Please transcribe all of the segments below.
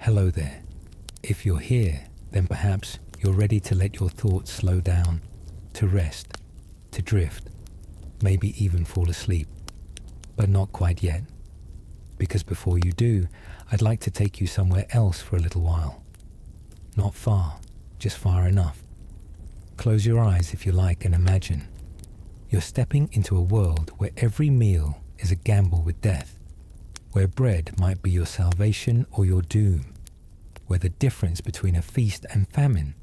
Hello there. If you're here, then perhaps you're ready to let your thoughts slow down, to rest, to drift, maybe even fall asleep. But not quite yet. Because before you do, I'd like to take you somewhere else for a little while. Not far, just far enough. Close your eyes if you like and imagine. You're stepping into a world where every meal is a gamble with death, where bread might be your salvation or your doom, where the difference between a feast and famine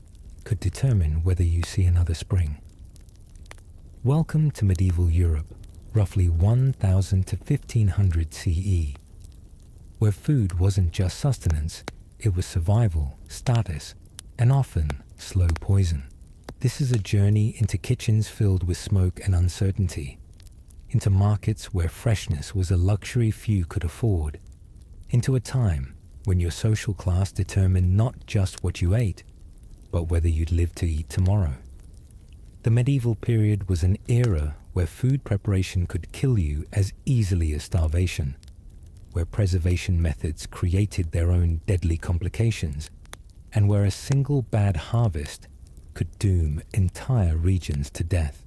could determine whether you see another spring. Welcome to medieval Europe, roughly 1000 to 1500 CE, where food wasn't just sustenance, it was survival, status, and often slow poison. This is a journey into kitchens filled with smoke and uncertainty, into markets where freshness was a luxury few could afford, into a time when your social class determined not just what you ate, but whether you'd live to eat tomorrow. The medieval period was an era where food preparation could kill you as easily as starvation, where preservation methods created their own deadly complications, and where a single bad harvest could doom entire regions to death.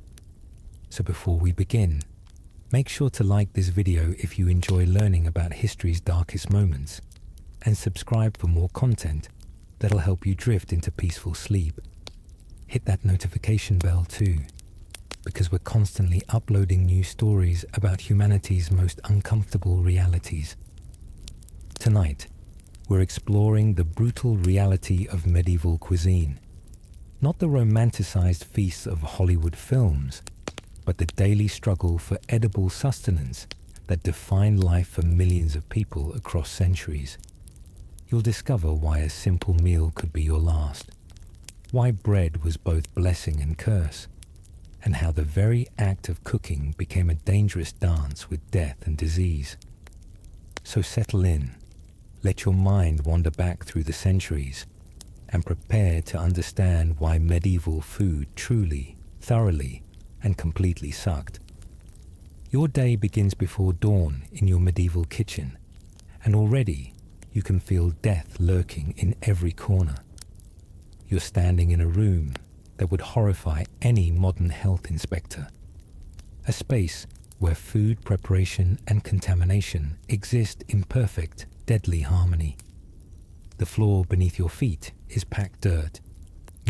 So before we begin, make sure to like this video if you enjoy learning about history's darkest moments, and subscribe for more content that'll help you drift into peaceful sleep. Hit that notification bell too, because we're constantly uploading new stories about humanity's most uncomfortable realities. Tonight, we're exploring the brutal reality of medieval cuisine. Not the romanticized feasts of Hollywood films, but the daily struggle for edible sustenance that defined life for millions of people across centuries. You'll discover why a simple meal could be your last, why bread was both blessing and curse, and how the very act of cooking became a dangerous dance with death and disease. So settle in, let your mind wander back through the centuries, and prepare to understand why medieval food truly, thoroughly, and completely sucked. Your day begins before dawn in your medieval kitchen, and already you can feel death lurking in every corner. You're standing in a room that would horrify any modern health inspector, a space where food preparation and contamination exist in perfect, deadly harmony. The floor beneath your feet is packed dirt,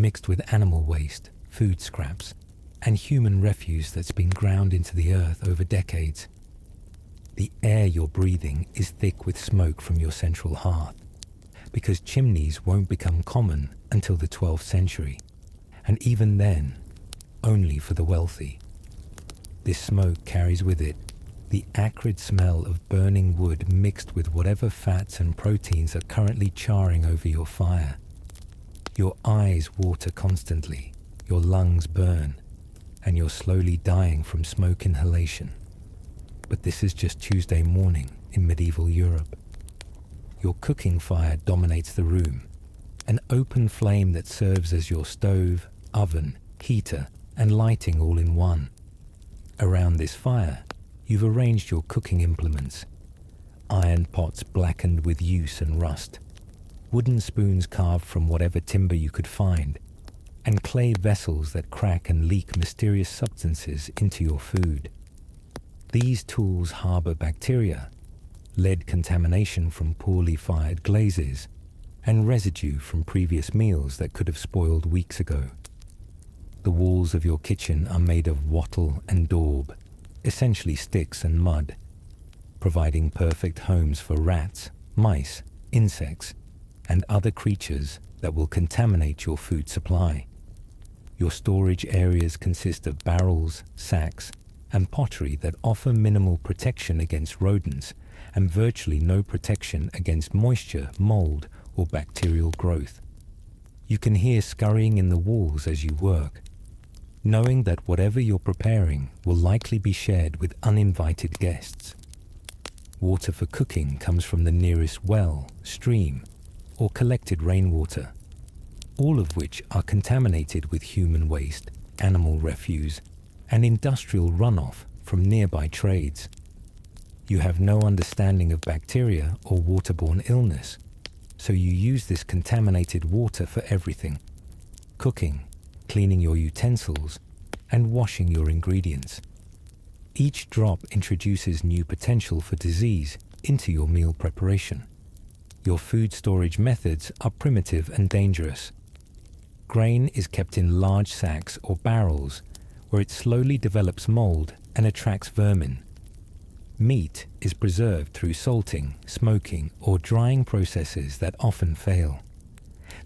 mixed with animal waste, food scraps, and human refuse that's been ground into the earth over decades. The air you're breathing is thick with smoke from your central hearth, because chimneys won't become common until the 12th century, and even then, only for the wealthy. This smoke carries with it the acrid smell of burning wood mixed with whatever fats and proteins are currently charring over your fire. Your eyes water constantly, your lungs burn, and you're slowly dying from smoke inhalation. But this is just Tuesday morning in medieval Europe. Your cooking fire dominates the room, an open flame that serves as your stove, oven, heater, and lighting all in one. Around this fire, you've arranged your cooking implements. Iron pots blackened with use and rust, wooden spoons carved from whatever timber you could find, and clay vessels that crack and leak mysterious substances into your food. These tools harbor bacteria, lead contamination from poorly fired glazes, and residue from previous meals that could have spoiled weeks ago. The walls of your kitchen are made of wattle and daub, essentially sticks and mud, providing perfect homes for rats, mice, insects, and other creatures that will contaminate your food supply. Your storage areas consist of barrels, sacks, and pottery that offer minimal protection against rodents and virtually no protection against moisture, mold, or bacterial growth. You can hear scurrying in the walls as you work, knowing that whatever you're preparing will likely be shared with uninvited guests. Water for cooking comes from the nearest well, stream, or collected rainwater, all of which are contaminated with human waste, animal refuse, and industrial runoff from nearby trades. You have no understanding of bacteria or waterborne illness, so you use this contaminated water for everything: cooking, cleaning your utensils, and washing your ingredients. Each drop introduces new potential for disease into your meal preparation. Your food storage methods are primitive and dangerous. Grain is kept in large sacks or barrels, where it slowly develops mold and attracts vermin. Meat is preserved through salting, smoking, or drying processes that often fail,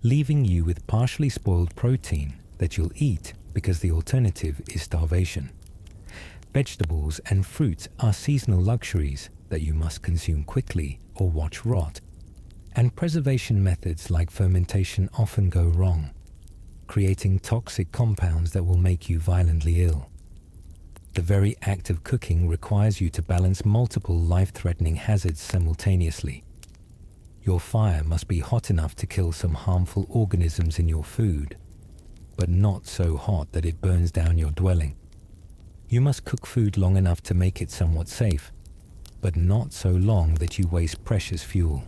leaving you with partially spoiled protein that you'll eat because the alternative is starvation. Vegetables and fruits are seasonal luxuries that you must consume quickly or watch rot, and preservation methods like fermentation often go wrong, creating toxic compounds that will make you violently ill. The very act of cooking requires you to balance multiple life-threatening hazards simultaneously. Your fire must be hot enough to kill some harmful organisms in your food, but not so hot that it burns down your dwelling. You must cook food long enough to make it somewhat safe, but not so long that you waste precious fuel.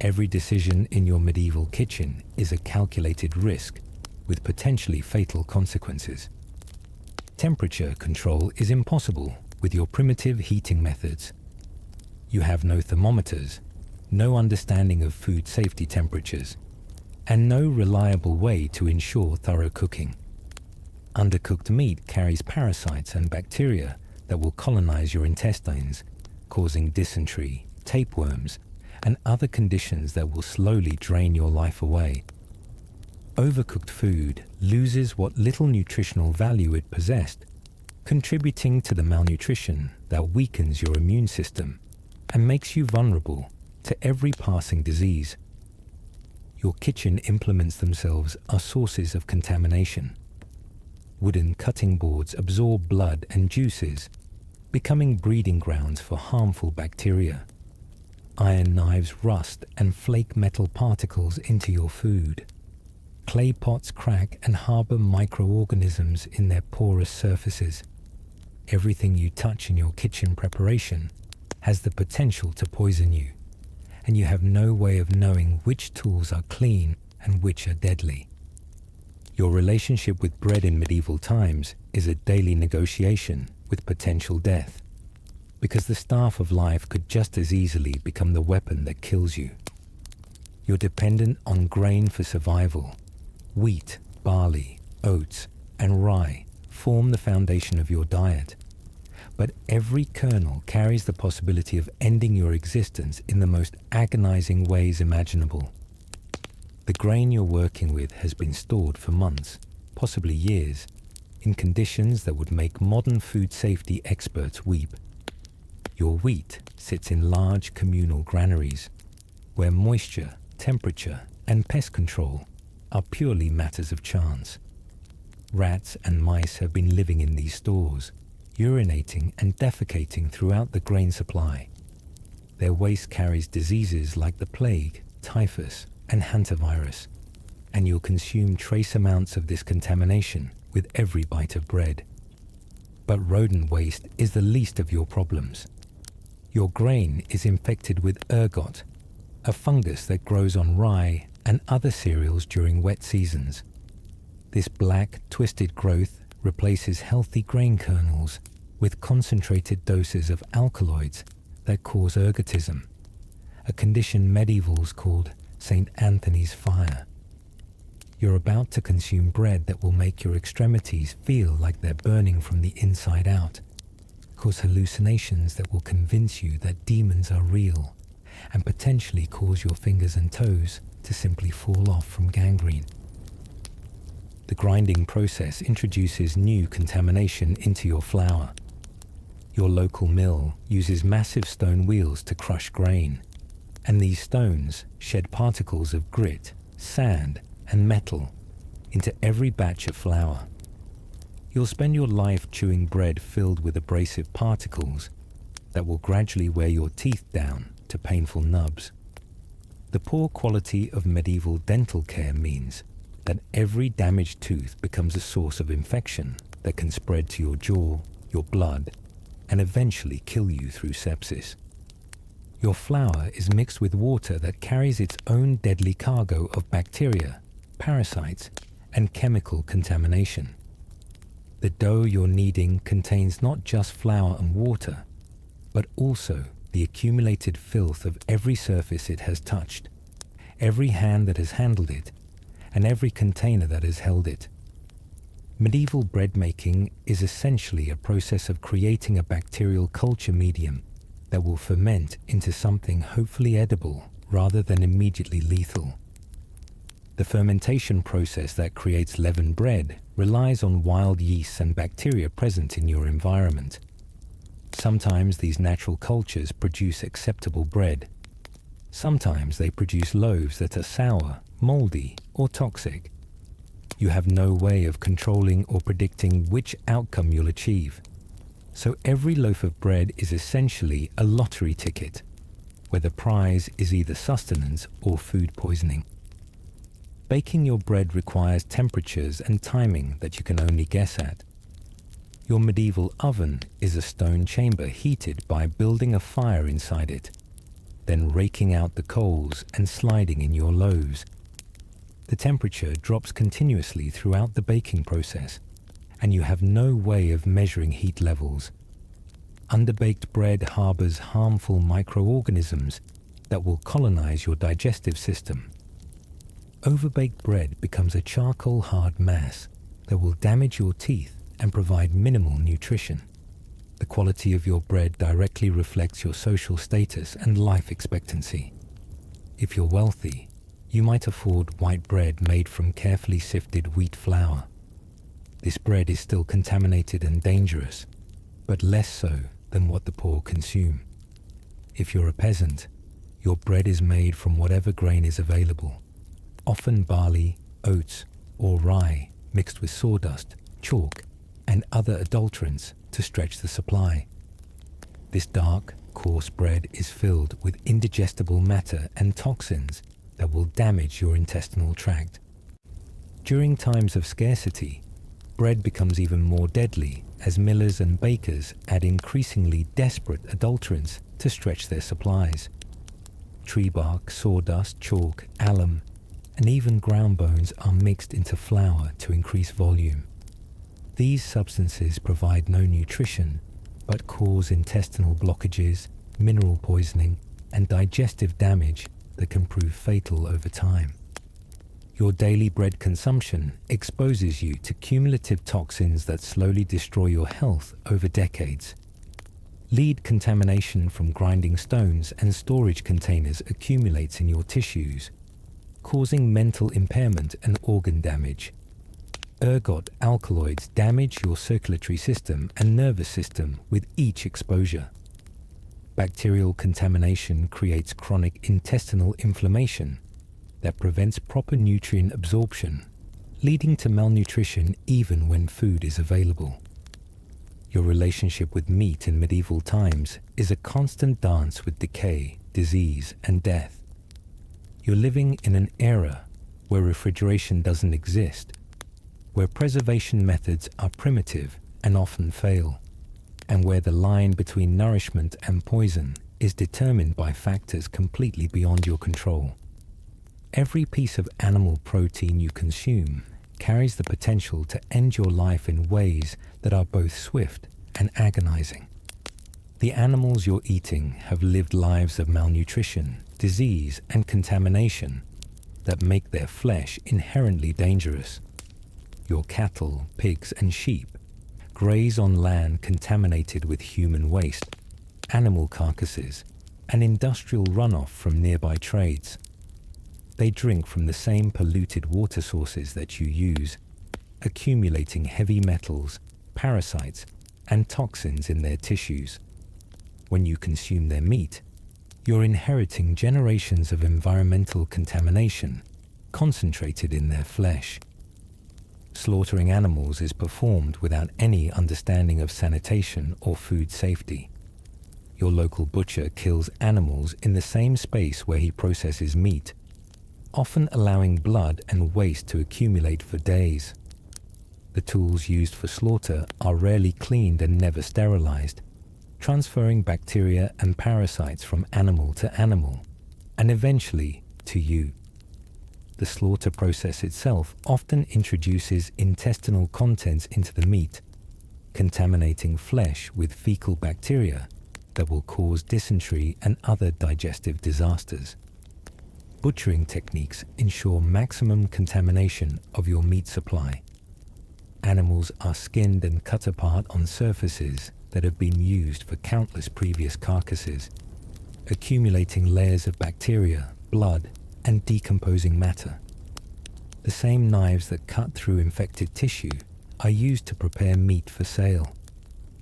Every decision in your medieval kitchen is a calculated risk with potentially fatal consequences. Temperature control is impossible with your primitive heating methods. You have no thermometers, no understanding of food safety temperatures, and no reliable way to ensure thorough cooking. Undercooked meat carries parasites and bacteria that will colonize your intestines, causing dysentery, tapeworms, and other conditions that will slowly drain your life away. Overcooked food loses what little nutritional value it possessed, contributing to the malnutrition that weakens your immune system and makes you vulnerable to every passing disease. Your kitchen implements themselves are sources of contamination. Wooden cutting boards absorb blood and juices, becoming breeding grounds for harmful bacteria. Iron knives rust and flake metal particles into your food. Clay pots crack and harbor microorganisms in their porous surfaces. Everything you touch in your kitchen preparation has the potential to poison you, and you have no way of knowing which tools are clean and which are deadly. Your relationship with bread in medieval times is a daily negotiation with potential death, because the staff of life could just as easily become the weapon that kills you. You're dependent on grain for survival. Wheat, barley, oats, and rye form the foundation of your diet. But every kernel carries the possibility of ending your existence in the most agonizing ways imaginable. The grain you're working with has been stored for months, possibly years, in conditions that would make modern food safety experts weep. Your wheat sits in large communal granaries, where moisture, temperature, and pest control are purely matters of chance. Rats and mice have been living in these stores, urinating and defecating throughout the grain supply. Their waste carries diseases like the plague, typhus, and hantavirus, and you'll consume trace amounts of this contamination with every bite of bread. But rodent waste is the least of your problems. Your grain is infected with ergot, a fungus that grows on rye and other cereals during wet seasons. This black, twisted growth replaces healthy grain kernels with concentrated doses of alkaloids that cause ergotism, a condition medievals called St. Anthony's fire. You're about to consume bread that will make your extremities feel like they're burning from the inside out, cause hallucinations that will convince you that demons are real, and potentially cause your fingers and toes to simply fall off from gangrene. The grinding process introduces new contamination into your flour. Your local mill uses massive stone wheels to crush grain, and these stones shed particles of grit, sand, and metal into every batch of flour. You'll spend your life chewing bread filled with abrasive particles that will gradually wear your teeth down to painful nubs. The poor quality of medieval dental care means that every damaged tooth becomes a source of infection that can spread to your jaw, your blood, and eventually kill you through sepsis. Your flour is mixed with water that carries its own deadly cargo of bacteria, parasites, and chemical contamination. The dough you're kneading contains not just flour and water, but also the accumulated filth of every surface it has touched, every hand that has handled it, and every container that has held it. Medieval bread making is essentially a process of creating a bacterial culture medium that will ferment into something hopefully edible rather than immediately lethal. The fermentation process that creates leavened bread relies on wild yeasts and bacteria present in your environment. Sometimes these natural cultures produce acceptable bread. Sometimes they produce loaves that are sour, moldy, or toxic. You have no way of controlling or predicting which outcome you'll achieve. So every loaf of bread is essentially a lottery ticket, where the prize is either sustenance or food poisoning. Baking your bread requires temperatures and timing that you can only guess at. Your medieval oven is a stone chamber heated by building a fire inside it, then raking out the coals and sliding in your loaves. The temperature drops continuously throughout the baking process, and you have no way of measuring heat levels. Underbaked bread harbors harmful microorganisms that will colonize your digestive system. Overbaked bread becomes a charcoal hard mass that will damage your teeth and provide minimal nutrition. The quality of your bread directly reflects your social status and life expectancy. If you're wealthy, you might afford white bread made from carefully sifted wheat flour. This bread is still contaminated and dangerous, but less so than what the poor consume. If you're a peasant, your bread is made from whatever grain is available, often barley, oats, or rye mixed with sawdust, chalk, and other adulterants to stretch the supply. This dark, coarse bread is filled with indigestible matter and toxins that will damage your intestinal tract. During times of scarcity, bread becomes even more deadly as millers and bakers add increasingly desperate adulterants to stretch their supplies. Tree bark, sawdust, chalk, alum, and even ground bones are mixed into flour to increase volume. These substances provide no nutrition, but cause intestinal blockages, mineral poisoning, and digestive damage that can prove fatal over time. Your daily bread consumption exposes you to cumulative toxins that slowly destroy your health over decades. Lead contamination from grinding stones and storage containers accumulates in your tissues, causing mental impairment and organ damage. Ergot alkaloids damage your circulatory system and nervous system with each exposure. Bacterial contamination creates chronic intestinal inflammation that prevents proper nutrient absorption, leading to malnutrition even when food is available. Your relationship with meat in medieval times is a constant dance with decay, disease, and death. You're living in an era where refrigeration doesn't exist, where preservation methods are primitive and often fail, and where the line between nourishment and poison is determined by factors completely beyond your control. Every piece of animal protein you consume carries the potential to end your life in ways that are both swift and agonizing. The animals you're eating have lived lives of malnutrition, disease, and contamination that make their flesh inherently dangerous. Your cattle, pigs, and sheep graze on land contaminated with human waste, animal carcasses, and industrial runoff from nearby trades. They drink from the same polluted water sources that you use, accumulating heavy metals, parasites, and toxins in their tissues. When you consume their meat, you're inheriting generations of environmental contamination concentrated in their flesh. Slaughtering animals is performed without any understanding of sanitation or food safety. Your local butcher kills animals in the same space where he processes meat, often allowing blood and waste to accumulate for days. The tools used for slaughter are rarely cleaned and never sterilized, transferring bacteria and parasites from animal to animal, and eventually to you. The slaughter process itself often introduces intestinal contents into the meat, contaminating flesh with fecal bacteria that will cause dysentery and other digestive disasters. Butchering techniques ensure maximum contamination of your meat supply. Animals are skinned and cut apart on surfaces that have been used for countless previous carcasses, accumulating layers of bacteria, blood, and decomposing matter. The same knives that cut through infected tissue are used to prepare meat for sale,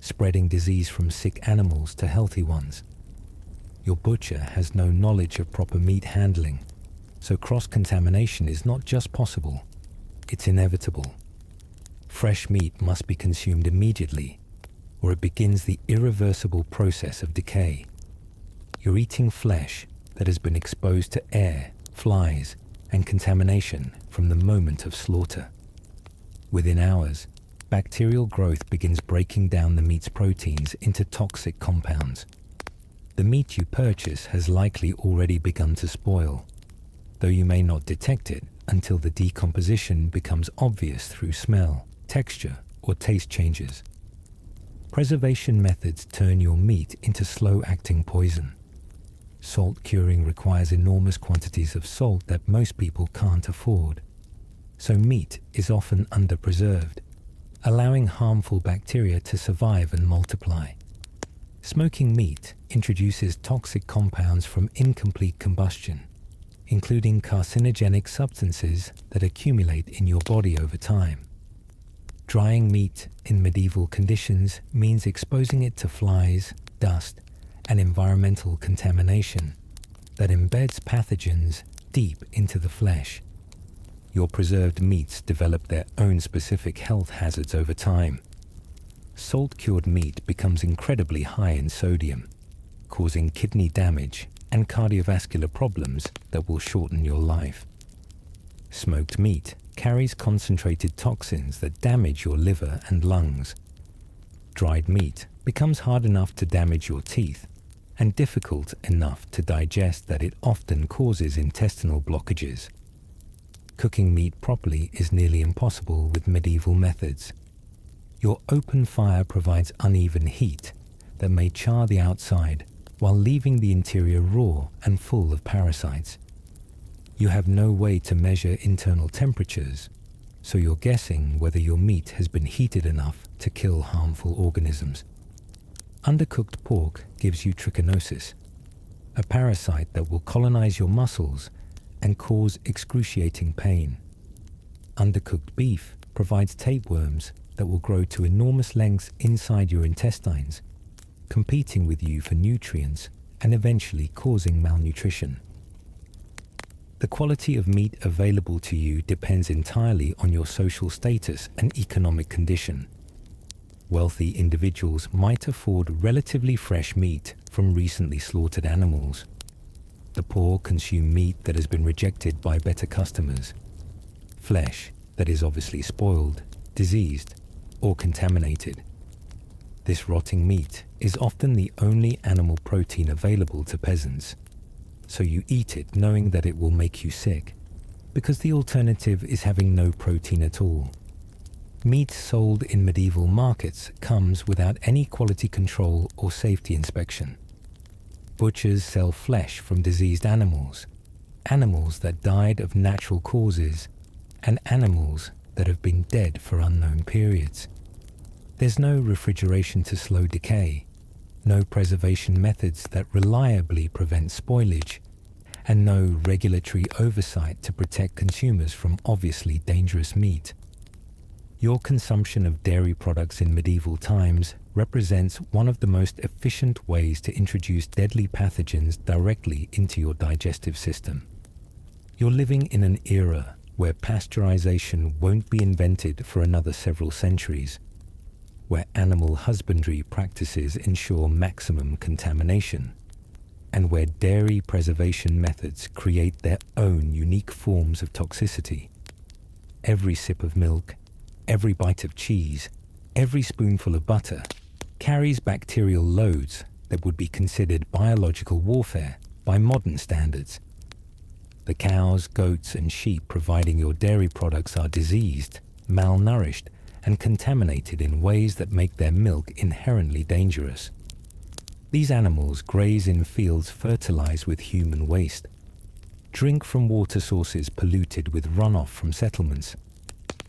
spreading disease from sick animals to healthy ones. Your butcher has no knowledge of proper meat handling, so cross-contamination is not just possible, it's inevitable. Fresh meat must be consumed immediately, or it begins the irreversible process of decay. You're eating flesh that has been exposed to air, flies, and contamination from the moment of slaughter. Within hours, bacterial growth begins breaking down the meat's proteins into toxic compounds. The meat you purchase has likely already begun to spoil, though you may not detect it until the decomposition becomes obvious through smell, texture, or taste changes. Preservation methods turn your meat into slow-acting poison. Salt curing requires enormous quantities of salt that most people can't afford, so meat is often under-preserved, allowing harmful bacteria to survive and multiply. Smoking meat introduces toxic compounds from incomplete combustion, including carcinogenic substances that accumulate in your body over time. Drying meat in medieval conditions means exposing it to flies, dust, and environmental contamination that embeds pathogens deep into the flesh. Your preserved meats develop their own specific health hazards over time. Salt-cured meat becomes incredibly high in sodium, causing kidney damage and cardiovascular problems that will shorten your life. Smoked meat carries concentrated toxins that damage your liver and lungs. Dried meat becomes hard enough to damage your teeth and difficult enough to digest that it often causes intestinal blockages. Cooking meat properly is nearly impossible with medieval methods. Your open fire provides uneven heat that may char the outside while leaving the interior raw and full of parasites. You have no way to measure internal temperatures, so you're guessing whether your meat has been heated enough to kill harmful organisms. Undercooked pork gives you trichinosis, a parasite that will colonize your muscles and cause excruciating pain. Undercooked beef provides tapeworms that will grow to enormous lengths inside your intestines, competing with you for nutrients and eventually causing malnutrition. The quality of meat available to you depends entirely on your social status and economic condition. Wealthy individuals might afford relatively fresh meat from recently slaughtered animals. The poor consume meat that has been rejected by better customers, flesh that is obviously spoiled, diseased, or contaminated. This rotting meat is often the only animal protein available to peasants, so you eat it knowing that it will make you sick, because the alternative is having no protein at all. Meat sold in medieval markets comes without any quality control or safety inspection. Butchers sell flesh from diseased animals, animals that died of natural causes, and animals that have been dead for unknown periods. There's no refrigeration to slow decay, no preservation methods that reliably prevent spoilage, and no regulatory oversight to protect consumers from obviously dangerous meat. Your consumption of dairy products in medieval times represents one of the most efficient ways to introduce deadly pathogens directly into your digestive system. You're living in an era where pasteurization won't be invented for another several centuries, where animal husbandry practices ensure maximum contamination, and where dairy preservation methods create their own unique forms of toxicity. Every sip of milk, every bite of cheese, every spoonful of butter carries bacterial loads that would be considered biological warfare by modern standards. The cows, goats, and sheep providing your dairy products are diseased, malnourished, and contaminated in ways that make their milk inherently dangerous. These animals graze in fields fertilized with human waste, drink from water sources polluted with runoff from settlements,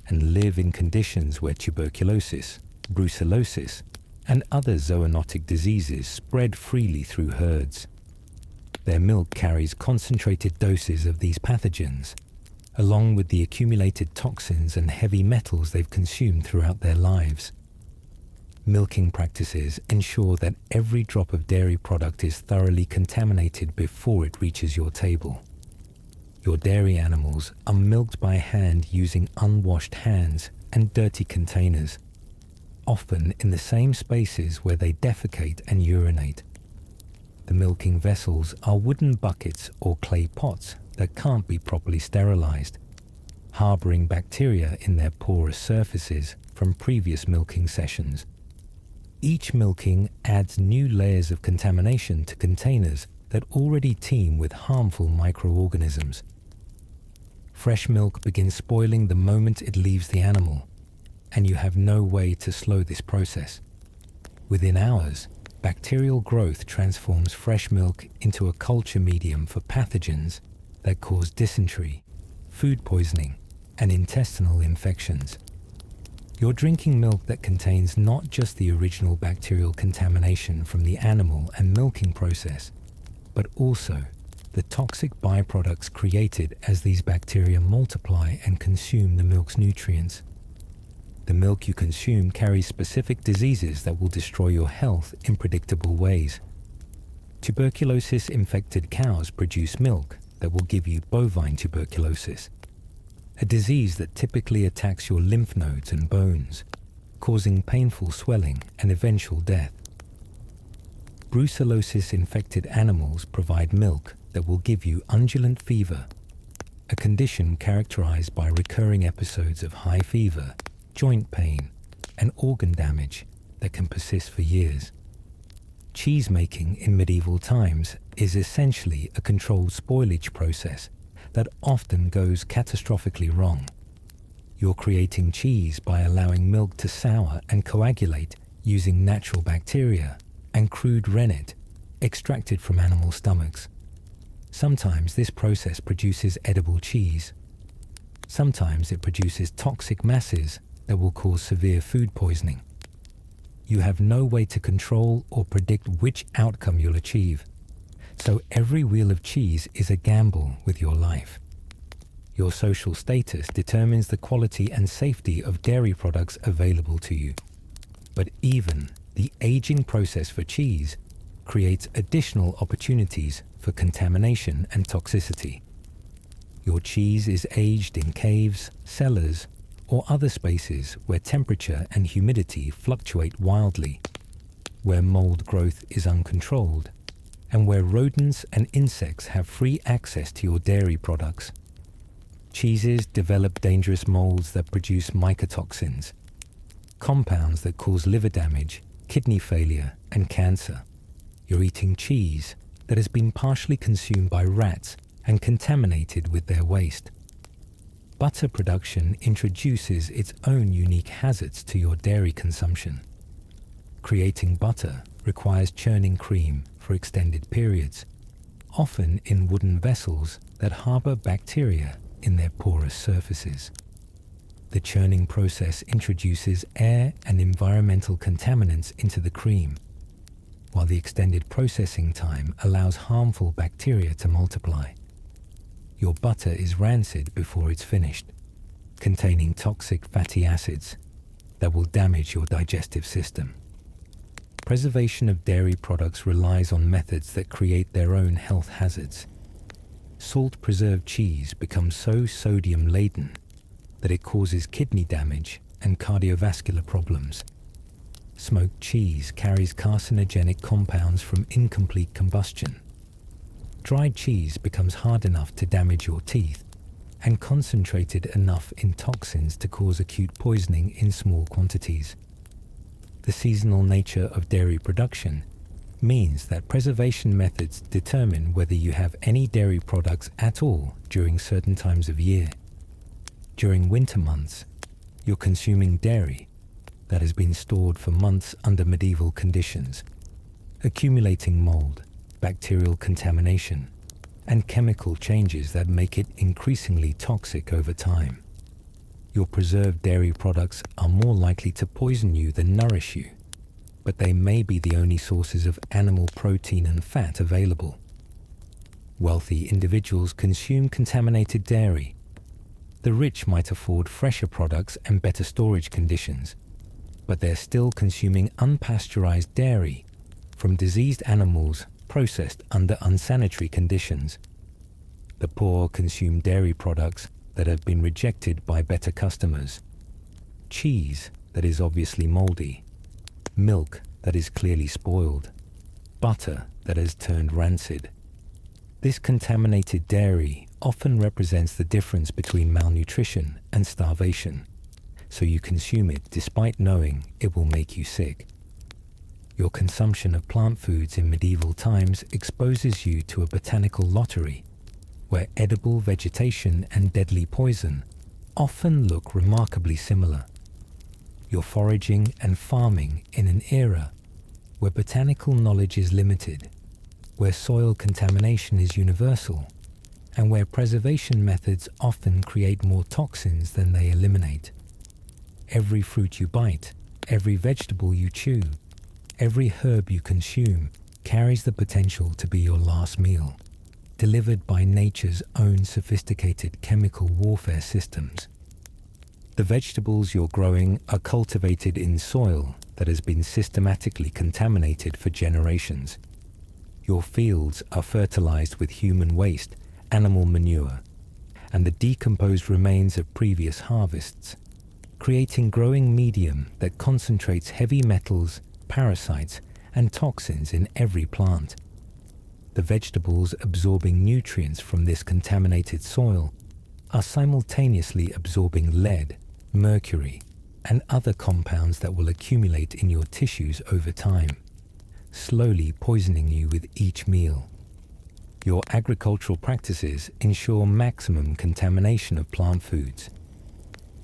and live in conditions where tuberculosis, brucellosis, and other zoonotic diseases spread freely through herds. Their milk carries concentrated doses of these pathogens, along with the accumulated toxins and heavy metals they've consumed throughout their lives. Milking practices ensure that every drop of dairy product is thoroughly contaminated before it reaches your table. Your dairy animals are milked by hand using unwashed hands and dirty containers, often in the same spaces where they defecate and urinate. The milking vessels are wooden buckets or clay pots that can't be properly sterilized, harboring bacteria in their porous surfaces from previous milking sessions. Each milking adds new layers of contamination to containers that already teem with harmful microorganisms. Fresh milk begins spoiling the moment it leaves the animal, and you have no way to slow this process. Within hours, bacterial growth transforms fresh milk into a culture medium for pathogens that cause dysentery, food poisoning, and intestinal infections. You're drinking milk that contains not just the original bacterial contamination from the animal and milking process, but also the toxic byproducts created as these bacteria multiply and consume the milk's nutrients. The milk you consume carries specific diseases that will destroy your health in predictable ways. Tuberculosis-infected cows produce milk that will give you bovine tuberculosis, a disease that typically attacks your lymph nodes and bones, causing painful swelling and eventual death. Brucellosis-infected animals provide milk that will give you undulant fever, a condition characterized by recurring episodes of high fever, joint pain, and organ damage that can persist for years. Cheese making in medieval times is essentially a controlled spoilage process that often goes catastrophically wrong. You're creating cheese by allowing milk to sour and coagulate using natural bacteria and crude rennet extracted from animal stomachs. Sometimes this process produces edible cheese. Sometimes it produces toxic masses that will cause severe food poisoning. You have no way to control or predict which outcome you'll achieve, so every wheel of cheese is a gamble with your life. Your social status determines the quality and safety of dairy products available to you. But even the aging process for cheese creates additional opportunities for contamination and toxicity. Your cheese is aged in caves, cellars, or other spaces where temperature and humidity fluctuate wildly, where mold growth is uncontrolled, and where rodents and insects have free access to your dairy products. Cheeses develop dangerous molds that produce mycotoxins, compounds that cause liver damage, kidney failure, and cancer. You're eating cheese that has been partially consumed by rats and contaminated with their waste. Butter production introduces its own unique hazards to your dairy consumption. Creating butter requires churning cream for extended periods, often in wooden vessels that harbor bacteria in their porous surfaces. The churning process introduces air and environmental contaminants into the cream, while the extended processing time allows harmful bacteria to multiply. Your butter is rancid before it's finished, containing toxic fatty acids that will damage your digestive system. Preservation of dairy products relies on methods that create their own health hazards. Salt-preserved cheese becomes so sodium-laden that it causes kidney damage and cardiovascular problems. Smoked cheese carries carcinogenic compounds from incomplete combustion. Dried cheese becomes hard enough to damage your teeth and concentrated enough in toxins to cause acute poisoning in small quantities. The seasonal nature of dairy production means that preservation methods determine whether you have any dairy products at all during certain times of year. During winter months, you're consuming dairy that has been stored for months under medieval conditions, accumulating mold, bacterial contamination, and chemical changes that make it increasingly toxic over time. Your preserved dairy products are more likely to poison you than nourish you, but they may be the only sources of animal protein and fat available. Wealthy individuals consume contaminated dairy. The rich might afford fresher products and better storage conditions, but they're still consuming unpasteurized dairy from diseased animals processed under unsanitary conditions. The poor consume dairy products that have been rejected by better customers. Cheese that is obviously moldy, milk that is clearly spoiled, butter that has turned rancid. This contaminated dairy often represents the difference between malnutrition and starvation, so you consume it despite knowing it will make you sick. Your consumption of plant foods in medieval times exposes you to a botanical lottery where edible vegetation and deadly poison often look remarkably similar. You're foraging and farming in an era where botanical knowledge is limited, where soil contamination is universal, and where preservation methods often create more toxins than they eliminate. Every fruit you bite, every vegetable you chew, every herb you consume carries the potential to be your last meal, delivered by nature's own sophisticated chemical warfare systems. The vegetables you're growing are cultivated in soil that has been systematically contaminated for generations. Your fields are fertilized with human waste, animal manure, and the decomposed remains of previous harvests, creating growing medium that concentrates heavy metals, parasites, and toxins in every plant. The vegetables absorbing nutrients from this contaminated soil are simultaneously absorbing lead, mercury, and other compounds that will accumulate in your tissues over time, slowly poisoning you with each meal. Your agricultural practices ensure maximum contamination of plant foods.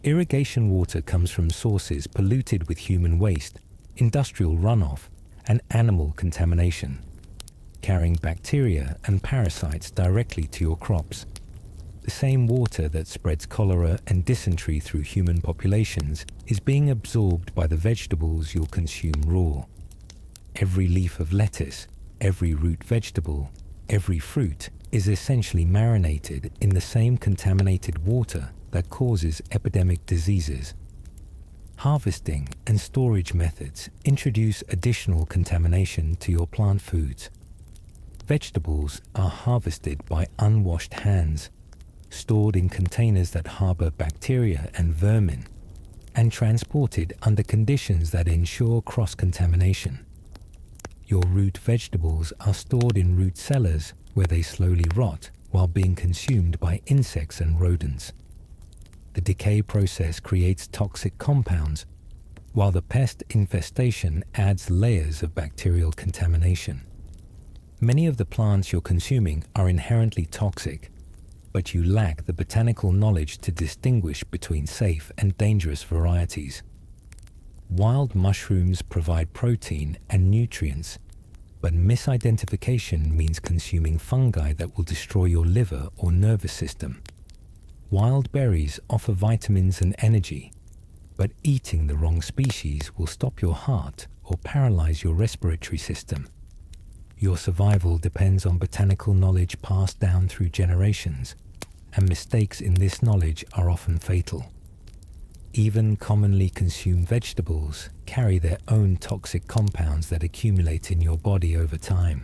Irrigation water comes from sources polluted with human waste, industrial runoff, and animal contamination, carrying bacteria and parasites directly to your crops. The same water that spreads cholera and dysentery through human populations is being absorbed by the vegetables you'll consume raw. Every leaf of lettuce, every root vegetable, every fruit is essentially marinated in the same contaminated water that causes epidemic diseases. Harvesting and storage methods introduce additional contamination to your plant foods. Vegetables are harvested by unwashed hands, stored in containers that harbor bacteria and vermin, and transported under conditions that ensure cross-contamination. Your root vegetables are stored in root cellars where they slowly rot while being consumed by insects and rodents. The decay process creates toxic compounds, while the pest infestation adds layers of bacterial contamination. Many of the plants you're consuming are inherently toxic, but you lack the botanical knowledge to distinguish between safe and dangerous varieties. Wild mushrooms provide protein and nutrients, but misidentification means consuming fungi that will destroy your liver or nervous system. Wild berries offer vitamins and energy, but eating the wrong species will stop your heart or paralyze your respiratory system. Your survival depends on botanical knowledge passed down through generations, and mistakes in this knowledge are often fatal. Even commonly consumed vegetables carry their own toxic compounds that accumulate in your body over time.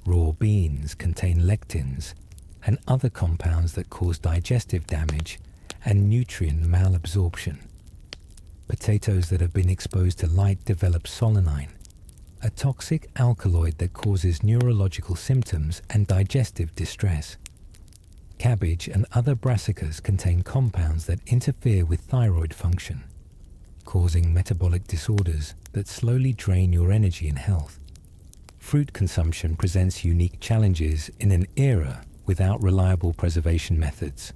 Raw beans contain lectins and other compounds that cause digestive damage and nutrient malabsorption. Potatoes that have been exposed to light develop solanine, a toxic alkaloid that causes neurological symptoms and digestive distress. Cabbage and other brassicas contain compounds that interfere with thyroid function, causing metabolic disorders that slowly drain your energy and health. Fruit consumption presents unique challenges in an era without reliable preservation methods.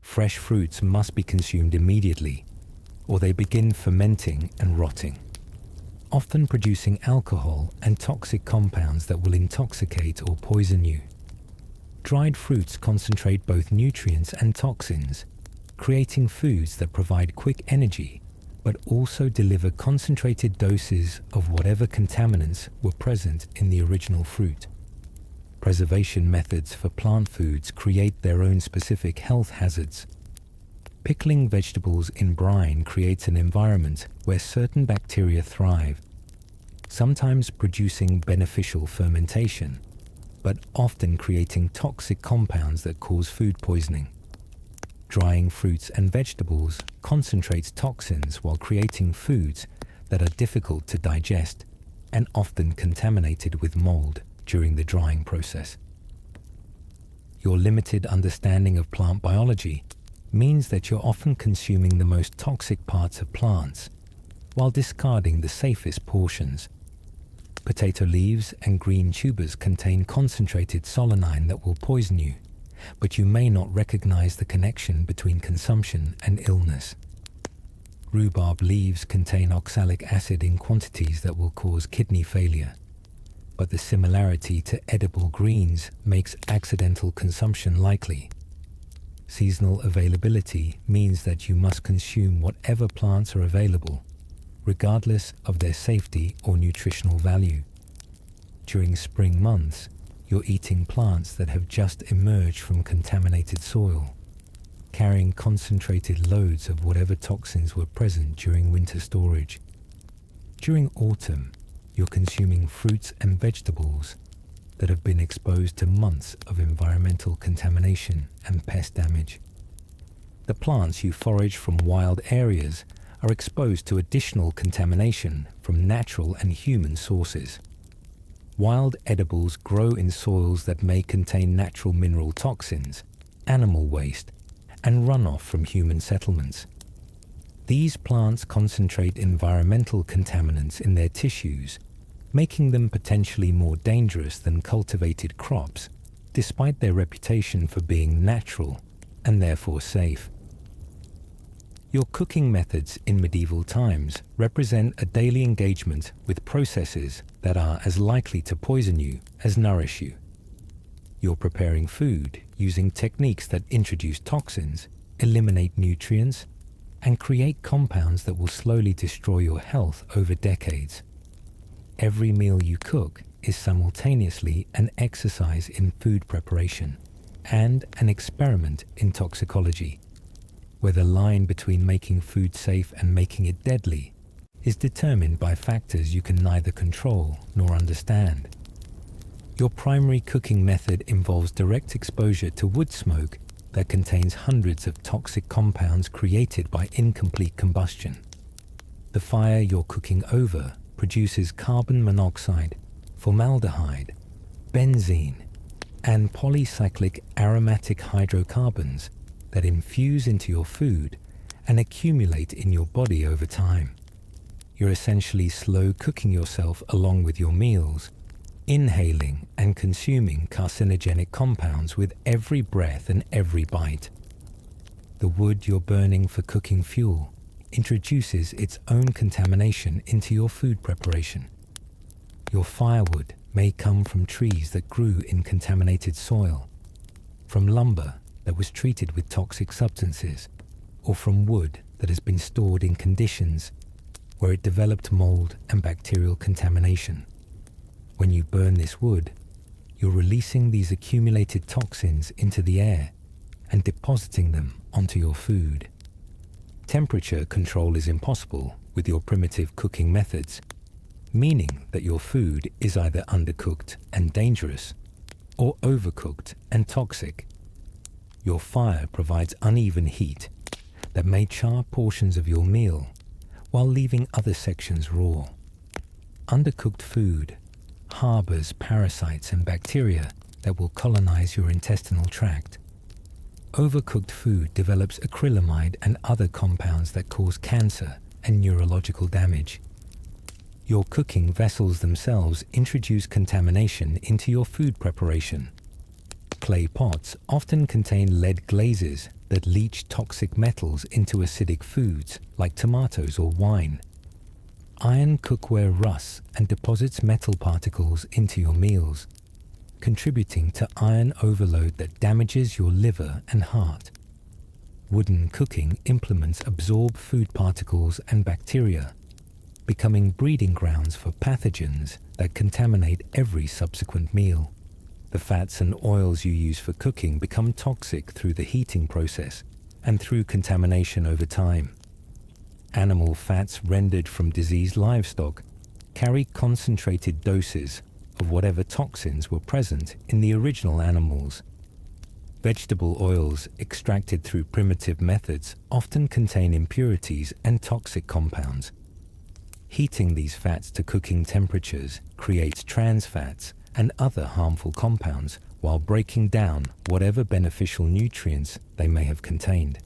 Fresh fruits must be consumed immediately, or they begin fermenting and rotting, often producing alcohol and toxic compounds that will intoxicate or poison you. Dried fruits concentrate both nutrients and toxins, creating foods that provide quick energy, but also deliver concentrated doses of whatever contaminants were present in the original fruit. Preservation methods for plant foods create their own specific health hazards. Pickling vegetables in brine creates an environment where certain bacteria thrive, sometimes producing beneficial fermentation, but often creating toxic compounds that cause food poisoning. Drying fruits and vegetables concentrates toxins while creating foods that are difficult to digest and often contaminated with mold during the drying process. Your limited understanding of plant biology means that you're often consuming the most toxic parts of plants while discarding the safest portions. Potato leaves and green tubers contain concentrated solanine that will poison you, but you may not recognize the connection between consumption and illness. Rhubarb leaves contain oxalic acid in quantities that will cause kidney failure, but the similarity to edible greens makes accidental consumption likely. Seasonal availability means that you must consume whatever plants are available, regardless of their safety or nutritional value. During spring months, you're eating plants that have just emerged from contaminated soil, carrying concentrated loads of whatever toxins were present during winter storage. During autumn, you're consuming fruits and vegetables that have been exposed to months of environmental contamination and pest damage. The plants you forage from wild areas are exposed to additional contamination from natural and human sources. Wild edibles grow in soils that may contain natural mineral toxins, animal waste, and runoff from human settlements. These plants concentrate environmental contaminants in their tissues, making them potentially more dangerous than cultivated crops, despite their reputation for being natural and therefore safe. Your cooking methods in medieval times represent a daily engagement with processes that are as likely to poison you as nourish you. You're preparing food using techniques that introduce toxins, eliminate nutrients, and create compounds that will slowly destroy your health over decades. Every meal you cook is simultaneously an exercise in food preparation and an experiment in toxicology, where the line between making food safe and making it deadly is determined by factors you can neither control nor understand. Your primary cooking method involves direct exposure to wood smoke that contains hundreds of toxic compounds created by incomplete combustion. The fire you're cooking over produces carbon monoxide, formaldehyde, benzene, and polycyclic aromatic hydrocarbons that infuse into your food and accumulate in your body over time. You're essentially slow cooking yourself along with your meals, inhaling and consuming carcinogenic compounds with every breath and every bite. The wood you're burning for cooking fuel introduces its own contamination into your food preparation. Your firewood may come from trees that grew in contaminated soil, from lumber that was treated with toxic substances, or from wood that has been stored in conditions where it developed mold and bacterial contamination. When you burn this wood, you're releasing these accumulated toxins into the air and depositing them onto your food. Temperature control is impossible with your primitive cooking methods, meaning that your food is either undercooked and dangerous or overcooked and toxic. Your fire provides uneven heat that may char portions of your meal while leaving other sections raw. Undercooked food harbors parasites and bacteria that will colonize your intestinal tract. Overcooked food develops acrylamide and other compounds that cause cancer and neurological damage. Your cooking vessels themselves introduce contamination into your food preparation. Clay pots often contain lead glazes that leach toxic metals into acidic foods like tomatoes or wine. Iron cookware rusts and deposits metal particles into your meals, contributing to iron overload that damages your liver and heart. Wooden cooking implements absorb food particles and bacteria, becoming breeding grounds for pathogens that contaminate every subsequent meal. The fats and oils you use for cooking become toxic through the heating process and through contamination over time. Animal fats rendered from diseased livestock carry concentrated doses of whatever toxins were present in the original animals. Vegetable oils extracted through primitive methods often contain impurities and toxic compounds. Heating these fats to cooking temperatures creates trans fats and other harmful compounds while breaking down whatever beneficial nutrients they may have contained.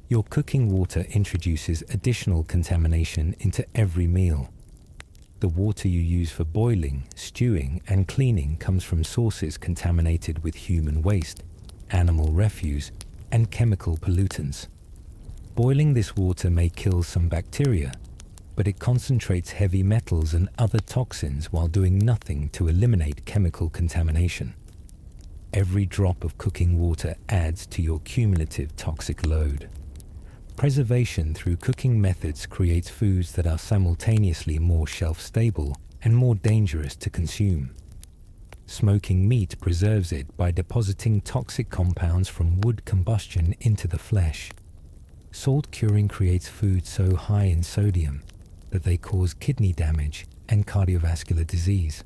Your cooking water introduces additional contamination into every meal. The water you use for boiling, stewing, and cleaning comes from sources contaminated with human waste, animal refuse, and chemical pollutants. Boiling this water may kill some bacteria, but it concentrates heavy metals and other toxins while doing nothing to eliminate chemical contamination. Every drop of cooking water adds to your cumulative toxic load. Preservation through cooking methods creates foods that are simultaneously more shelf-stable and more dangerous to consume. Smoking meat preserves it by depositing toxic compounds from wood combustion into the flesh. Salt curing creates foods so high in sodium that they cause kidney damage and cardiovascular disease.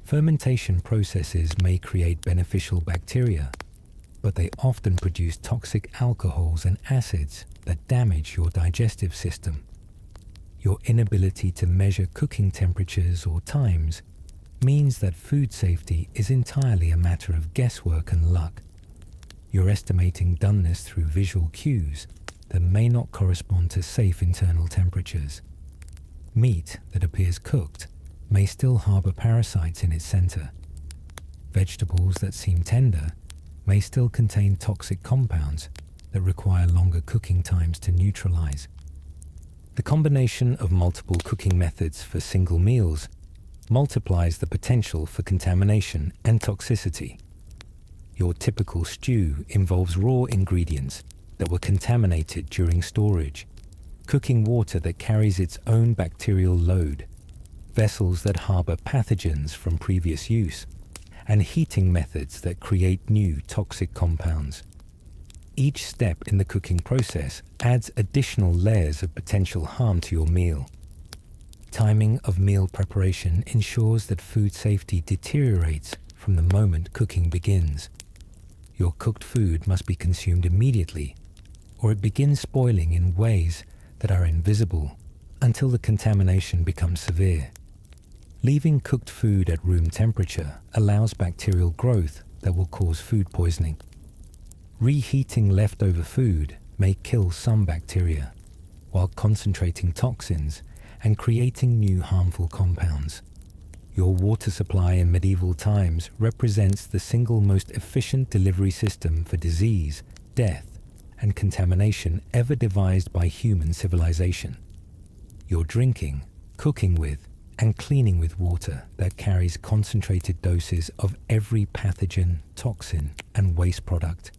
Fermentation processes may create beneficial bacteria, but they often produce toxic alcohols and acids that damage your digestive system. Your inability to measure cooking temperatures or times means that food safety is entirely a matter of guesswork and luck. You're estimating doneness through visual cues that may not correspond to safe internal temperatures. Meat that appears cooked may still harbor parasites in its center. Vegetables that seem tender may still contain toxic compounds that require longer cooking times to neutralize. The combination of multiple cooking methods for single meals multiplies the potential for contamination and toxicity. Your typical stew involves raw ingredients that were contaminated during storage, cooking water that carries its own bacterial load, vessels that harbor pathogens from previous use, and heating methods that create new toxic compounds. Each step in the cooking process adds additional layers of potential harm to your meal. Timing of meal preparation ensures that food safety deteriorates from the moment cooking begins. Your cooked food must be consumed immediately, or it begins spoiling in ways that are invisible until the contamination becomes severe. Leaving cooked food at room temperature allows bacterial growth that will cause food poisoning. Reheating leftover food may kill some bacteria, while concentrating toxins and creating new harmful compounds. Your water supply in medieval times represents the single most efficient delivery system for disease, death, and contamination ever devised by human civilization. You're drinking, cooking with, and cleaning with water that carries concentrated doses of every pathogen, toxin, and waste product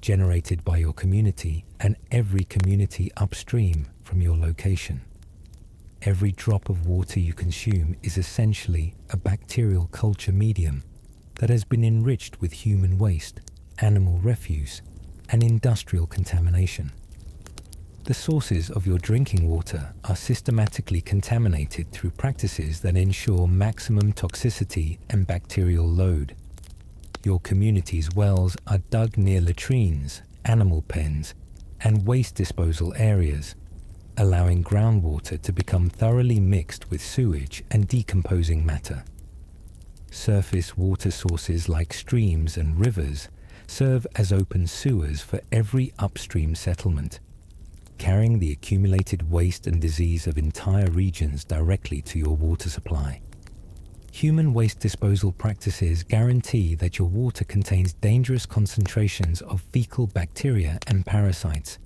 generated by your community and every community upstream from your location. Every drop of water you consume is essentially a bacterial culture medium that has been enriched with human waste, animal refuse, and industrial contamination. The sources of your drinking water are systematically contaminated through practices that ensure maximum toxicity and bacterial load. Your community's wells are dug near latrines, animal pens, and waste disposal areas, allowing groundwater to become thoroughly mixed with sewage and decomposing matter. Surface water sources like streams and rivers serve as open sewers for every upstream settlement. carrying the accumulated waste and disease of entire regions directly to your water supply. Human waste disposal practices guarantee that your water contains dangerous concentrations of fecal bacteria and parasites.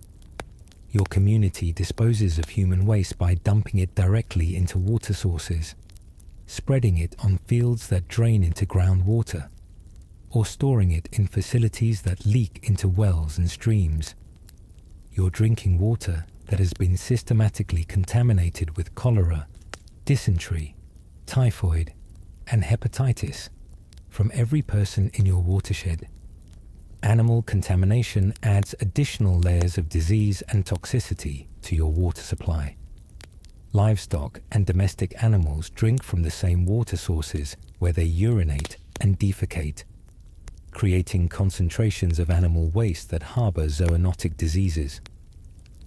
Your community disposes of human waste by dumping it directly into water sources, spreading it on fields that drain into groundwater, or storing it in facilities that leak into wells and streams. Your drinking water that has been systematically contaminated with cholera, dysentery, typhoid, and hepatitis from every person in your watershed. Animal contamination adds additional layers of disease and toxicity to your water supply. Livestock and domestic animals drink from the same water sources where they urinate and defecate, creating concentrations of animal waste that harbor zoonotic diseases.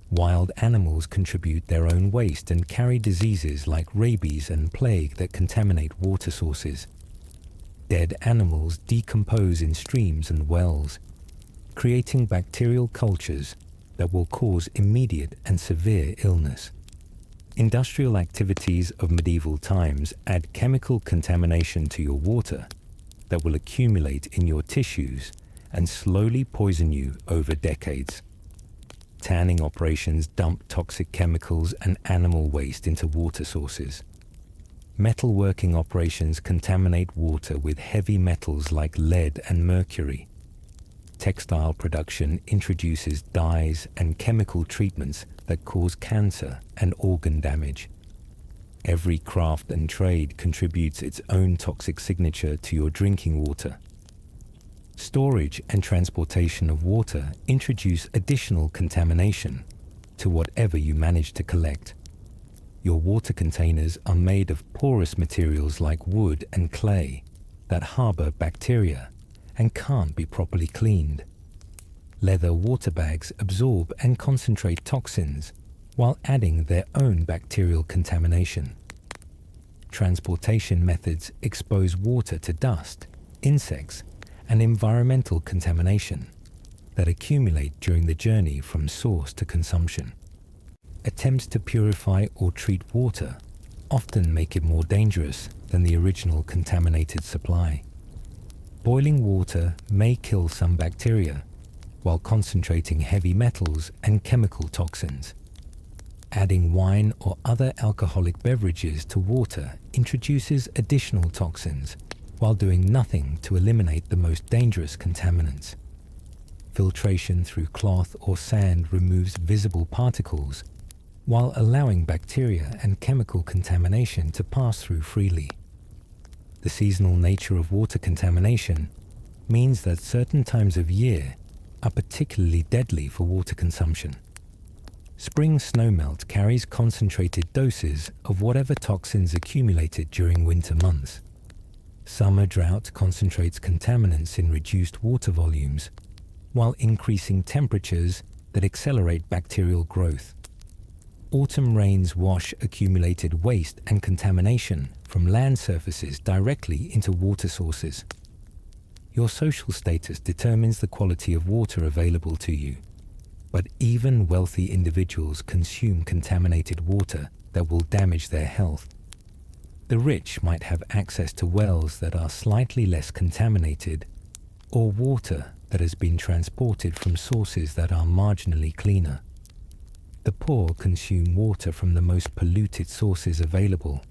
Wild animals contribute their own waste and carry diseases like rabies and plague that contaminate water sources. Dead animals decompose in streams and wells, creating bacterial cultures that will cause immediate and severe illness. Industrial activities of medieval times add chemical contamination to your water that will accumulate in your tissues and slowly poison you over decades. Tanning operations dump toxic chemicals and animal waste into water sources. Metalworking operations contaminate water with heavy metals like lead and mercury. Textile production introduces dyes and chemical treatments that cause cancer and organ damage. Every craft and trade contributes its own toxic signature to your drinking water. Storage and transportation of water introduce additional contamination to whatever you manage to collect. Your water containers are made of porous materials like wood and clay that harbor bacteria and can't be properly cleaned. Leather water bags absorb and concentrate toxins while adding their own bacterial contamination. Transportation methods expose water to dust, insects, and environmental contamination that accumulate during the journey from source to consumption. Attempts to purify or treat water often make it more dangerous than the original contaminated supply. Boiling water may kill some bacteria while concentrating heavy metals and chemical toxins. Adding wine or other alcoholic beverages to water introduces additional toxins while doing nothing to eliminate the most dangerous contaminants. Filtration through cloth or sand removes visible particles while allowing bacteria and chemical contamination to pass through freely. The seasonal nature of water contamination means that certain times of year are particularly deadly for water consumption. Spring snowmelt carries concentrated doses of whatever toxins accumulated during winter months. Summer drought concentrates contaminants in reduced water volumes, while increasing temperatures that accelerate bacterial growth. Autumn rains wash accumulated waste and contamination from land surfaces directly into water sources. Your social status determines the quality of water available to you, but even wealthy individuals consume contaminated water that will damage their health. The rich might have access to wells that are slightly less contaminated, or water that has been transported from sources that are marginally cleaner. The poor consume water from the most polluted sources available,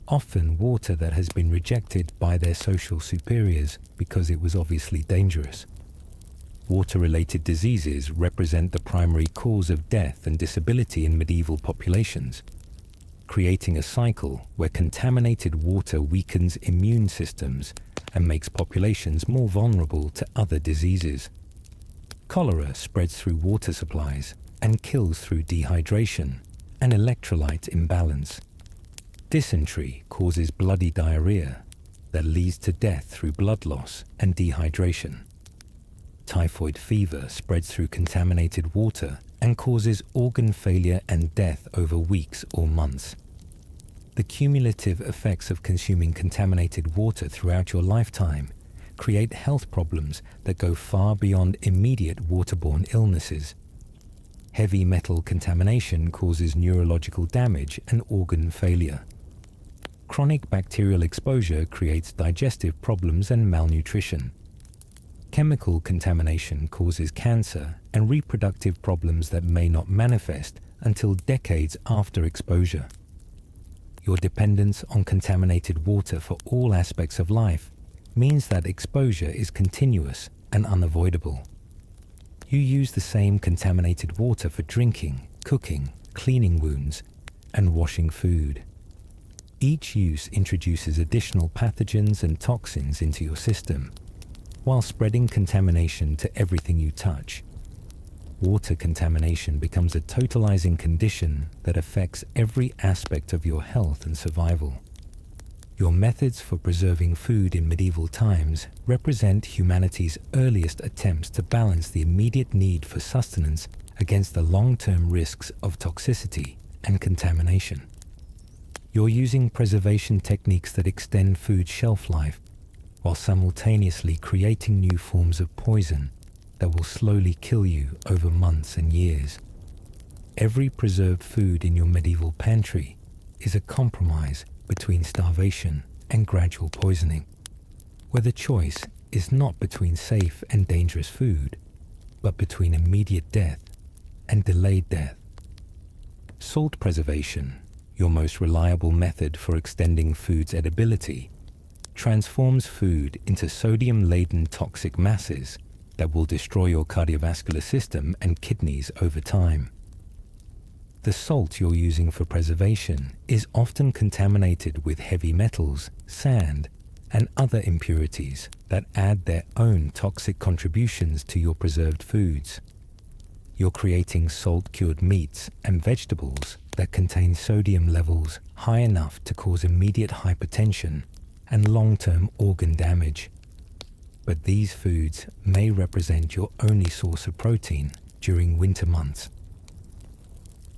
often water that has been rejected by their social superiors because it was obviously dangerous. Water-related diseases represent the primary cause of death and disability in medieval populations, creating a cycle where contaminated water weakens immune systems and makes populations more vulnerable to other diseases. Cholera spreads through water supplies and kills through dehydration and electrolyte imbalance. Dysentery causes bloody diarrhea that leads to death through blood loss and dehydration. Typhoid fever spreads through contaminated water and causes organ failure and death over weeks or months. The cumulative effects of consuming contaminated water throughout your lifetime create health problems that go far beyond immediate waterborne illnesses. Heavy metal contamination causes neurological damage and organ failure. Chronic bacterial exposure creates digestive problems and malnutrition. Chemical contamination causes cancer and reproductive problems that may not manifest until decades after exposure. Your dependence on contaminated water for all aspects of life means that exposure is continuous and unavoidable. You use the same contaminated water for drinking, cooking, cleaning wounds, and washing food. Each use introduces additional pathogens and toxins into your system, while spreading contamination to everything you touch. Water contamination becomes a totalizing condition that affects every aspect of your health and survival. Your methods for preserving food in medieval times represent humanity's earliest attempts to balance the immediate need for sustenance against the long-term risks of toxicity and contamination. You're using preservation techniques that extend food shelf life, while simultaneously creating new forms of poison that will slowly kill you over months and years. Every preserved food in your medieval pantry is a compromise between starvation and gradual poisoning, where the choice is not between safe and dangerous food, but between immediate death and delayed death. Salt preservation, your most reliable method for extending food's edibility, transforms food into sodium-laden toxic masses that will destroy your cardiovascular system and kidneys over time. The salt you're using for preservation is often contaminated with heavy metals, sand, and other impurities that add their own toxic contributions to your preserved foods. You're creating salt-cured meats and vegetables that contain sodium levels high enough to cause immediate hypertension and long-term organ damage. But these foods may represent your only source of protein during winter months.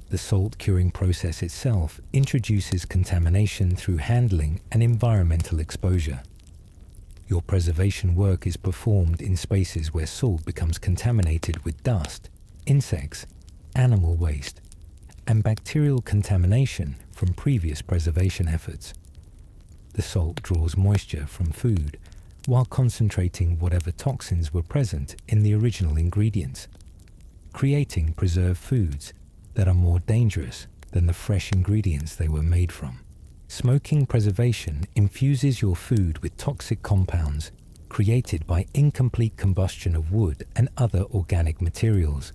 The salt curing process itself introduces contamination through handling and environmental exposure. Your preservation work is performed in spaces where salt becomes contaminated with dust, insects, animal waste, and bacterial contamination from previous preservation efforts. The salt draws moisture from food while concentrating whatever toxins were present in the original ingredients, creating preserved foods that are more dangerous than the fresh ingredients they were made from. Smoking preservation infuses your food with toxic compounds created by incomplete combustion of wood and other organic materials.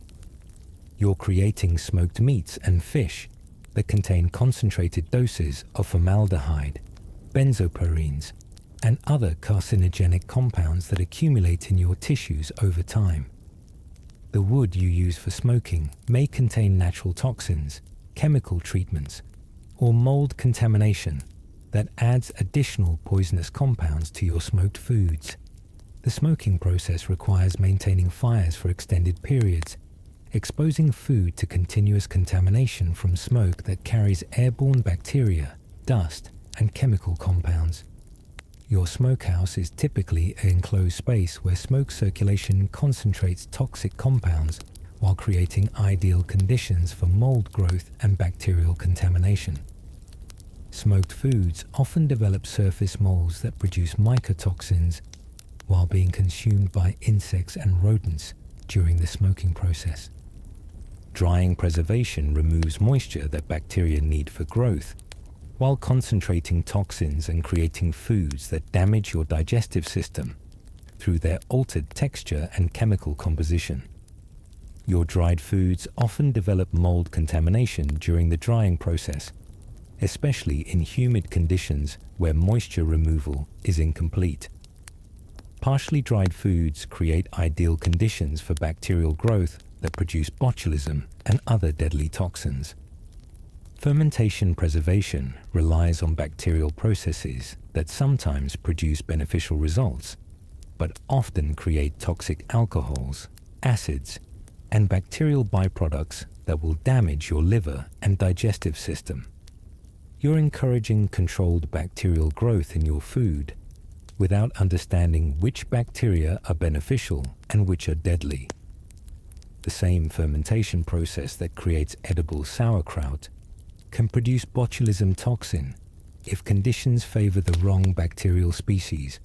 You're creating smoked meats and fish that contain concentrated doses of formaldehyde, benzopyrenes, and other carcinogenic compounds that accumulate in your tissues over time. The wood you use for smoking may contain natural toxins, chemical treatments, or mold contamination that adds additional poisonous compounds to your smoked foods. The smoking process requires maintaining fires for extended periods, exposing food to continuous contamination from smoke that carries airborne bacteria, dust, and chemical compounds. Your smokehouse is typically an enclosed space where smoke circulation concentrates toxic compounds while creating ideal conditions for mold growth and bacterial contamination. Smoked foods often develop surface molds that produce mycotoxins while being consumed by insects and rodents during the smoking process. Drying preservation removes moisture that bacteria need for growth, while concentrating toxins and creating foods that damage your digestive system through their altered texture and chemical composition. Your dried foods often develop mold contamination during the drying process, especially in humid conditions where moisture removal is incomplete. Partially dried foods create ideal conditions for bacterial growth that produce botulism and other deadly toxins. Fermentation preservation relies on bacterial processes that sometimes produce beneficial results, but often create toxic alcohols, acids, and bacterial byproducts that will damage your liver and digestive system. You're encouraging controlled bacterial growth in your food without understanding which bacteria are beneficial and which are deadly. the same fermentation process that creates edible sauerkraut, can produce botulism toxin if conditions favor the wrong bacterial species.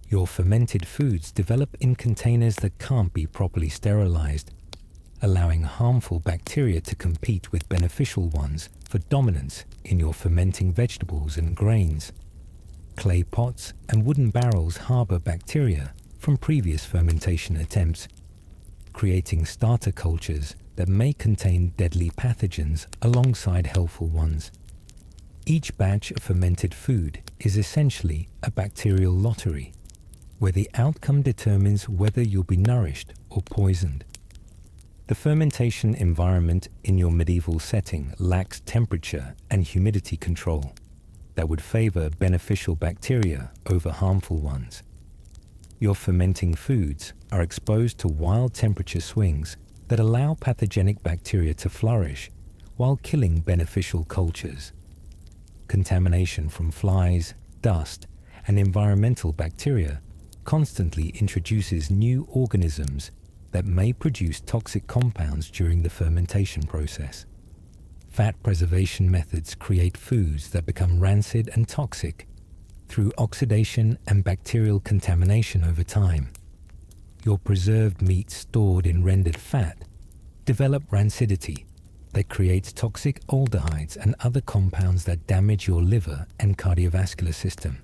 Your fermented foods develop in containers that can't be properly sterilized, allowing harmful bacteria to compete with beneficial ones for dominance in your fermenting vegetables and grains. Clay pots and wooden barrels harbor bacteria from previous fermentation attempts, creating starter cultures that may contain deadly pathogens alongside helpful ones. Each batch of fermented food is essentially a bacterial lottery, where the outcome determines whether you'll be nourished or poisoned. The fermentation environment in your medieval setting lacks temperature and humidity control that would favor beneficial bacteria over harmful ones. Your fermenting foods are exposed to wild temperature swings that allow pathogenic bacteria to flourish while killing beneficial cultures. Contamination from flies, dust, and environmental bacteria constantly introduces new organisms that may produce toxic compounds during the fermentation process. Fat preservation methods create foods that become rancid and toxic through oxidation and bacterial contamination over time. Your preserved meats stored in rendered fat develop rancidity that creates toxic aldehydes and other compounds that damage your liver and cardiovascular system.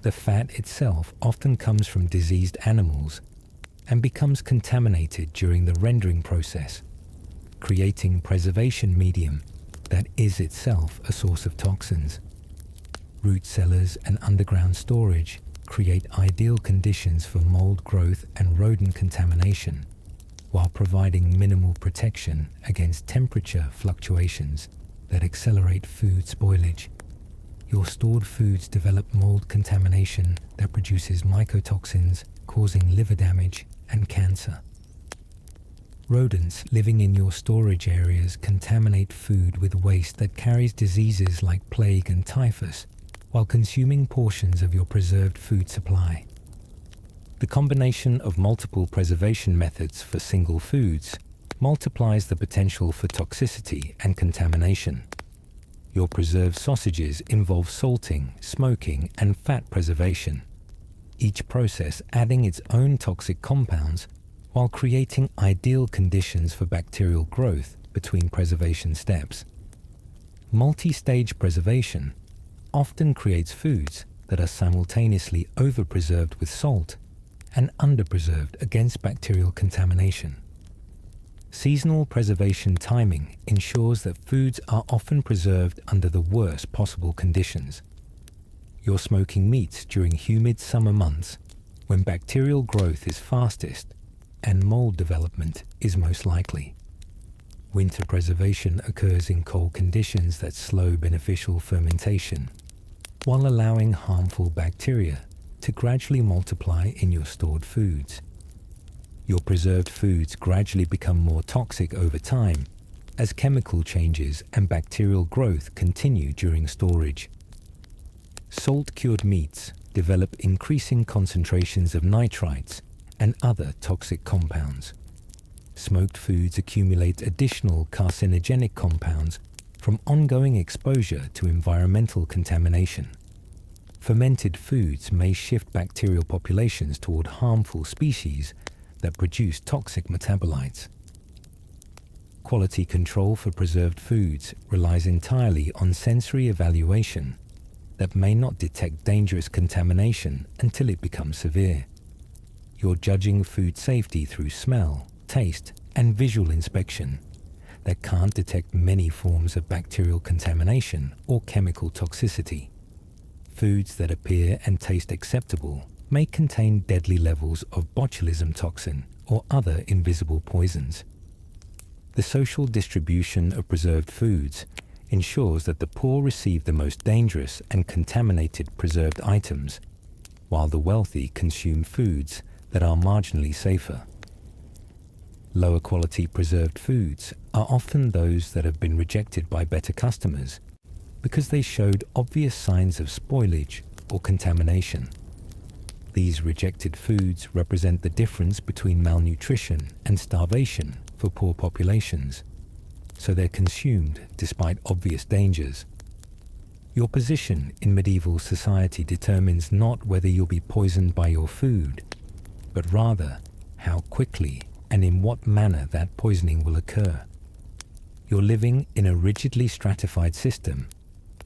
The fat itself often comes from diseased animals and becomes contaminated during the rendering process, creating preservation medium that is itself a source of toxins. Root cellars and underground storage create ideal conditions for mold growth and rodent contamination, while providing minimal protection against temperature fluctuations that accelerate food spoilage. Your stored foods develop mold contamination that produces mycotoxins, causing liver damage and cancer. Rodents living in your storage areas contaminate food with waste that carries diseases like plague and typhus, while consuming portions of your preserved food supply. The combination of multiple preservation methods for single foods multiplies the potential for toxicity and contamination. Your preserved sausages involve salting, smoking, and fat preservation, each process adding its own toxic compounds while creating ideal conditions for bacterial growth between preservation steps. Multi-stage preservation often creates foods that are simultaneously over-preserved with salt and under-preserved against bacterial contamination. Seasonal preservation timing ensures that foods are often preserved under the worst possible conditions. You're smoking meats during humid summer months when bacterial growth is fastest and mold development is most likely. Winter preservation occurs in cold conditions that slow beneficial fermentation, while allowing harmful bacteria to gradually multiply in your stored foods. Your preserved foods gradually become more toxic over time as chemical changes and bacterial growth continue during storage. Salt-cured meats develop increasing concentrations of nitrites and other toxic compounds. Smoked foods accumulate additional carcinogenic compounds from ongoing exposure to environmental contamination. Fermented foods may shift bacterial populations toward harmful species that produce toxic metabolites. Quality control for preserved foods relies entirely on sensory evaluation that may not detect dangerous contamination until it becomes severe. You're judging food safety through smell, taste, and visual inspection that can't detect many forms of bacterial contamination or chemical toxicity. Foods that appear and taste acceptable may contain deadly levels of botulism toxin or other invisible poisons. The social distribution of preserved foods ensures that the poor receive the most dangerous and contaminated preserved items, while the wealthy consume foods that are marginally safer. Lower quality preserved foods are often those that have been rejected by better customers because they showed obvious signs of spoilage or contamination. These rejected foods represent the difference between malnutrition and starvation for poor populations, so they're consumed despite obvious dangers. Your position in medieval society determines not whether you'll be poisoned by your food, but rather how quickly and in what manner that poisoning will occur. You're living in a rigidly stratified system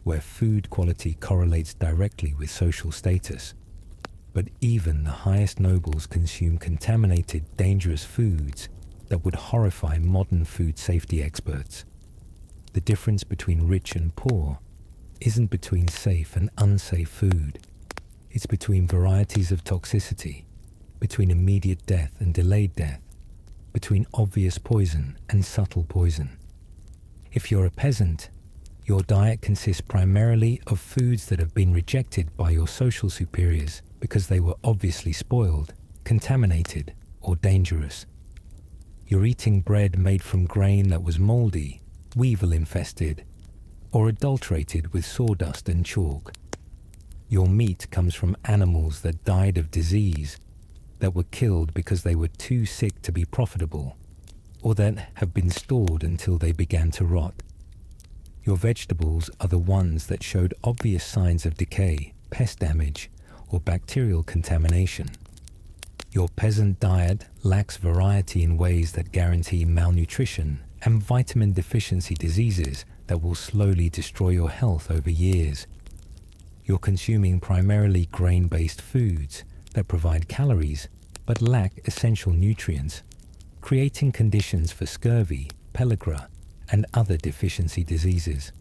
where food quality correlates directly with social status. But even the highest nobles consume contaminated, dangerous foods that would horrify modern food safety experts. The difference between rich and poor isn't between safe and unsafe food. It's between varieties of toxicity, between immediate death and delayed death, between obvious poison and subtle poison. If you're a peasant, your diet consists primarily of foods that have been rejected by your social superiors because they were obviously spoiled, contaminated, or dangerous. You're eating bread made from grain that was moldy, weevil-infested, or adulterated with sawdust and chalk. Your meat comes from animals that died of disease, that were killed because they were too sick to be profitable, or that have been stored until they began to rot. Your vegetables are the ones that showed obvious signs of decay, pest damage, or bacterial contamination. Your peasant diet lacks variety in ways that guarantee malnutrition and vitamin deficiency diseases that will slowly destroy your health over years. You're consuming primarily grain-based foods that provide calories but lack essential nutrients, creating conditions for scurvy, pellagra, and other deficiency diseases.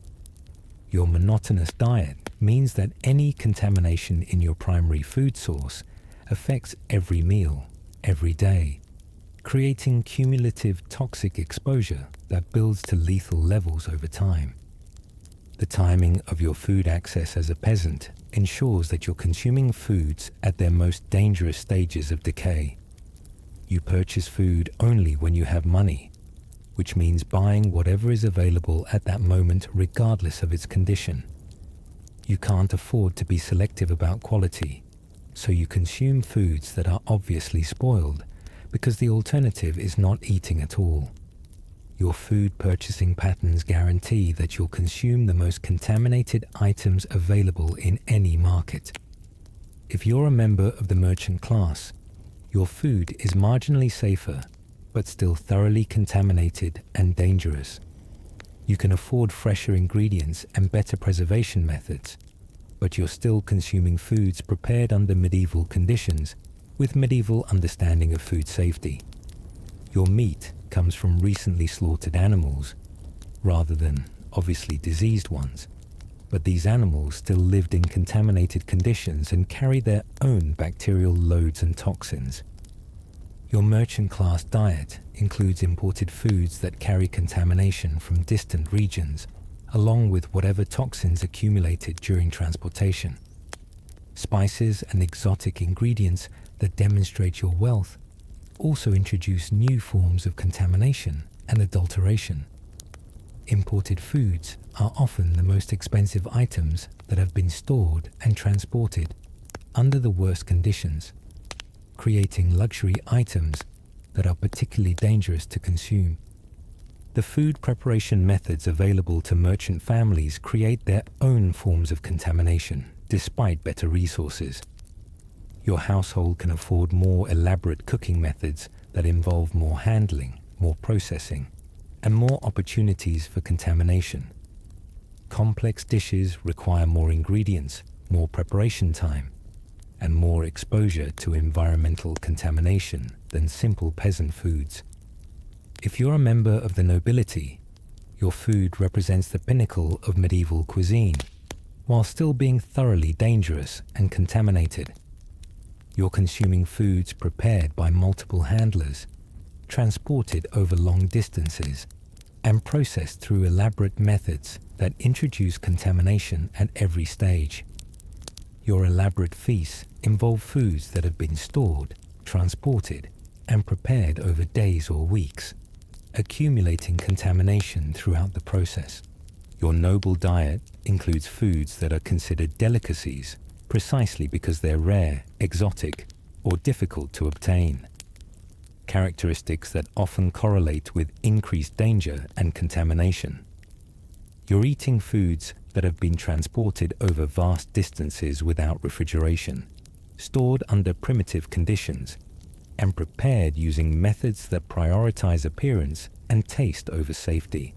Your monotonous diet means that any contamination in your primary food source affects every meal, every day, creating cumulative toxic exposure that builds to lethal levels over time. The timing of your food access as a peasant ensures that you're consuming foods at their most dangerous stages of decay. You purchase food only when you have money, which means buying whatever is available at that moment regardless of its condition. You can't afford to be selective about quality, so you consume foods that are obviously spoiled because the alternative is not eating at all. Your food purchasing patterns guarantee that you'll consume the most contaminated items available in any market. If you're a member of the merchant class, your food is marginally safer, but still thoroughly contaminated and dangerous. You can afford fresher ingredients and better preservation methods, but you're still consuming foods prepared under medieval conditions with medieval understanding of food safety. Your meat comes from recently slaughtered animals, rather than obviously diseased ones, but these animals still lived in contaminated conditions and carry their own bacterial loads and toxins. Your merchant class diet includes imported foods that carry contamination from distant regions, along with whatever toxins accumulated during transportation. Spices and exotic ingredients that demonstrate your wealth also introduce new forms of contamination and adulteration. Imported foods are often the most expensive items that have been stored and transported under the worst conditions, creating luxury items that are particularly dangerous to consume. The food preparation methods available to merchant families create their own forms of contamination, despite better resources. Your household can afford more elaborate cooking methods that involve more handling, more processing, and more opportunities for contamination. Complex dishes require more ingredients, more preparation time, and more exposure to environmental contamination than simple peasant foods. If you're a member of the nobility, your food represents the pinnacle of medieval cuisine, while still being thoroughly dangerous and contaminated. You're consuming foods prepared by multiple handlers, transported over long distances, and processed through elaborate methods that introduce contamination at every stage. Your elaborate feasts involve foods that have been stored, transported, and prepared over days or weeks, accumulating contamination throughout the process. Your noble diet includes foods that are considered delicacies, precisely because they're rare, exotic, or difficult to obtain. Characteristics that often correlate with increased danger and contamination. You're eating foods that have been transported over vast distances without refrigeration, stored under primitive conditions, and prepared using methods that prioritize appearance and taste over safety.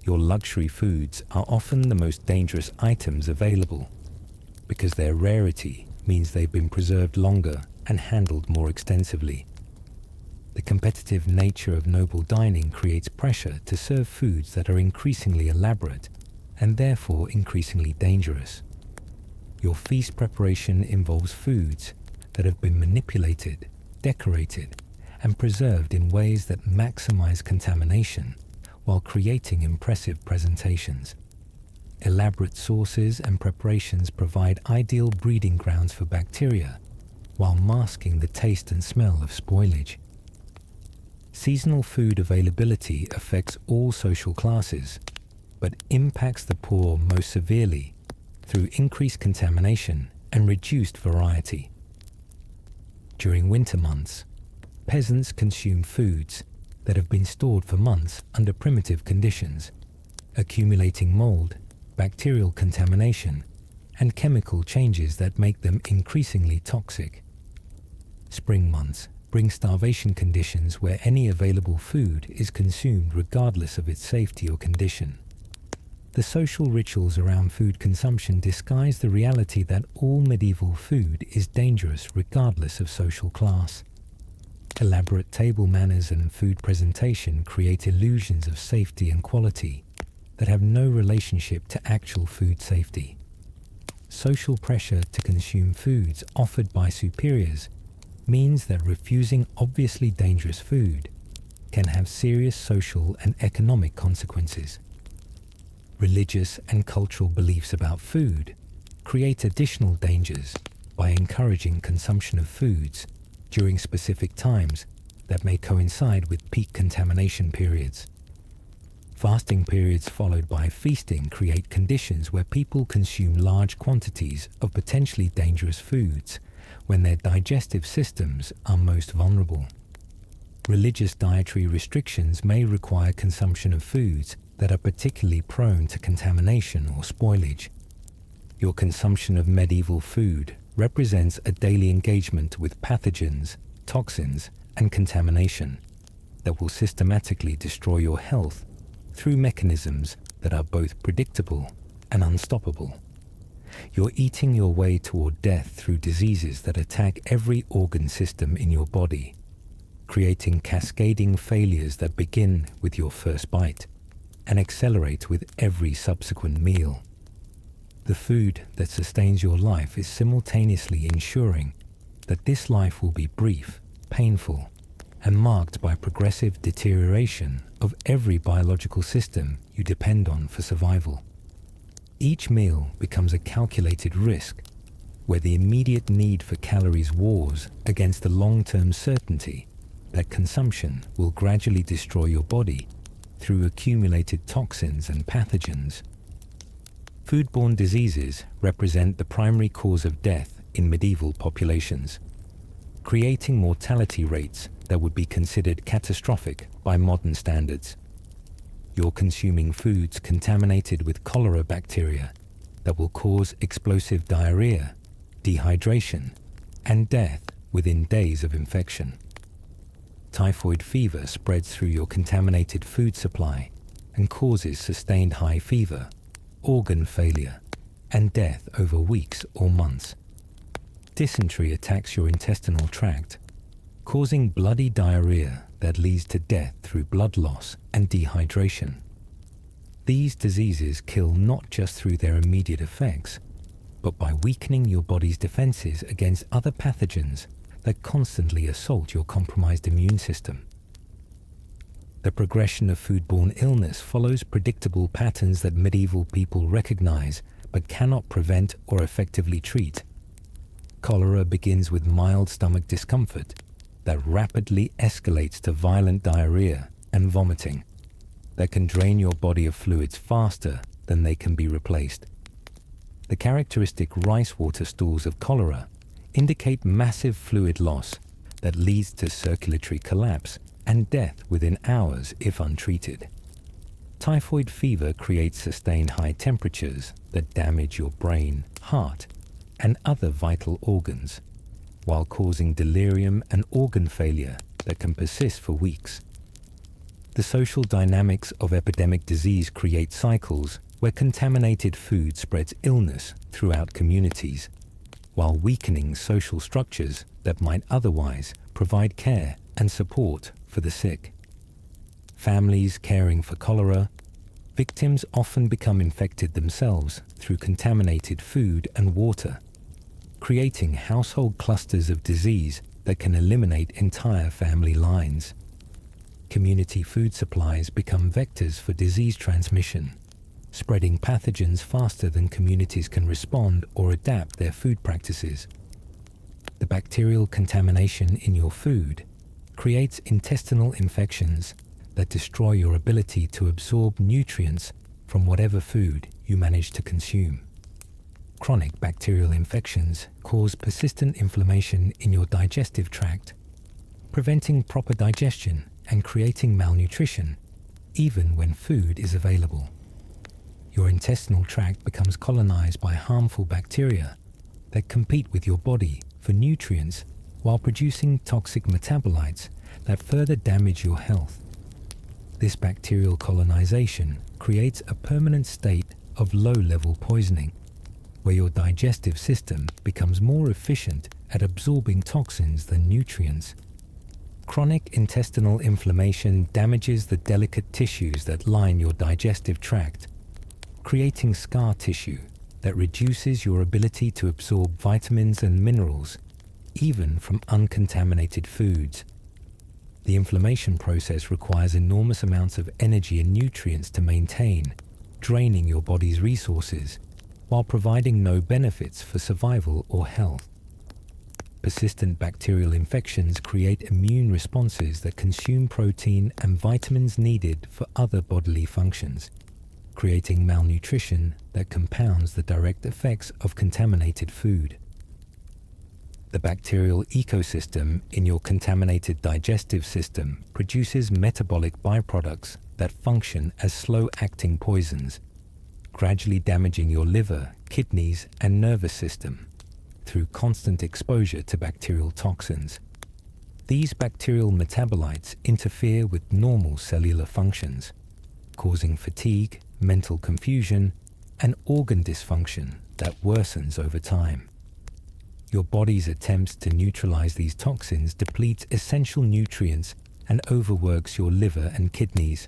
Your luxury foods are often the most dangerous items available, because their rarity means they've been preserved longer and handled more extensively. The competitive nature of noble dining creates pressure to serve foods that are increasingly elaborate and therefore increasingly dangerous. Your feast preparation involves foods that have been manipulated, decorated, and preserved in ways that maximize contamination while creating impressive presentations. Elaborate sauces and preparations provide ideal breeding grounds for bacteria while masking the taste and smell of spoilage. Seasonal food availability affects all social classes, but impacts the poor most severely through increased contamination and reduced variety. During winter months, peasants consume foods that have been stored for months under primitive conditions, accumulating mold, bacterial contamination, and chemical changes that make them increasingly toxic. Spring months bring starvation conditions where any available food is consumed regardless of its safety or condition. The social rituals around food consumption disguise the reality that all medieval food is dangerous regardless of social class. Elaborate table manners and food presentation create illusions of safety and quality that have no relationship to actual food safety. Social pressure to consume foods offered by superiors means that refusing obviously dangerous food can have serious social and economic consequences. Religious and cultural beliefs about food create additional dangers by encouraging consumption of foods during specific times that may coincide with peak contamination periods. Fasting periods followed by feasting create conditions where people consume large quantities of potentially dangerous foods when their digestive systems are most vulnerable. Religious dietary restrictions may require consumption of foods that are particularly prone to contamination or spoilage. Your consumption of medieval food represents a daily engagement with pathogens, toxins, and contamination that will systematically destroy your health through mechanisms that are both predictable and unstoppable. You're eating your way toward death through diseases that attack every organ system in your body, creating cascading failures that begin with your first bite and accelerate with every subsequent meal. The food that sustains your life is simultaneously ensuring that this life will be brief, painful, and marked by progressive deterioration of every biological system you depend on for survival. Each meal becomes a calculated risk, where the immediate need for calories wars against the long-term certainty that consumption will gradually destroy your body through accumulated toxins and pathogens. Foodborne diseases represent the primary cause of death in medieval populations, creating mortality rates that would be considered catastrophic by modern standards. You're consuming foods contaminated with cholera bacteria that will cause explosive diarrhea, dehydration, and death within days of infection. Typhoid fever spreads through your contaminated food supply and causes sustained high fever, organ failure, and death over weeks or months. Dysentery attacks your intestinal tract, causing bloody diarrhea that leads to death through blood loss and dehydration. These diseases kill not just through their immediate effects, but by weakening your body's defenses against other pathogens that constantly assault your compromised immune system. The progression of foodborne illness follows predictable patterns that medieval people recognize but cannot prevent or effectively treat. Cholera begins with mild stomach discomfort that rapidly escalates to violent diarrhea and vomiting that can drain your body of fluids faster than they can be replaced. The characteristic rice water stools of cholera indicate massive fluid loss that leads to circulatory collapse and death within hours if untreated. Typhoid fever creates sustained high temperatures that damage your brain, heart, and other vital organs, while causing delirium and organ failure that can persist for weeks. The social dynamics of epidemic disease create cycles where contaminated food spreads illness throughout communities, while weakening social structures that might otherwise provide care and support for the sick. Families caring for cholera, victims often become infected themselves through contaminated food and water, creating household clusters of disease that can eliminate entire family lines. Community food supplies become vectors for disease transmission, spreading pathogens faster than communities can respond or adapt their food practices. The bacterial contamination in your food creates intestinal infections that destroy your ability to absorb nutrients from whatever food you manage to consume. Chronic bacterial infections cause persistent inflammation in your digestive tract, preventing proper digestion and creating malnutrition, even when food is available. Your intestinal tract becomes colonized by harmful bacteria that compete with your body for nutrients while producing toxic metabolites that further damage your health. This bacterial colonization creates a permanent state of low-level poisoning, where your digestive system becomes more efficient at absorbing toxins than nutrients. Chronic intestinal inflammation damages the delicate tissues that line your digestive tract, creating scar tissue that reduces your ability to absorb vitamins and minerals, even from uncontaminated foods. The inflammation process requires enormous amounts of energy and nutrients to maintain, draining your body's resources, while providing no benefits for survival or health. Persistent bacterial infections create immune responses that consume protein and vitamins needed for other bodily functions, creating malnutrition that compounds the direct effects of contaminated food. The bacterial ecosystem in your contaminated digestive system produces metabolic byproducts that function as slow-acting poisons, gradually damaging your liver, kidneys, and nervous system through constant exposure to bacterial toxins. These bacterial metabolites interfere with normal cellular functions, causing fatigue, mental confusion, and organ dysfunction that worsens over time. Your body's attempts to neutralize these toxins depletes essential nutrients and overworks your liver and kidneys,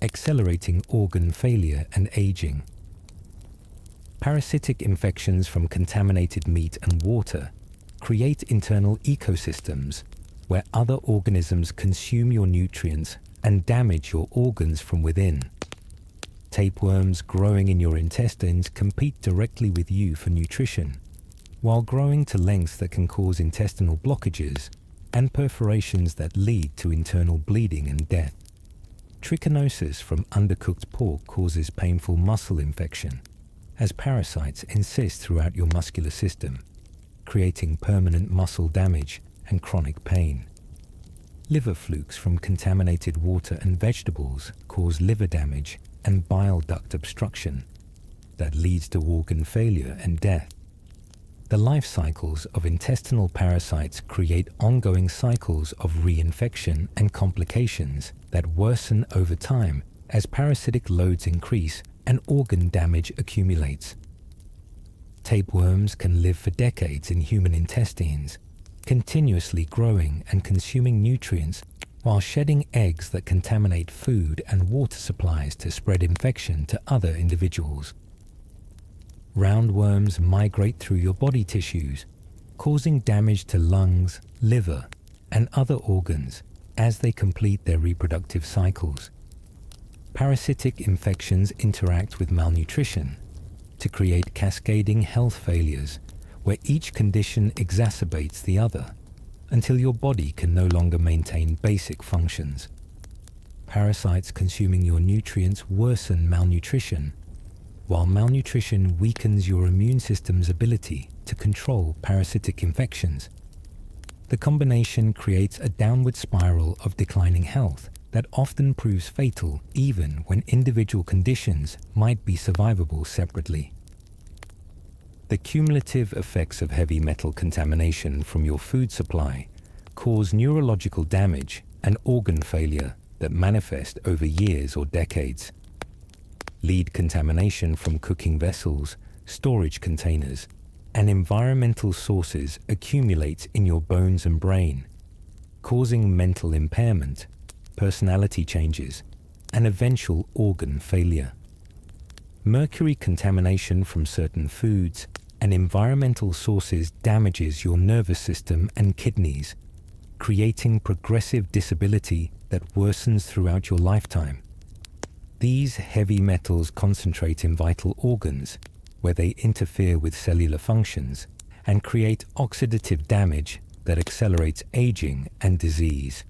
accelerating organ failure and aging. Parasitic infections from contaminated meat and water create internal ecosystems where other organisms consume your nutrients and damage your organs from within. Tapeworms growing in your intestines compete directly with you for nutrition, while growing to lengths that can cause intestinal blockages and perforations that lead to internal bleeding and death. Trichinosis from undercooked pork causes painful muscle infection, as parasites insist throughout your muscular system, creating permanent muscle damage and chronic pain. Liver flukes from contaminated water and vegetables cause liver damage and bile duct obstruction that leads to organ failure and death. The life cycles of intestinal parasites create ongoing cycles of reinfection and complications that worsen over time as parasitic loads increase and organ damage accumulates. Tapeworms can live for decades in human intestines, continuously growing and consuming nutrients while shedding eggs that contaminate food and water supplies to spread infection to other individuals. Roundworms migrate through your body tissues, causing damage to lungs, liver, and other organs as they complete their reproductive cycles. Parasitic infections interact with malnutrition to create cascading health failures where each condition exacerbates the other until your body can no longer maintain basic functions. Parasites consuming your nutrients worsen malnutrition, while malnutrition weakens your immune system's ability to control parasitic infections. The combination creates a downward spiral of declining health that often proves fatal even when individual conditions might be survivable separately. The cumulative effects of heavy metal contamination from your food supply cause neurological damage and organ failure that manifest over years or decades. Lead contamination from cooking vessels, storage containers, and environmental sources accumulates in your bones and brain, causing mental impairment, personality changes, and eventual organ failure. Mercury contamination from certain foods and environmental sources damages your nervous system and kidneys, creating progressive disability that worsens throughout your lifetime. These heavy metals concentrate in vital organs, where they interfere with cellular functions and create oxidative damage that accelerates aging and disease.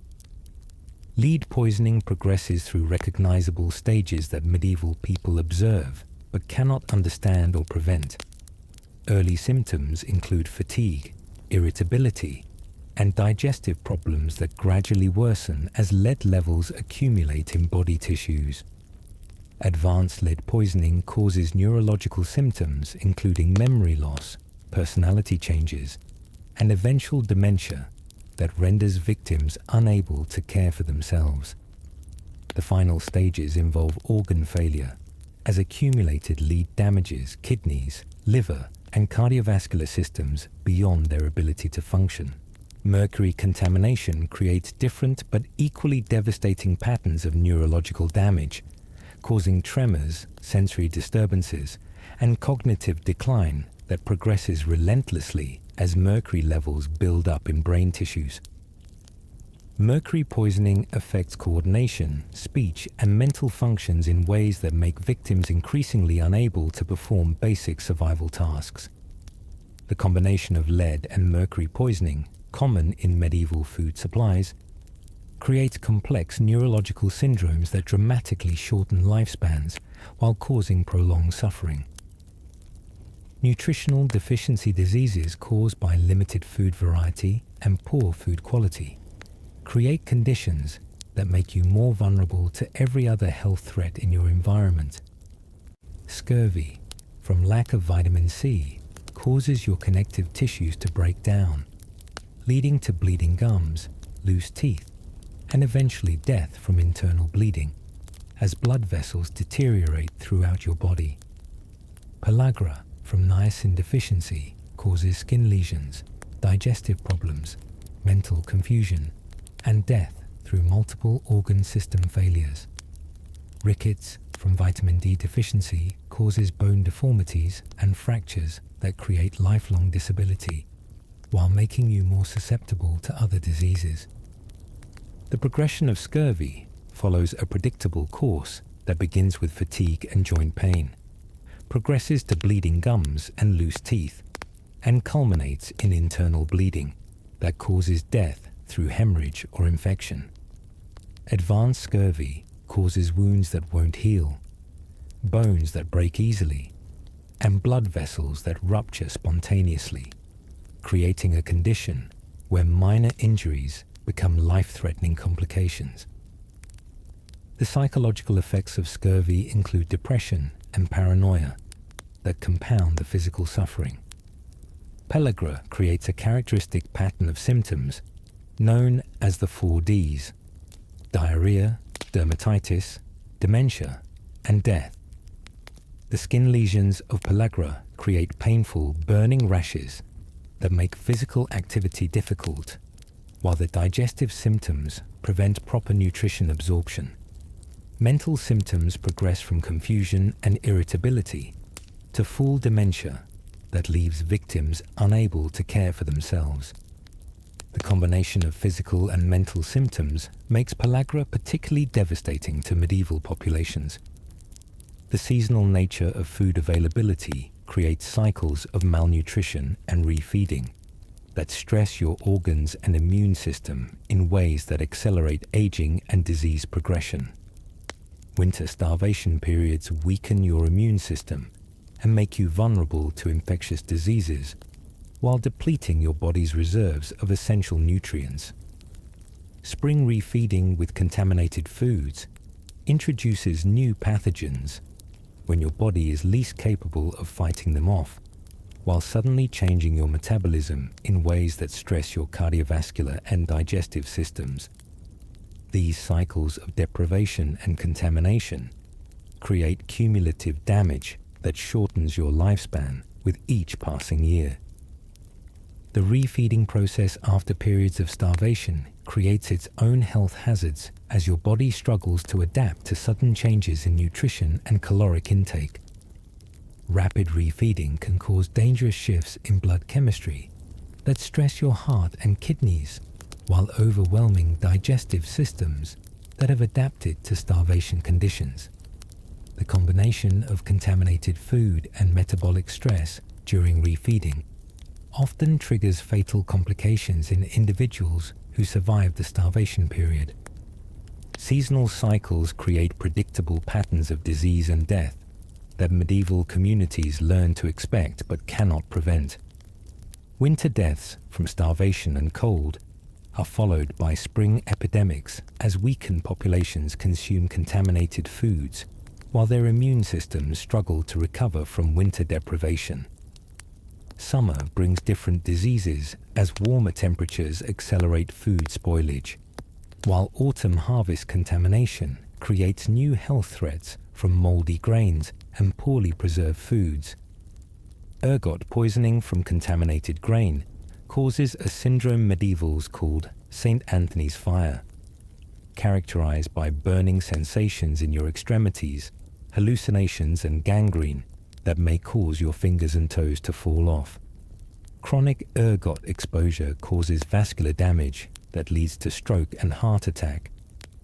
Lead poisoning progresses through recognizable stages that medieval people observe but cannot understand or prevent. Early symptoms include fatigue, irritability, and digestive problems that gradually worsen as lead levels accumulate in body tissues. Advanced lead poisoning causes neurological symptoms including memory loss, personality changes, and eventual dementia that renders victims unable to care for themselves. The final stages involve organ failure, as accumulated lead damages kidneys, liver, and cardiovascular systems beyond their ability to function. Mercury contamination creates different but equally devastating patterns of neurological damage, causing tremors, sensory disturbances, and cognitive decline that progresses relentlessly as mercury levels build up in brain tissues. Mercury poisoning affects coordination, speech, and mental functions in ways that make victims increasingly unable to perform basic survival tasks. The combination of lead and mercury poisoning, common in medieval food supplies, creates complex neurological syndromes that dramatically shorten lifespans while causing prolonged suffering. Nutritional deficiency diseases caused by limited food variety and poor food quality create conditions that make you more vulnerable to every other health threat in your environment. Scurvy, from lack of vitamin C, causes your connective tissues to break down, leading to bleeding gums, loose teeth, and eventually death from internal bleeding, as blood vessels deteriorate throughout your body. Pellagra, from niacin deficiency, causes skin lesions, digestive problems, mental confusion, and death through multiple organ system failures. Rickets, from vitamin D deficiency, causes bone deformities and fractures that create lifelong disability, while making you more susceptible to other diseases. The progression of scurvy follows a predictable course that begins with fatigue and joint pain, progresses to bleeding gums and loose teeth, and culminates in internal bleeding that causes death through hemorrhage or infection. Advanced scurvy causes wounds that won't heal, bones that break easily, and blood vessels that rupture spontaneously, creating a condition where minor injuries become life-threatening complications. The psychological effects of scurvy include depression and paranoia that compound the physical suffering. Pellagra creates a characteristic pattern of symptoms known as the 4Ds: diarrhea, dermatitis, dementia, and death. The skin lesions of pellagra create painful, burning rashes that make physical activity difficult, while the digestive symptoms prevent proper nutrition absorption. Mental symptoms progress from confusion and irritability to full dementia that leaves victims unable to care for themselves. The combination of physical and mental symptoms makes pellagra particularly devastating to medieval populations. The seasonal nature of food availability creates cycles of malnutrition and refeeding that stress your organs and immune system in ways that accelerate aging and disease progression. Winter starvation periods weaken your immune system and make you vulnerable to infectious diseases, while depleting your body's reserves of essential nutrients. Spring refeeding with contaminated foods introduces new pathogens when your body is least capable of fighting them off, while suddenly changing your metabolism in ways that stress your cardiovascular and digestive systems. These cycles of deprivation and contamination create cumulative damage that shortens your lifespan with each passing year. The refeeding process after periods of starvation creates its own health hazards as your body struggles to adapt to sudden changes in nutrition and caloric intake. Rapid refeeding can cause dangerous shifts in blood chemistry that stress your heart and kidneys, while overwhelming digestive systems that have adapted to starvation conditions. The combination of contaminated food and metabolic stress during refeeding often triggers fatal complications in individuals who survive the starvation period. Seasonal cycles create predictable patterns of disease and death that medieval communities learn to expect but cannot prevent. Winter deaths from starvation and cold are followed by spring epidemics as weakened populations consume contaminated foods while their immune systems struggle to recover from winter deprivation. Summer brings different diseases as warmer temperatures accelerate food spoilage, while autumn harvest contamination creates new health threats from moldy grains and poorly preserved foods. Ergot poisoning from contaminated grain causes a syndrome medievals called St. Anthony's fire, characterized by burning sensations in your extremities, hallucinations and gangrene that may cause your fingers and toes to fall off. Chronic ergot exposure causes vascular damage that leads to stroke and heart attack,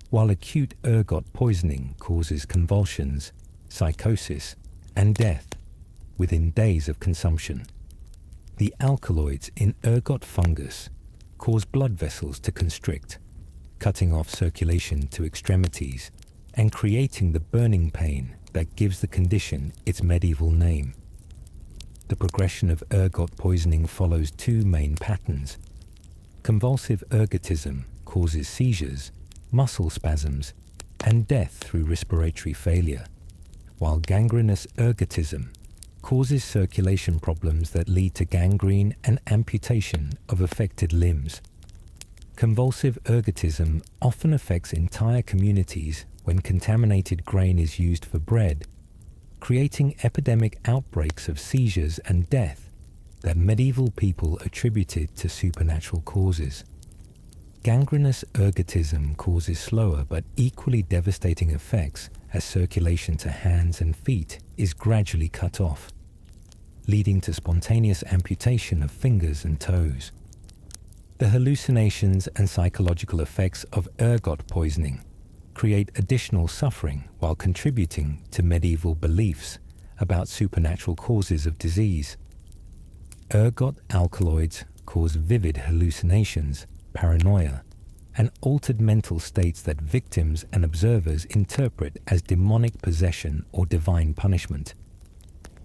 while acute ergot poisoning causes convulsions, psychosis, and death within days of consumption. The alkaloids in ergot fungus cause blood vessels to constrict, cutting off circulation to extremities and creating the burning pain that gives the condition its medieval name. The progression of ergot poisoning follows two main patterns. Convulsive ergotism causes seizures, muscle spasms, and death through respiratory failure, while gangrenous ergotism causes circulation problems that lead to gangrene and amputation of affected limbs. Convulsive ergotism often affects entire communities when contaminated grain is used for bread, creating epidemic outbreaks of seizures and death that medieval people attributed to supernatural causes. Gangrenous ergotism causes slower but equally devastating effects as circulation to hands and feet is gradually cut off, leading to spontaneous amputation of fingers and toes. The hallucinations and psychological effects of ergot poisoning create additional suffering while contributing to medieval beliefs about supernatural causes of disease. Ergot alkaloids cause vivid hallucinations, paranoia, and altered mental states that victims and observers interpret as demonic possession or divine punishment.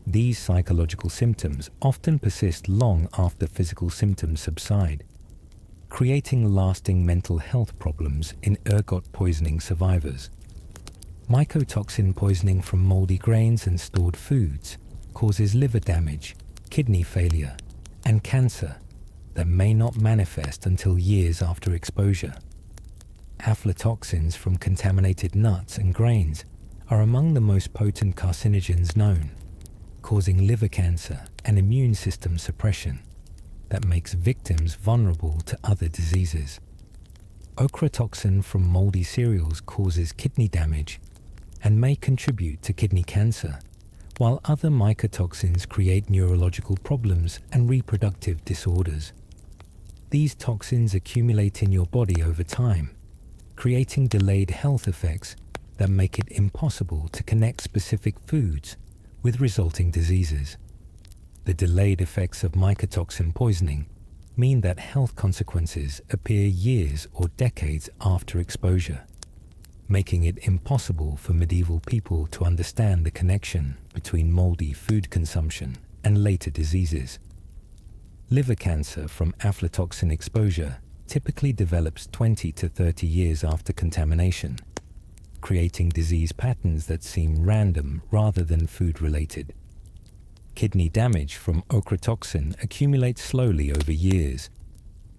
These psychological symptoms often persist long after physical symptoms subside, creating lasting mental health problems in ergot poisoning survivors. Mycotoxin poisoning from moldy grains and stored foods causes liver damage, kidney failure, and cancer that may not manifest until years after exposure. Aflatoxins from contaminated nuts and grains are among the most potent carcinogens known, causing liver cancer and immune system suppression that makes victims vulnerable to other diseases. Ochratoxin from moldy cereals causes kidney damage and may contribute to kidney cancer, while other mycotoxins create neurological problems and reproductive disorders. These toxins accumulate in your body over time, creating delayed health effects that make it impossible to connect specific foods with resulting diseases. The delayed effects of mycotoxin poisoning mean that health consequences appear years or decades after exposure. making it impossible for medieval people to understand the connection between moldy food consumption and later diseases. Liver cancer from aflatoxin exposure typically develops 20 to 30 years after contamination, creating disease patterns that seem random rather than food-related. Kidney damage from ochratoxin accumulates slowly over years,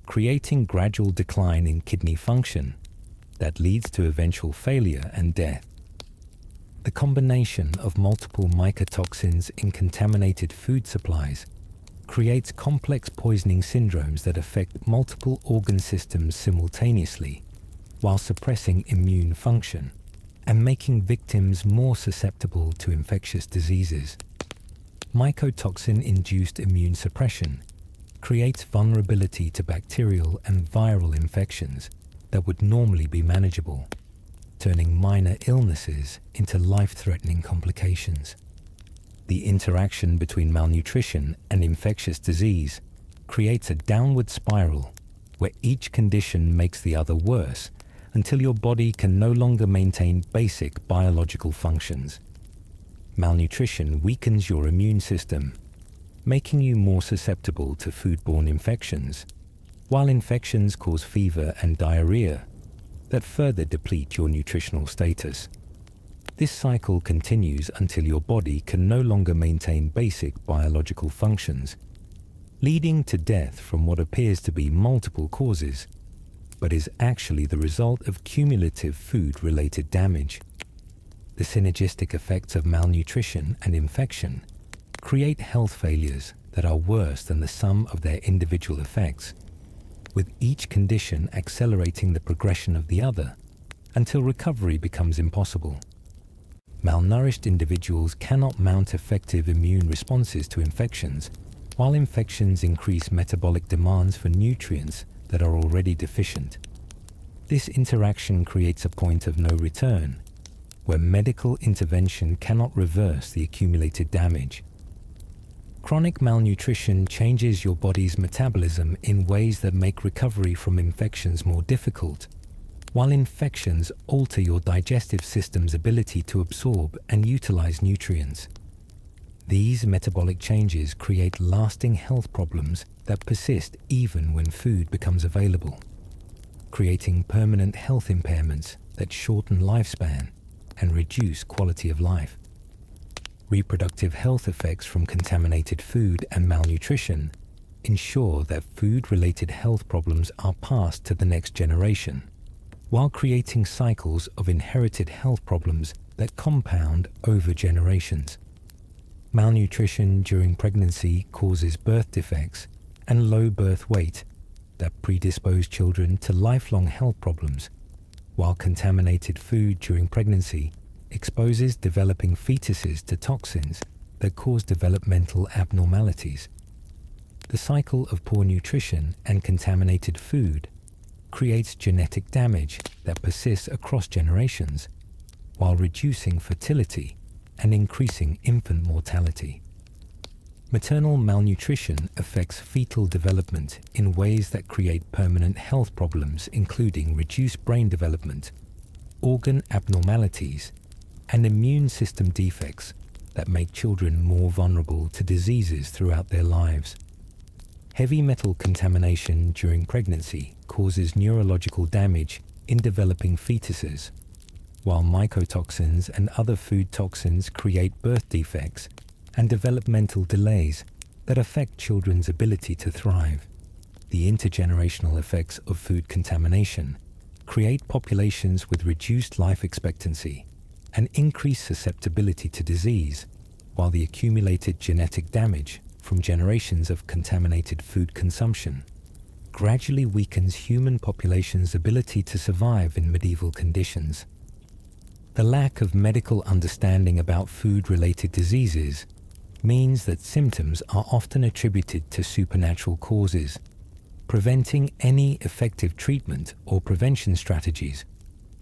creating gradual decline in kidney function that leads to eventual failure and death. The combination of multiple mycotoxins in contaminated food supplies creates complex poisoning syndromes that affect multiple organ systems simultaneously while suppressing immune function and making victims more susceptible to infectious diseases. Mycotoxin-induced immune suppression creates vulnerability to bacterial and viral infections that would normally be manageable, turning minor illnesses into life-threatening complications. The interaction between malnutrition and infectious disease creates a downward spiral where each condition makes the other worse until your body can no longer maintain basic biological functions. Malnutrition weakens your immune system, making you more susceptible to foodborne infections, while infections cause fever and diarrhea that further deplete your nutritional status. This cycle continues until your body can no longer maintain basic biological functions, leading to death from what appears to be multiple causes, but is actually the result of cumulative food-related damage. The synergistic effects of malnutrition and infection create health failures that are worse than the sum of their individual effects, with each condition accelerating the progression of the other until recovery becomes impossible. Malnourished individuals cannot mount effective immune responses to infections, while infections increase metabolic demands for nutrients that are already deficient. This interaction creates a point of no return, where medical intervention cannot reverse the accumulated damage. Chronic malnutrition changes your body's metabolism in ways that make recovery from infections more difficult, while infections alter your digestive system's ability to absorb and utilize nutrients. These metabolic changes create lasting health problems that persist even when food becomes available, creating permanent health impairments that shorten lifespan and reduce quality of life. Reproductive health effects from contaminated food and malnutrition ensure that food-related health problems are passed to the next generation, while creating cycles of inherited health problems that compound over generations. Malnutrition during pregnancy causes birth defects and low birth weight that predispose children to lifelong health problems, while contaminated food during pregnancy exposes developing fetuses to toxins that cause developmental abnormalities. The cycle of poor nutrition and contaminated food creates genetic damage that persists across generations, while reducing fertility and increasing infant mortality. Maternal malnutrition affects fetal development in ways that create permanent health problems, including reduced brain development, organ abnormalities, and immune system defects that make children more vulnerable to diseases throughout their lives. Heavy metal contamination during pregnancy causes neurological damage in developing fetuses, while mycotoxins and other food toxins create birth defects and developmental delays that affect children's ability to thrive. The intergenerational effects of food contamination create populations with reduced life expectancy and increased susceptibility to disease, while the accumulated genetic damage from generations of contaminated food consumption gradually weakens human populations' ability to survive in medieval conditions. The lack of medical understanding about food-related diseases means that symptoms are often attributed to supernatural causes, preventing any effective treatment or prevention strategies,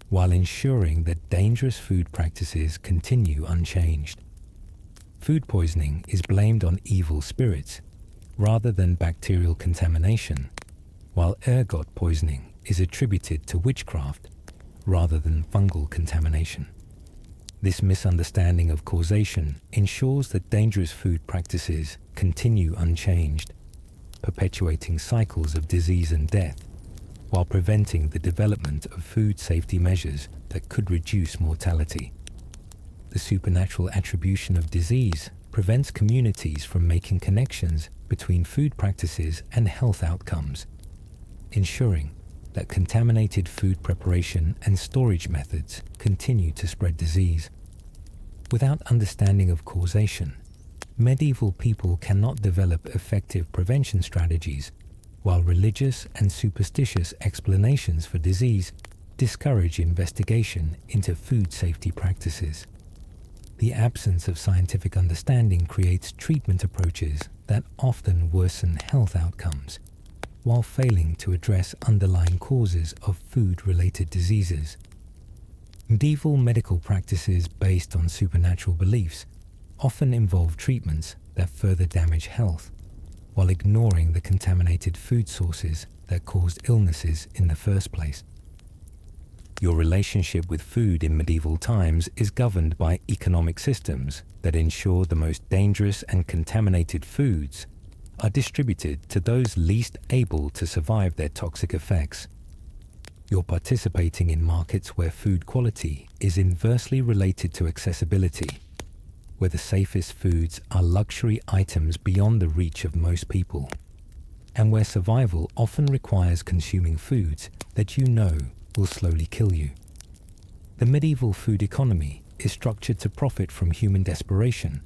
while ensuring that dangerous food practices continue unchanged. Food poisoning is blamed on evil spirits rather than bacterial contamination, while ergot poisoning is attributed to witchcraft rather than fungal contamination. This misunderstanding of causation ensures that dangerous food practices continue unchanged, perpetuating cycles of disease and death, while preventing the development of food safety measures that could reduce mortality. The supernatural attribution of disease prevents communities from making connections between food practices and health outcomes, ensuring that contaminated food preparation and storage methods continue to spread disease. Without understanding of causation, medieval people cannot develop effective prevention strategies, while religious and superstitious explanations for disease discourage investigation into food safety practices. The absence of scientific understanding creates treatment approaches that often worsen health outcomes, while failing to address underlying causes of food-related diseases. Medieval medical practices based on supernatural beliefs often involve treatments that further damage health, while ignoring the contaminated food sources that caused illnesses in the first place. Your relationship with food in medieval times is governed by economic systems that ensure the most dangerous and contaminated foods are distributed to those least able to survive their toxic effects. You're participating in markets where food quality is inversely related to accessibility, where the safest foods are luxury items beyond the reach of most people, and where survival often requires consuming foods that you know will slowly kill you. The medieval food economy is structured to profit from human desperation,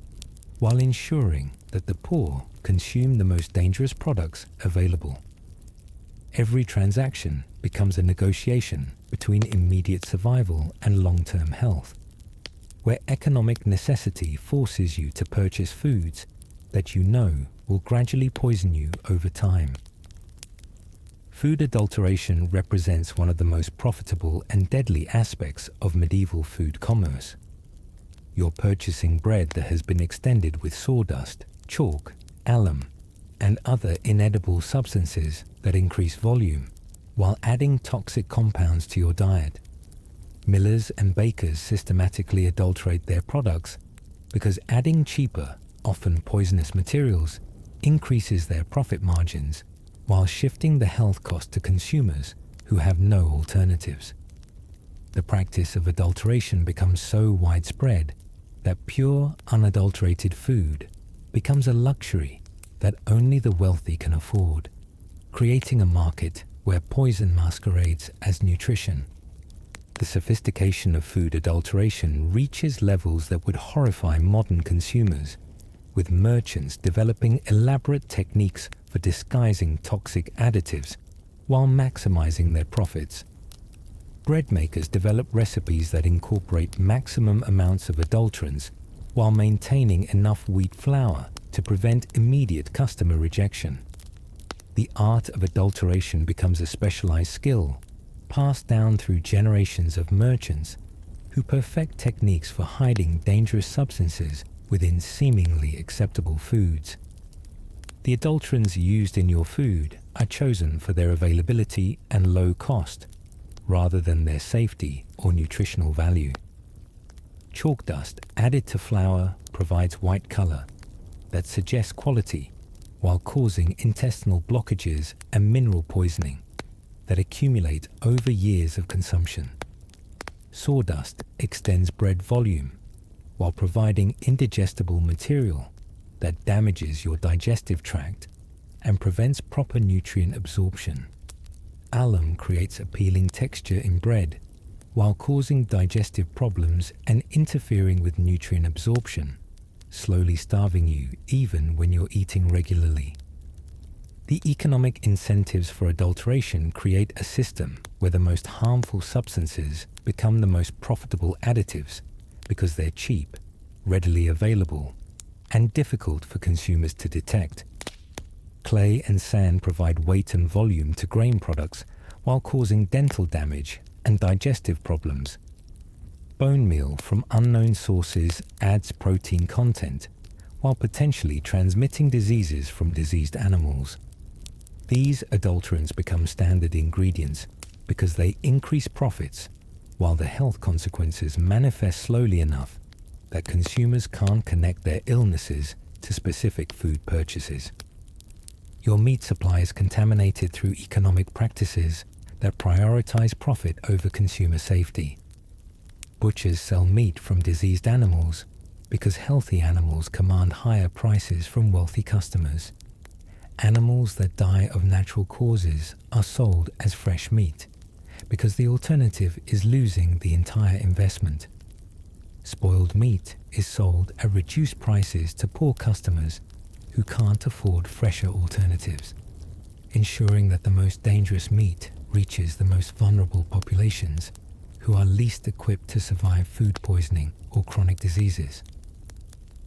while ensuring that the poor consume the most dangerous products available. Every transaction becomes a negotiation between immediate survival and long-term health, where economic necessity forces you to purchase foods that you know will gradually poison you over time. Food adulteration represents one of the most profitable and deadly aspects of medieval food commerce. You're purchasing bread that has been extended with sawdust, chalk, alum, and other inedible substances that increase volume, while adding toxic compounds to your diet. Millers and bakers systematically adulterate their products because adding cheaper, often poisonous materials increases their profit margins, while shifting the health cost to consumers who have no alternatives. The practice of adulteration becomes so widespread that pure, unadulterated food becomes a luxury that only the wealthy can afford, creating a market where poison masquerades as nutrition. The sophistication of food adulteration reaches levels that would horrify modern consumers, with merchants developing elaborate techniques for disguising toxic additives while maximizing their profits. Bread makers develop recipes that incorporate maximum amounts of adulterants while maintaining enough wheat flour to prevent immediate customer rejection. The art of adulteration becomes a specialized skill passed down through generations of merchants who perfect techniques for hiding dangerous substances within seemingly acceptable foods. The adulterants used in your food are chosen for their availability and low cost, rather than their safety or nutritional value. Chalk dust added to flour provides white color that suggests quality, while causing intestinal blockages and mineral poisoning that accumulate over years of consumption. Sawdust extends bread volume, while providing indigestible material that damages your digestive tract and prevents proper nutrient absorption. Alum creates appealing texture in bread, while causing digestive problems and interfering with nutrient absorption, slowly starving you even when you're eating regularly. The economic incentives for adulteration create a system where the most harmful substances become the most profitable additives because they're cheap, readily available, and difficult for consumers to detect. Clay and sand provide weight and volume to grain products while causing dental damage and digestive problems. Bone meal from unknown sources adds protein content while potentially transmitting diseases from diseased animals. These adulterants become standard ingredients because they increase profits while the health consequences manifest slowly enough that consumers can't connect their illnesses to specific food purchases. Your meat supply is contaminated through economic practices that prioritize profit over consumer safety. Butchers sell meat from diseased animals because healthy animals command higher prices from wealthy customers. Animals that die of natural causes are sold as fresh meat because the alternative is losing the entire investment. Spoiled meat is sold at reduced prices to poor customers who can't afford fresher alternatives, ensuring that the most dangerous meat reaches the most vulnerable populations who are least equipped to survive food poisoning or chronic diseases.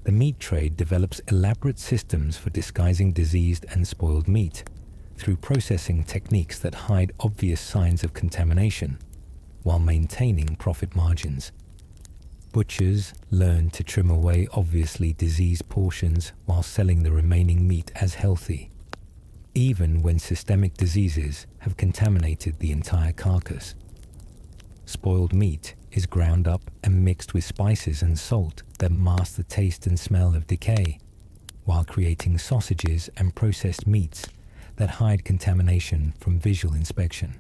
The meat trade develops elaborate systems for disguising diseased and spoiled meat through processing techniques that hide obvious signs of contamination while maintaining profit margins. Butchers learn to trim away obviously diseased portions while selling the remaining meat as healthy, even when systemic diseases have contaminated the entire carcass. Spoiled meat is ground up and mixed with spices and salt that mask the taste and smell of decay, while creating sausages and processed meats that hide contamination from visual inspection.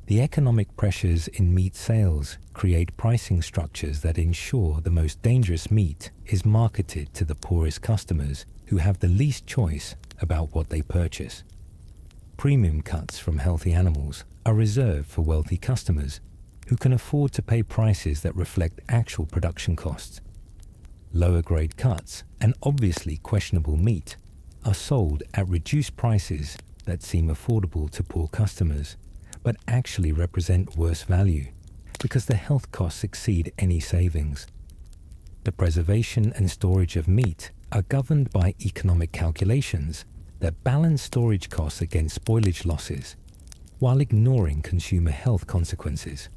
The economic pressures in meat sales create pricing structures that ensure the most dangerous meat is marketed to the poorest customers who have the least choice about what they purchase. Premium cuts from healthy animals are reserved for wealthy customers who can afford to pay prices that reflect actual production costs. Lower grade cuts and obviously questionable meat are sold at reduced prices that seem affordable to poor customers, but actually represent worse value because the health costs exceed any savings. The preservation and storage of meat are governed by economic calculations that balance storage costs against spoilage losses while ignoring consumer health consequences.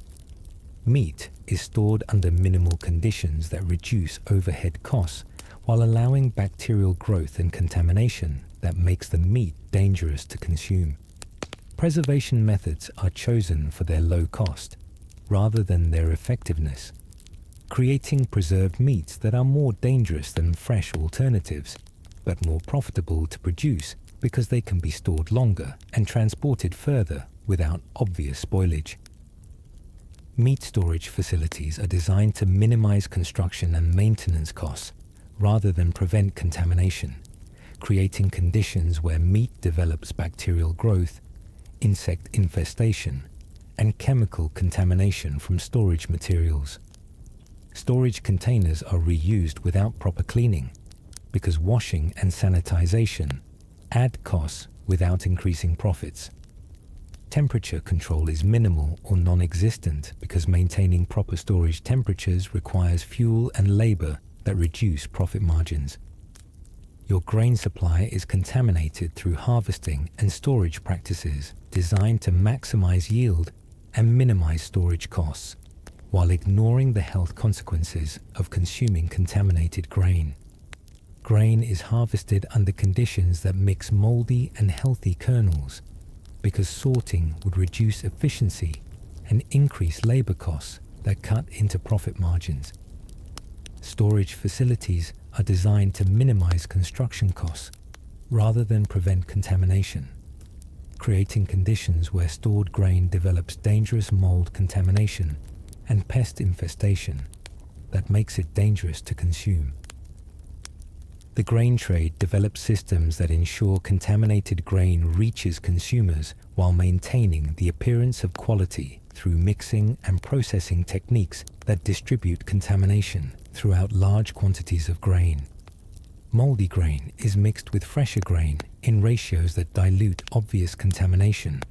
Meat is stored under minimal conditions that reduce overhead costs while allowing bacterial growth and contamination that makes the meat dangerous to consume. Preservation methods are chosen for their low cost rather than their effectiveness, creating preserved meats that are more dangerous than fresh alternatives, but more profitable to produce because they can be stored longer and transported further without obvious spoilage. Meat storage facilities are designed to minimize construction and maintenance costs rather than prevent contamination, creating conditions where meat develops bacterial growth, insect infestation, and chemical contamination from storage materials. Storage containers are reused without proper cleaning because washing and sanitization add costs without increasing profits. Temperature control is minimal or non-existent because maintaining proper storage temperatures requires fuel and labor that reduce profit margins. Your grain supply is contaminated through harvesting and storage practices designed to maximize yield and minimize storage costs, while ignoring the health consequences of consuming contaminated grain. Grain is harvested under conditions that mix moldy and healthy kernels, because sorting would reduce efficiency and increase labor costs that cut into profit margins. Storage facilities are designed to minimize construction costs rather than prevent contamination, creating conditions where stored grain develops dangerous mold contamination and pest infestation that makes it dangerous to consume. The grain trade develops systems that ensure contaminated grain reaches consumers while maintaining the appearance of quality through mixing and processing techniques that distribute contamination throughout large quantities of grain. Moldy grain is mixed with fresher grain in ratios that dilute obvious contamination,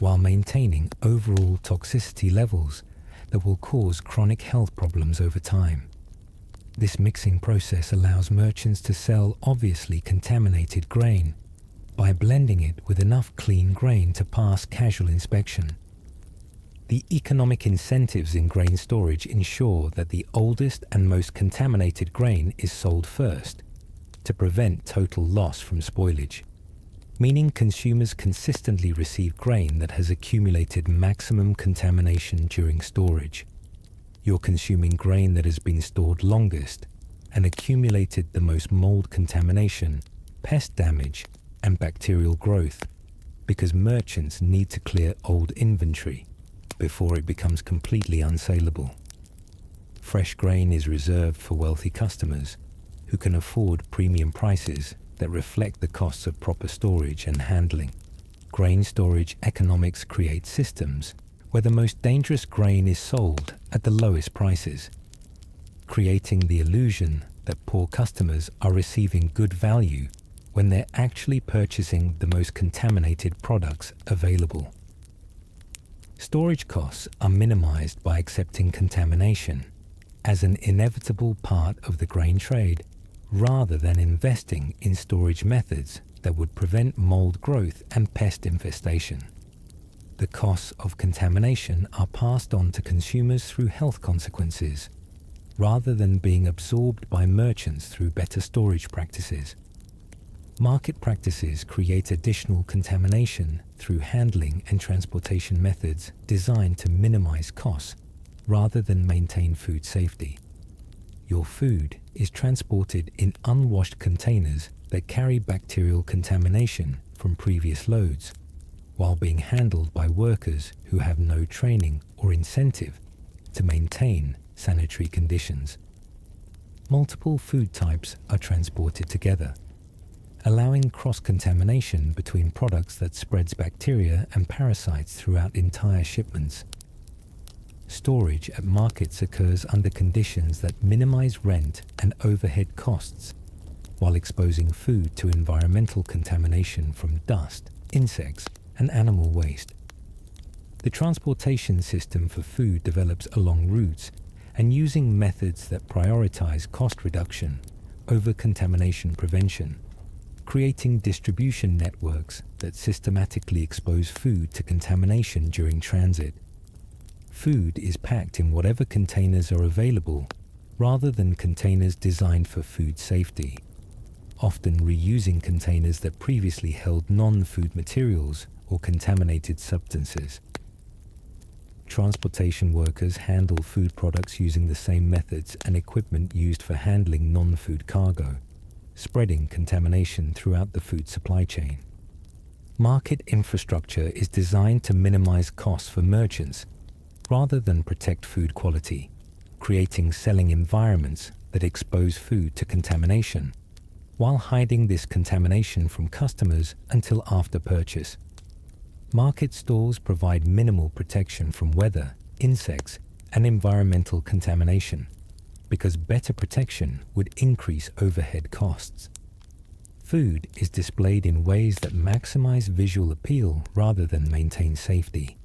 while maintaining overall toxicity levels that will cause chronic health problems over time. This mixing process allows merchants to sell obviously contaminated grain by blending it with enough clean grain to pass casual inspection. The economic incentives in grain storage ensure that the oldest and most contaminated grain is sold first to prevent total loss from spoilage. meaning consumers consistently receive grain that has accumulated maximum contamination during storage. You're consuming grain that has been stored longest and accumulated the most mold contamination, pest damage, and bacterial growth, because merchants need to clear old inventory before it becomes completely unsaleable. Fresh grain is reserved for wealthy customers who can afford premium prices that reflect the costs of proper storage and handling. Grain storage economics create systems where the most dangerous grain is sold at the lowest prices, creating the illusion that poor customers are receiving good value when they're actually purchasing the most contaminated products available. Storage costs are minimized by accepting contamination as an inevitable part of the grain trade, rather than investing in storage methods that would prevent mold growth and pest infestation. The costs of contamination are passed on to consumers through health consequences, rather than being absorbed by merchants through better storage practices. Market practices create additional contamination through handling and transportation methods designed to minimize costs rather than maintain food safety. Your food is transported in unwashed containers that carry bacterial contamination from previous loads, while being handled by workers who have no training or incentive to maintain sanitary conditions. Multiple food types are transported together, allowing cross-contamination between products that spreads bacteria and parasites throughout entire shipments. Storage at markets occurs under conditions that minimize rent and overhead costs, while exposing food to environmental contamination from dust, insects, and animal waste. The transportation system for food develops along routes and using methods that prioritize cost reduction over contamination prevention, creating distribution networks that systematically expose food to contamination during transit. Food is packed in whatever containers are available, rather than containers designed for food safety, often reusing containers that previously held non-food materials or contaminated substances. Transportation workers handle food products using the same methods and equipment used for handling non-food cargo, spreading contamination throughout the food supply chain. Market infrastructure is designed to minimize costs for merchants rather than protect food quality, creating selling environments that expose food to contamination, while hiding this contamination from customers until after purchase. Market stalls provide minimal protection from weather, insects, and environmental contamination, because better protection would increase overhead costs. Food is displayed in ways that maximize visual appeal rather than maintain safety,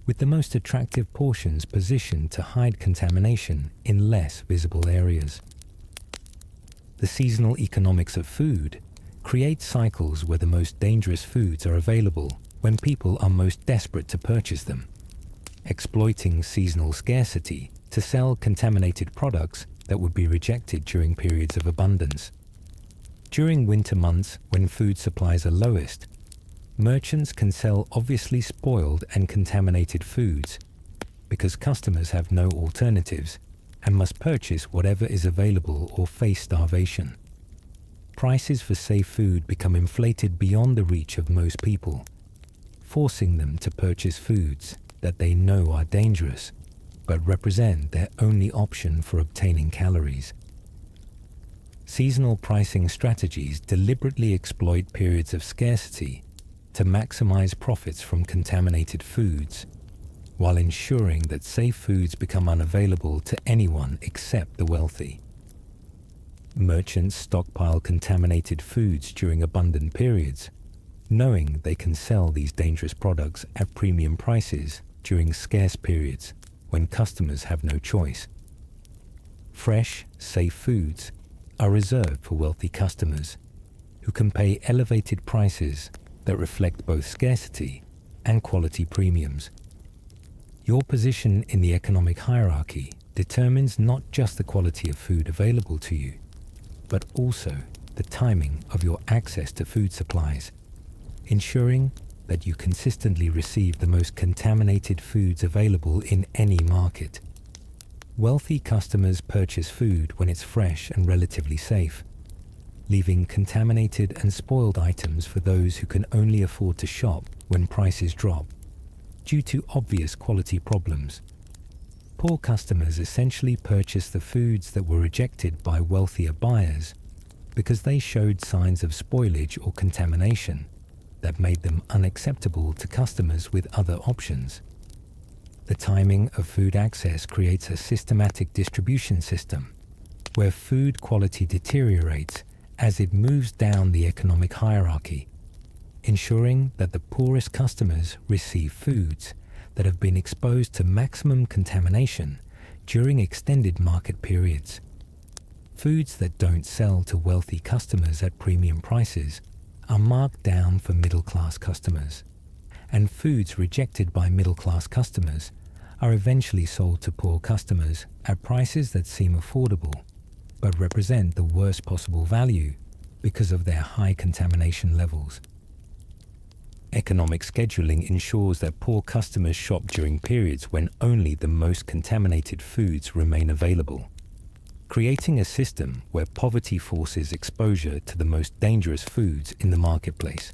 with the most attractive portions positioned to hide contamination in less visible areas. The seasonal economics of food create cycles where the most dangerous foods are available when people are most desperate to purchase them, exploiting seasonal scarcity to sell contaminated products that would be rejected during periods of abundance. During winter months, when food supplies are lowest, merchants can sell obviously spoiled and contaminated foods because customers have no alternatives and must purchase whatever is available or face starvation. Prices for safe food become inflated beyond the reach of most people, forcing them to purchase foods that they know are dangerous but represent their only option for obtaining calories. Seasonal pricing strategies deliberately exploit periods of scarcity to maximize profits from contaminated foods, while ensuring that safe foods become unavailable to anyone except the wealthy. Merchants stockpile contaminated foods during abundant periods, knowing they can sell these dangerous products at premium prices during scarce periods when customers have no choice. Fresh, safe foods are reserved for wealthy customers who can pay elevated prices that reflect both scarcity and quality premiums. Your position in the economic hierarchy determines not just the quality of food available to you, but also the timing of your access to food supplies. ensuring that you consistently receive the most contaminated foods available in any market. Wealthy customers purchase food when it's fresh and relatively safe, leaving contaminated and spoiled items for those who can only afford to shop when prices drop due to obvious quality problems. Poor customers essentially purchase the foods that were rejected by wealthier buyers because they showed signs of spoilage or contamination that made them unacceptable to customers with other options. The timing of food access creates a systematic distribution system where food quality deteriorates as it moves down the economic hierarchy, ensuring that the poorest customers receive foods that have been exposed to maximum contamination during extended market periods. Foods that don't sell to wealthy customers at premium prices are marked down for middle-class customers, and foods rejected by middle-class customers are eventually sold to poor customers at prices that seem affordable, but represent the worst possible value because of their high contamination levels. Economic scheduling ensures that poor customers shop during periods when only the most contaminated foods remain available, creating a system where poverty forces exposure to the most dangerous foods in the marketplace.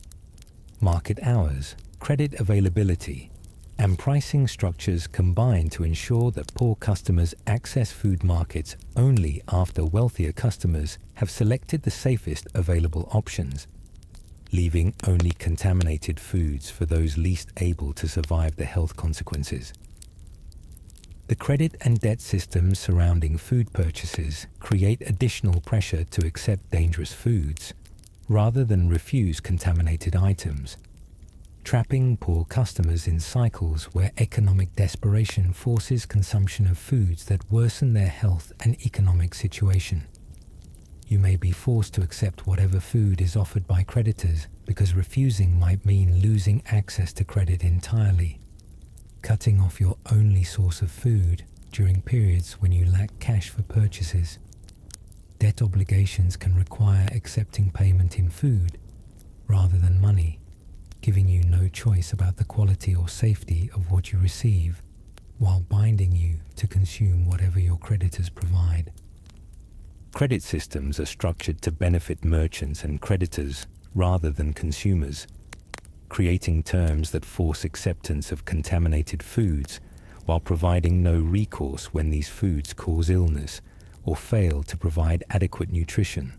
Market hours, credit availability, and pricing structures combine to ensure that poor customers access food markets only after wealthier customers have selected the safest available options, leaving only contaminated foods for those least able to survive the health consequences. The credit and debt systems surrounding food purchases create additional pressure to accept dangerous foods rather than refuse contaminated items, trapping poor customers in cycles where economic desperation forces consumption of foods that worsen their health and economic situation. You may be forced to accept whatever food is offered by creditors because refusing might mean losing access to credit entirely, cutting off your only source of food during periods when you lack cash for purchases. Debt obligations can require accepting payment in food rather than money, giving you no choice about the quality or safety of what you receive, while binding you to consume whatever your creditors provide. Credit systems are structured to benefit merchants and creditors rather than consumers, creating terms that force acceptance of contaminated foods while providing no recourse when these foods cause illness or fail to provide adequate nutrition.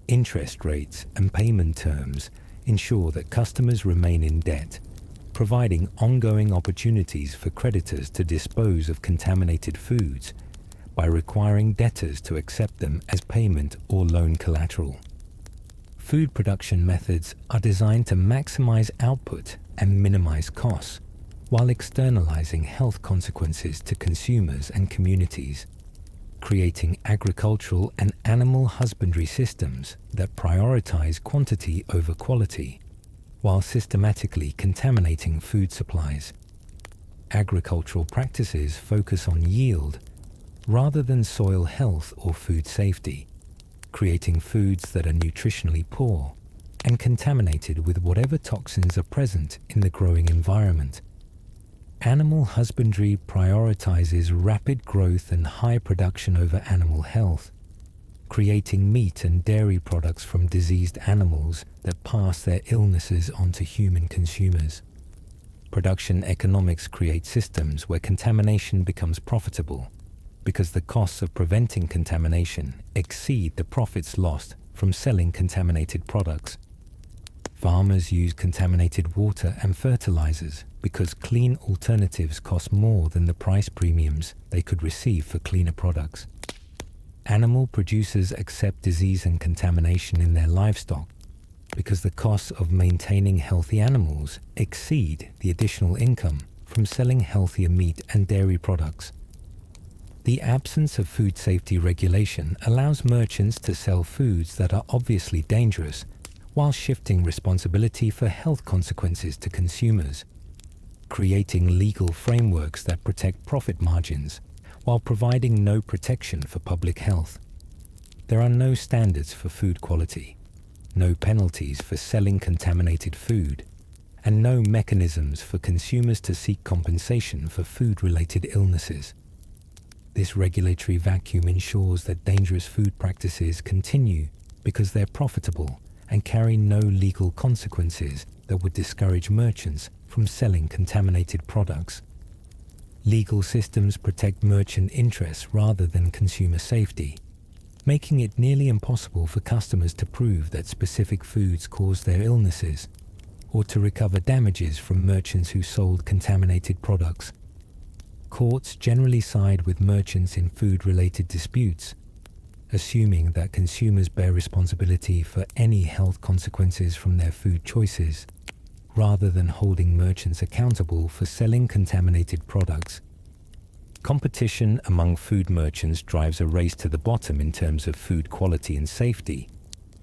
Interest rates and payment terms ensure that customers remain in debt, providing ongoing opportunities for creditors to dispose of contaminated foods by requiring debtors to accept them as payment or loan collateral. Food production methods are designed to maximize output and minimize costs, while externalizing health consequences to consumers and communities, creating agricultural and animal husbandry systems that prioritize quantity over quality, while systematically contaminating food supplies. Agricultural practices focus on yield rather than soil health or food safety, creating foods that are nutritionally poor and contaminated with whatever toxins are present in the growing environment. Animal husbandry prioritizes rapid growth and high production over animal health, creating meat and dairy products from diseased animals that pass their illnesses onto human consumers. Production economics create systems where contamination becomes profitable, because the costs of preventing contamination exceed the profits lost from selling contaminated products. Farmers use contaminated water and fertilizers because clean alternatives cost more than the price premiums they could receive for cleaner products. Animal producers accept disease and contamination in their livestock because the costs of maintaining healthy animals exceed the additional income from selling healthier meat and dairy products. The absence of food safety regulation allows merchants to sell foods that are obviously dangerous while shifting responsibility for health consequences to consumers, creating legal frameworks that protect profit margins while providing no protection for public health. There are no standards for food quality. no penalties for selling contaminated food, and no mechanisms for consumers to seek compensation for food-related illnesses. This regulatory vacuum ensures that dangerous food practices continue because they're profitable and carry no legal consequences that would discourage merchants from selling contaminated products. Legal systems protect merchant interests rather than consumer safety, making it nearly impossible for customers to prove that specific foods caused their illnesses, or to recover damages from merchants who sold contaminated products. Courts generally side with merchants in food-related disputes, assuming that consumers bear responsibility for any health consequences from their food choices, rather than holding merchants accountable for selling contaminated products. Competition among food merchants drives a race to the bottom in terms of food quality and safety,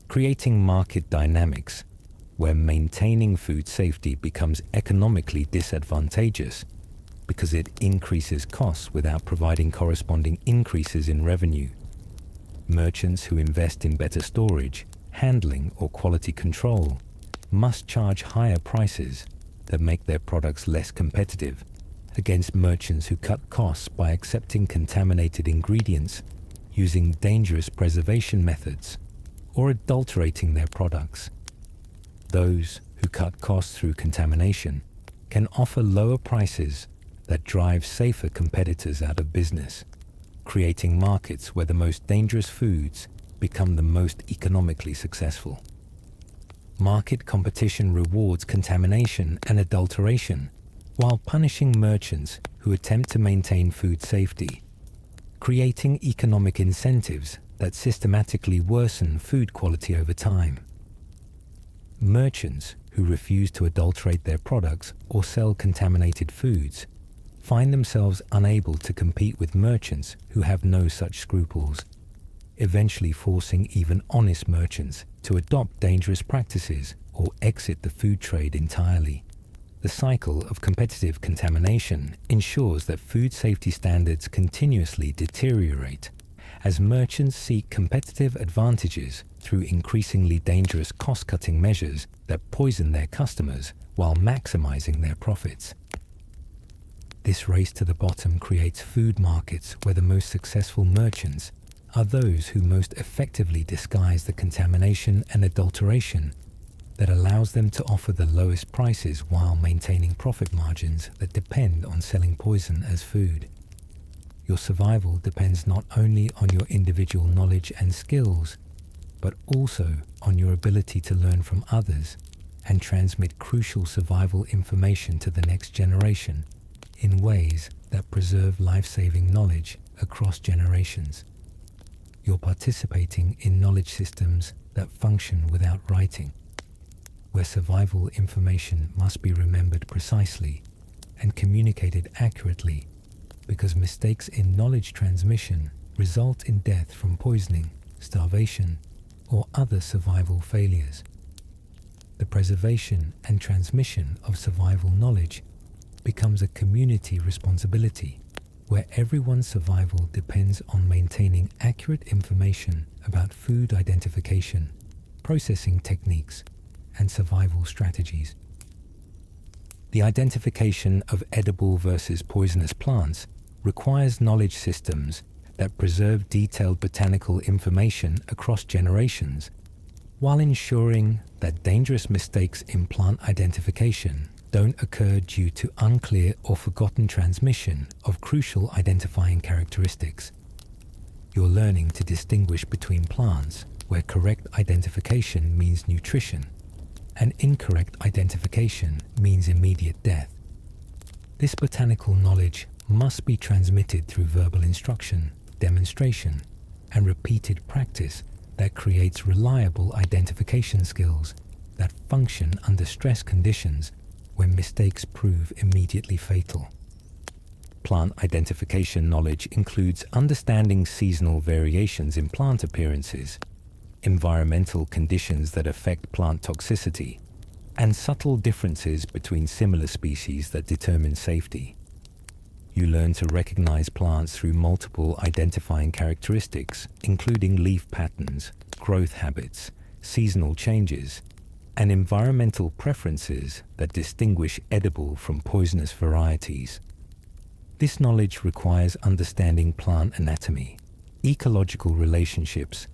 creating market dynamics where maintaining food safety becomes economically disadvantageous because it increases costs without providing corresponding increases in revenue. Merchants who invest in better storage, handling, or quality control must charge higher prices that make their products less competitive against merchants who cut costs by accepting contaminated ingredients, using dangerous preservation methods, or adulterating their products. Those who cut costs through contamination can offer lower prices that drive safer competitors out of business, creating markets where the most dangerous foods become the most economically successful. Market competition rewards contamination and adulteration, while punishing merchants who attempt to maintain food safety, creating economic incentives that systematically worsen food quality over time. Merchants who refuse to adulterate their products or sell contaminated foods find themselves unable to compete with merchants who have no such scruples, eventually forcing even honest merchants to adopt dangerous practices or exit the food trade entirely. The cycle of competitive contamination ensures that food safety standards continuously deteriorate as merchants seek competitive advantages through increasingly dangerous cost-cutting measures that poison their customers while maximizing their profits. This race to the bottom creates food markets where the most successful merchants are those who most effectively disguise the contamination and adulteration that allows them to offer the lowest prices while maintaining profit margins that depend on selling poison as food. Your survival depends not only on your individual knowledge and skills, but also on your ability to learn from others and transmit crucial survival information to the next generation in ways that preserve life-saving knowledge across generations. You're participating in knowledge systems that function without writing, where survival information must be remembered precisely and communicated accurately, because mistakes in knowledge transmission result in death from poisoning, starvation, or other survival failures. The preservation and transmission of survival knowledge becomes a community responsibility, where everyone's survival depends on maintaining accurate information about food identification, processing techniques, and survival strategies. The identification of edible versus poisonous plants requires knowledge systems that preserve detailed botanical information across generations, while ensuring that dangerous mistakes in plant identification don't occur due to unclear or forgotten transmission of crucial identifying characteristics. You're learning to distinguish between plants where correct identification means nutrition and incorrect identification means immediate death. This botanical knowledge must be transmitted through verbal instruction, demonstration, and repeated practice that creates reliable identification skills that function under stress conditions when mistakes prove immediately fatal. Plant identification knowledge includes understanding seasonal variations in plant appearances, environmental conditions that affect plant toxicity, and subtle differences between similar species that determine safety. You learn to recognize plants through multiple identifying characteristics, including leaf patterns, growth habits, seasonal changes, and environmental preferences that distinguish edible from poisonous varieties. This knowledge requires understanding plant anatomy, ecological relationships,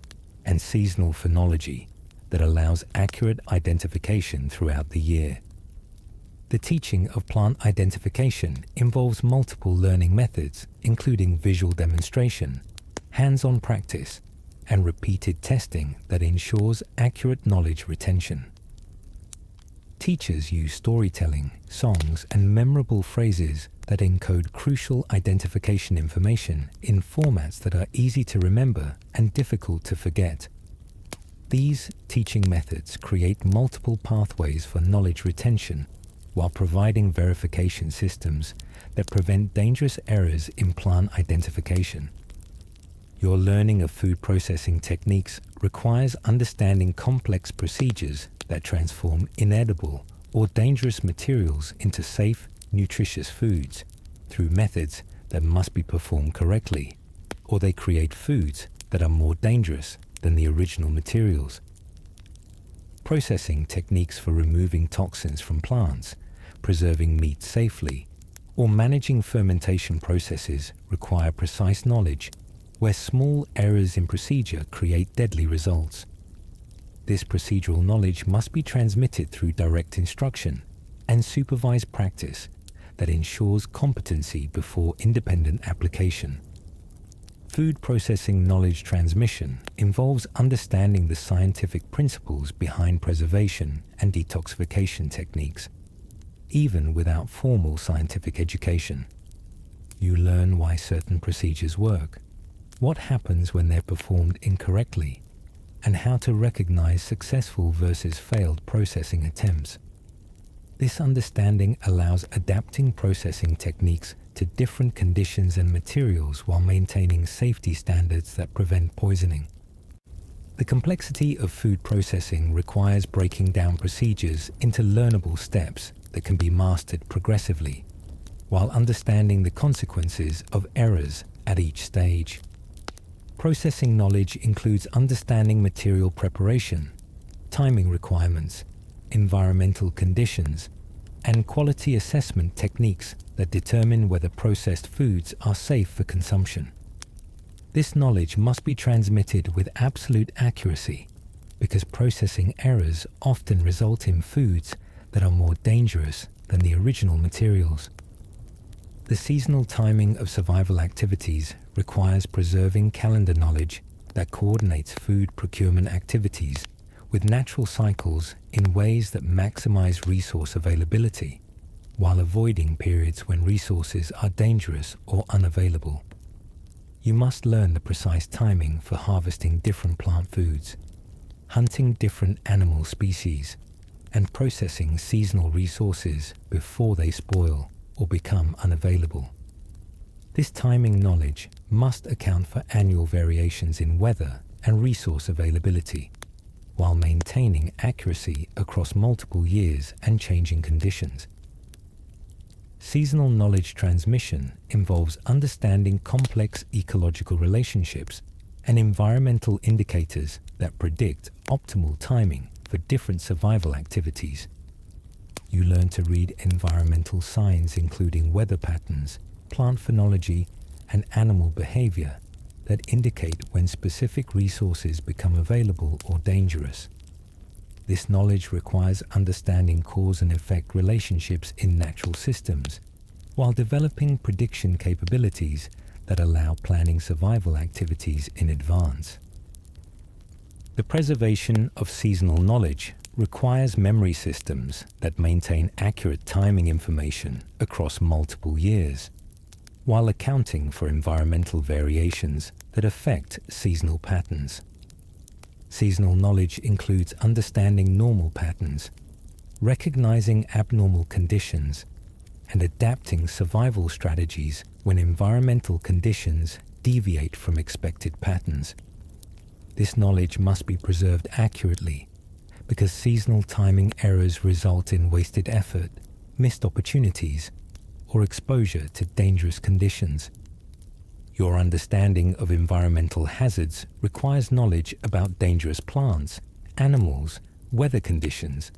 and seasonal phenology that allows accurate identification throughout the year. The teaching of plant identification involves multiple learning methods, including visual demonstration, hands-on practice, and repeated testing that ensures accurate knowledge retention. Teachers use storytelling, songs, and memorable phrases that encode crucial identification information in formats that are easy to remember and difficult to forget. These teaching methods create multiple pathways for knowledge retention while providing verification systems that prevent dangerous errors in plant identification. Your learning of food processing techniques requires understanding complex procedures that transform inedible or dangerous materials into safe, nutritious foods through methods that must be performed correctly, or they create foods that are more dangerous than the original materials. Processing techniques for removing toxins from plants, preserving meat safely, or managing fermentation processes require precise knowledge where small errors in procedure create deadly results. This procedural knowledge must be transmitted through direct instruction and supervised practice that ensures competency before independent application. Food processing knowledge transmission involves understanding the scientific principles behind preservation and detoxification techniques, even without formal scientific education. You learn why certain procedures work, what happens when they're performed incorrectly, and how to recognize successful versus failed processing attempts. This understanding allows adapting processing techniques to different conditions and materials while maintaining safety standards that prevent poisoning. The complexity of food processing requires breaking down procedures into learnable steps that can be mastered progressively, while understanding the consequences of errors at each stage. Processing knowledge includes understanding material preparation, timing requirements, environmental conditions, and quality assessment techniques that determine whether processed foods are safe for consumption. This knowledge must be transmitted with absolute accuracy because processing errors often result in foods that are more dangerous than the original materials. The seasonal timing of survival activities requires preserving calendar knowledge that coordinates food procurement activities with natural cycles in ways that maximize resource availability, while avoiding periods when resources are dangerous or unavailable. You must learn the precise timing for harvesting different plant foods, hunting different animal species, and processing seasonal resources before they spoil or become unavailable. This timing knowledge must account for annual variations in weather and resource availability, while maintaining accuracy across multiple years and changing conditions. Seasonal knowledge transmission involves understanding complex ecological relationships and environmental indicators that predict optimal timing for different survival activities. You learn to read environmental signs including weather patterns, plant phenology, and animal behavior that indicate when specific resources become available or dangerous. This knowledge requires understanding cause and effect relationships in natural systems, while developing prediction capabilities that allow planning survival activities in advance. The preservation of seasonal knowledge requires memory systems that maintain accurate timing information across multiple years, while accounting for environmental variations that affect seasonal patterns. Seasonal knowledge includes understanding normal patterns, recognizing abnormal conditions, and adapting survival strategies when environmental conditions deviate from expected patterns. This knowledge must be preserved accurately because seasonal timing errors result in wasted effort, missed opportunities, or exposure to dangerous conditions. Your understanding of environmental hazards requires knowledge about dangerous plants animals, weather conditions,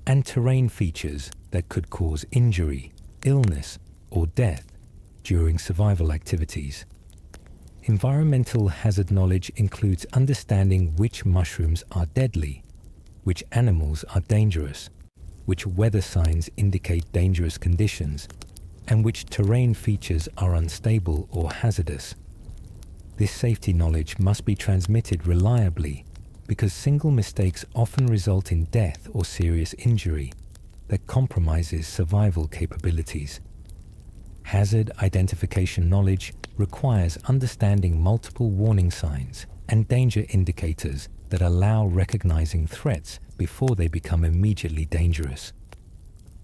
and terrain features that could cause injury, illness, or death during survival activities. Environmental hazard knowledge includes understanding which mushrooms are deadly, which animals are dangerous, which weather signs indicate dangerous conditions, and which terrain features are unstable or hazardous. This safety knowledge must be transmitted reliably because single mistakes often result in death or serious injury that compromises survival capabilities. Hazard identification knowledge requires understanding multiple warning signs and danger indicators that allow recognizing threats before they become immediately dangerous.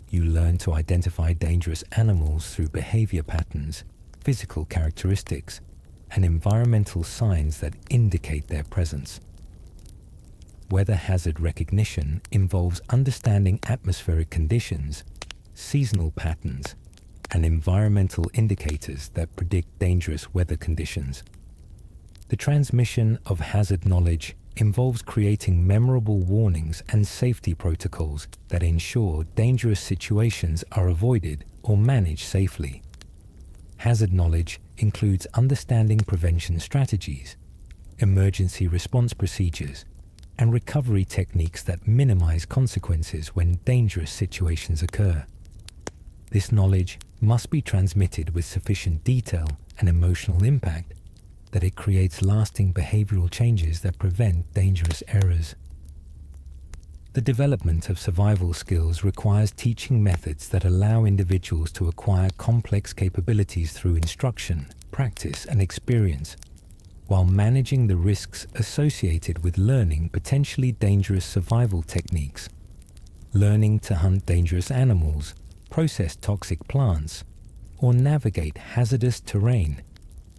You learn to identify dangerous animals through behavior patterns, physical characteristics, and environmental signs that indicate their presence. Weather hazard recognition involves understanding atmospheric conditions, seasonal patterns, and environmental indicators that predict dangerous weather conditions. The transmission of hazard knowledge involves creating memorable warnings and safety protocols that ensure dangerous situations are avoided or managed safely. Hazard knowledge includes understanding prevention strategies, emergency response procedures, and recovery techniques that minimize consequences when dangerous situations occur. This knowledge must be transmitted with sufficient detail and emotional impact that it creates lasting behavioral changes that prevent dangerous errors. The development of survival skills requires teaching methods that allow individuals to acquire complex capabilities through instruction, practice, and experience, while managing the risks associated with learning potentially dangerous survival techniques. Learning to hunt dangerous animals, process toxic plants, or navigate hazardous terrain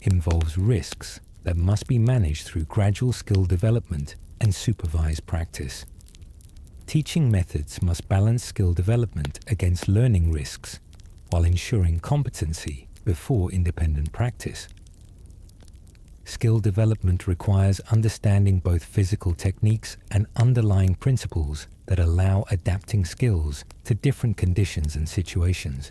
involves risks that must be managed through gradual skill development and supervised practice. Teaching methods must balance skill development against learning risks while ensuring competency before independent practice. Skill development requires understanding both physical techniques and underlying principles that allow adapting skills to different conditions and situations.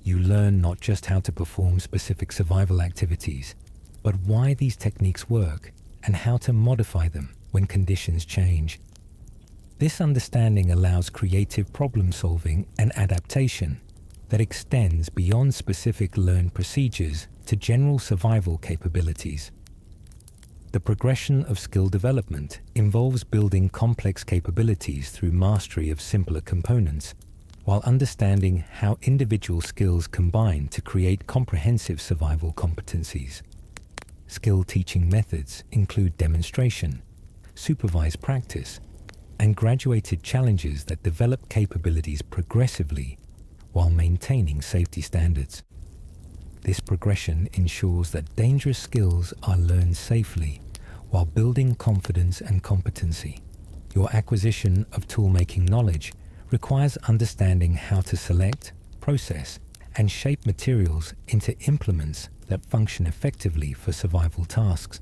You learn not just how to perform specific survival activities, but why these techniques work and how to modify them when conditions change. This understanding allows creative problem solving and adaptation that extends beyond specific learned procedures to general survival capabilities. The progression of skill development involves building complex capabilities through mastery of simpler components, while understanding how individual skills combine to create comprehensive survival competencies. Skill teaching methods include demonstration, supervised practice, and graduated challenges that develop capabilities progressively while maintaining safety standards. This progression ensures that dangerous skills are learned safely while building confidence and competency. Your acquisition of tool-making knowledge requires understanding how to select, process, and shape materials into implements that function effectively for survival tasks,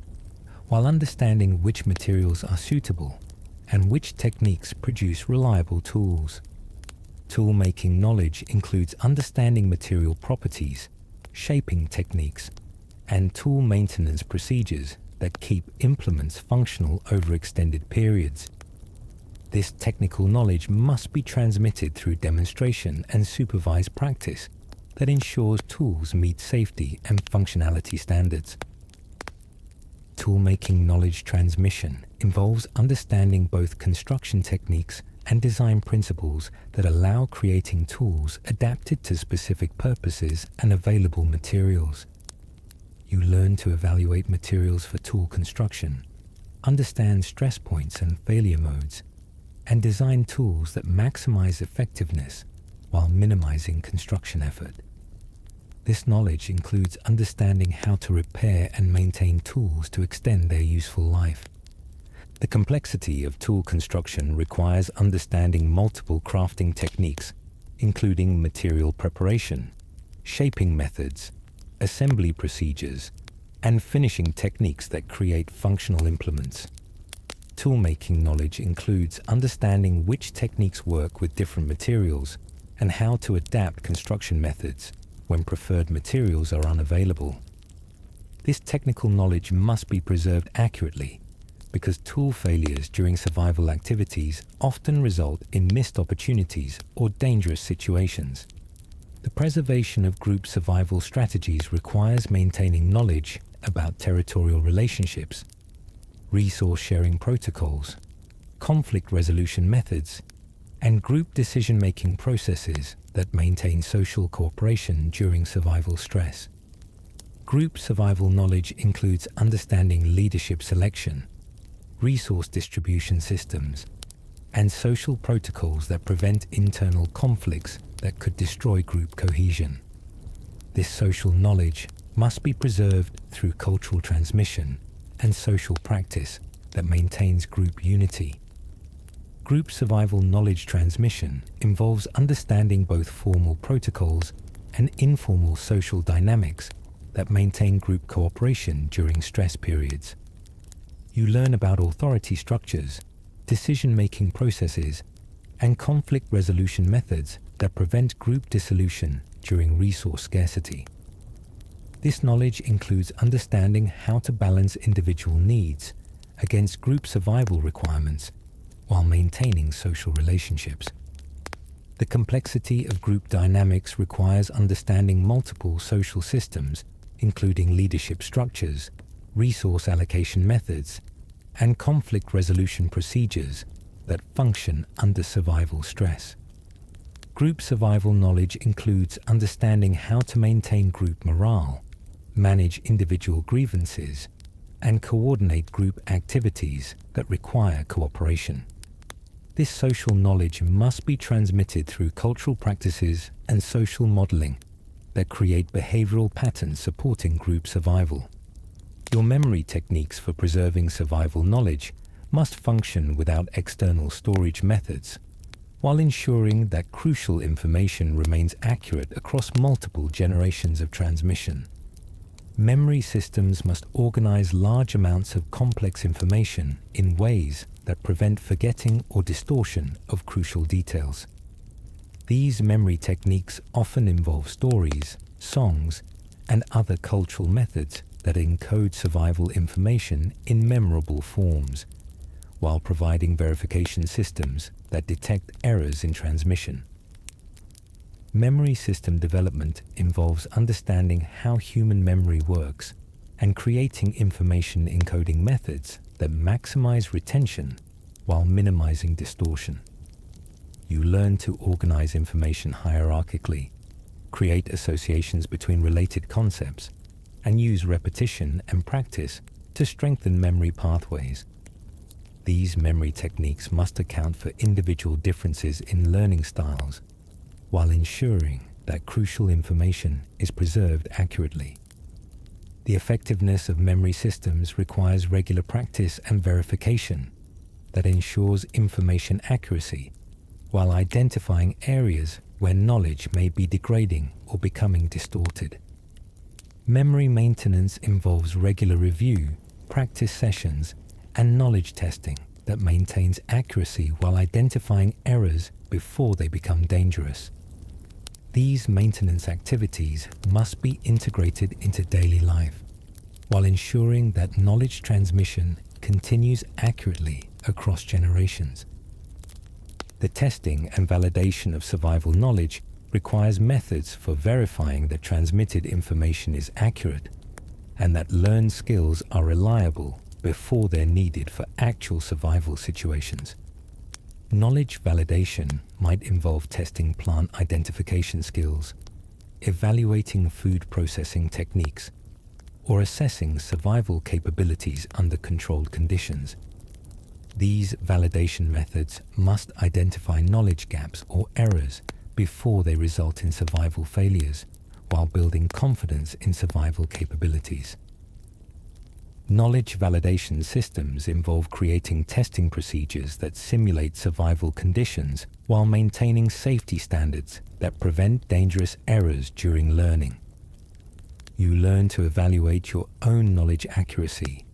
while understanding which materials are suitable and which techniques produce reliable tools. Tool-making knowledge includes understanding material properties, shaping techniques, and tool maintenance procedures that keep implements functional over extended periods. This technical knowledge must be transmitted through demonstration and supervised practice that ensures tools meet safety and functionality standards. Tool-making knowledge transmission involves understanding both construction techniques and design principles that allow creating tools adapted to specific purposes and available materials. You learn to evaluate materials for tool construction, understand stress points and failure modes, and design tools that maximize effectiveness while minimizing construction effort. This knowledge includes understanding how to repair and maintain tools to extend their useful life. The complexity of tool construction requires understanding multiple crafting techniques, including material preparation, shaping methods, assembly procedures, and finishing techniques that create functional implements. toolmaking knowledge includes understanding which techniques work with different materials and how to adapt construction methods when preferred materials are unavailable. This technical knowledge must be preserved accurately because tool failures during survival activities often result in missed opportunities or dangerous situations. The preservation of group survival strategies requires maintaining knowledge about territorial relationships, resource sharing protocols, conflict resolution methods, and group decision-making processes that maintain social cooperation during survival stress. Group survival knowledge includes understanding leadership selection, resource distribution systems, and social protocols that prevent internal conflicts that could destroy group cohesion. This social knowledge must be preserved through cultural transmission and social practice that maintains group unity. Group survival knowledge transmission involves understanding both formal protocols and informal social dynamics that maintain group cooperation during stress periods. You learn about authority structures, decision-making processes, and conflict resolution methods that prevent group dissolution during resource scarcity. This knowledge includes understanding how to balance individual needs against group survival requirements while maintaining social relationships. The complexity of group dynamics requires understanding multiple social systems, including leadership structures, resource allocation methods, and conflict resolution procedures that function under survival stress. Group survival knowledge includes understanding how to maintain group morale, manage individual grievances, and coordinate group activities that require cooperation. This social knowledge must be transmitted through cultural practices and social modeling that create behavioral patterns supporting group survival. Your memory techniques for preserving survival knowledge must function without external storage methods, while ensuring that crucial information remains accurate across multiple generations of transmission. Memory systems must organize large amounts of complex information in ways that prevent forgetting or distortion of crucial details. These memory techniques often involve stories, songs, and other cultural methods that encode survival information in memorable forms, while providing verification systems that detect errors in transmission. Memory system development involves understanding how human memory works and creating information encoding methods that maximize retention while minimizing distortion. You learn to organize information hierarchically, create associations between related concepts, and use repetition and practice to strengthen memory pathways. These memory techniques must account for individual differences in learning styles, while ensuring that crucial information is preserved accurately. The effectiveness of memory systems requires regular practice and verification that ensures information accuracy, while identifying areas where knowledge may be degrading or becoming distorted. Memory maintenance involves regular review, practice sessions, and knowledge testing that maintains accuracy while identifying errors before they become dangerous. These maintenance activities must be integrated into daily life, while ensuring that knowledge transmission continues accurately across generations. The testing and validation of survival knowledge requires methods for verifying that transmitted information is accurate and that learned skills are reliable before they're needed for actual survival situations. Knowledge validation might involve testing plant identification skills, evaluating food processing techniques, or assessing survival capabilities under controlled conditions. These validation methods must identify knowledge gaps or errors before they result in survival failures, while building confidence in survival capabilities. Knowledge validation systems involve creating testing procedures that simulate survival conditions while maintaining safety standards that prevent dangerous errors during learning. You learn to evaluate your own knowledge accuracy,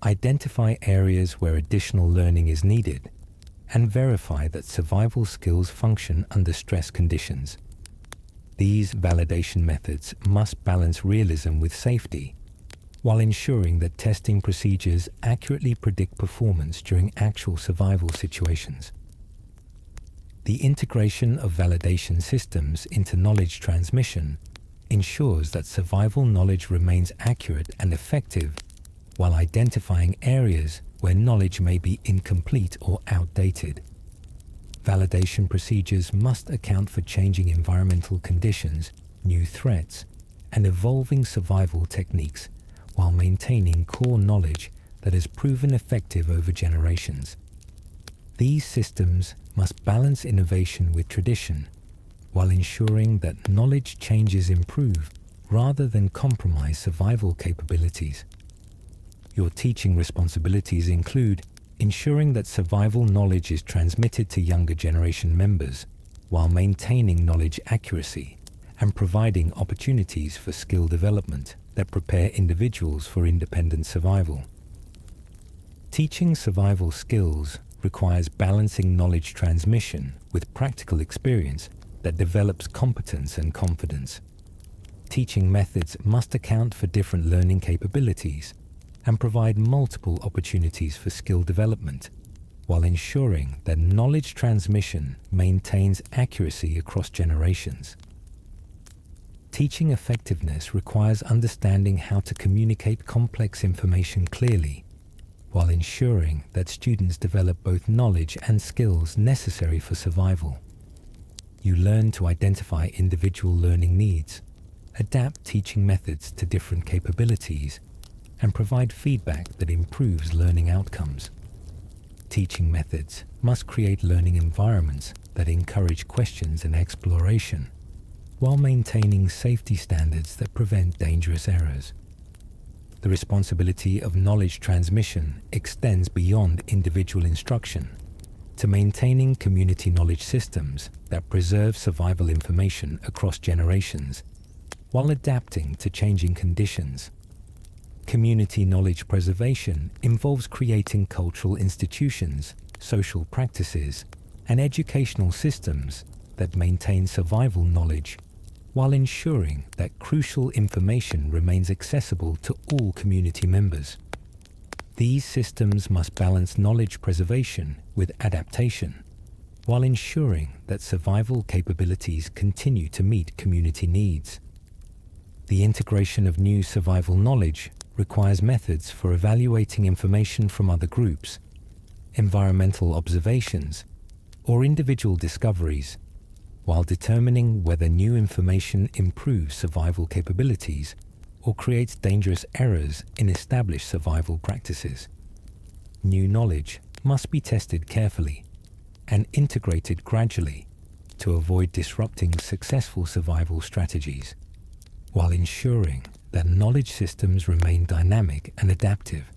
identify areas where additional learning is needed, and verify that survival skills function under stress conditions. These validation methods must balance realism with safety, while ensuring that testing procedures accurately predict performance during actual survival situations. The integration of validation systems into knowledge transmission ensures that survival knowledge remains accurate and effective, while identifying areas where knowledge may be incomplete or outdated. Validation procedures must account for changing environmental conditions, new threats, and evolving survival techniques, while maintaining core knowledge that has proven effective over generations. These systems must balance innovation with tradition, while ensuring that knowledge changes improve rather than compromise survival capabilities. Your teaching responsibilities include ensuring that survival knowledge is transmitted to younger generation members, while maintaining knowledge accuracy and providing opportunities for skill development that prepare individuals for independent survival. Teaching survival skills requires balancing knowledge transmission with practical experience that develops competence and confidence. Teaching methods must account for different learning capabilities and provide multiple opportunities for skill development, while ensuring that knowledge transmission maintains accuracy across generations. Teaching effectiveness requires understanding how to communicate complex information clearly, while ensuring that students develop both knowledge and skills necessary for survival. You learn to identify individual learning needs, adapt teaching methods to different capabilities, and provide feedback that improves learning outcomes. Teaching methods must create learning environments that encourage questions and exploration, while maintaining safety standards that prevent dangerous errors. The responsibility of knowledge transmission extends beyond individual instruction to maintaining community knowledge systems that preserve survival information across generations, while adapting to changing conditions. Community knowledge preservation involves creating cultural institutions, social practices, and educational systems that maintain survival knowledge, while ensuring that crucial information remains accessible to all community members. These systems must balance knowledge preservation with adaptation, while ensuring that survival capabilities continue to meet community needs. The integration of new survival knowledge requires methods for evaluating information from other groups, environmental observations, or individual discoveries, while determining whether new information improves survival capabilities or creates dangerous errors in established survival practices. New knowledge must be tested carefully and integrated gradually to avoid disrupting successful survival strategies, while ensuring that knowledge systems remain dynamic and adaptive.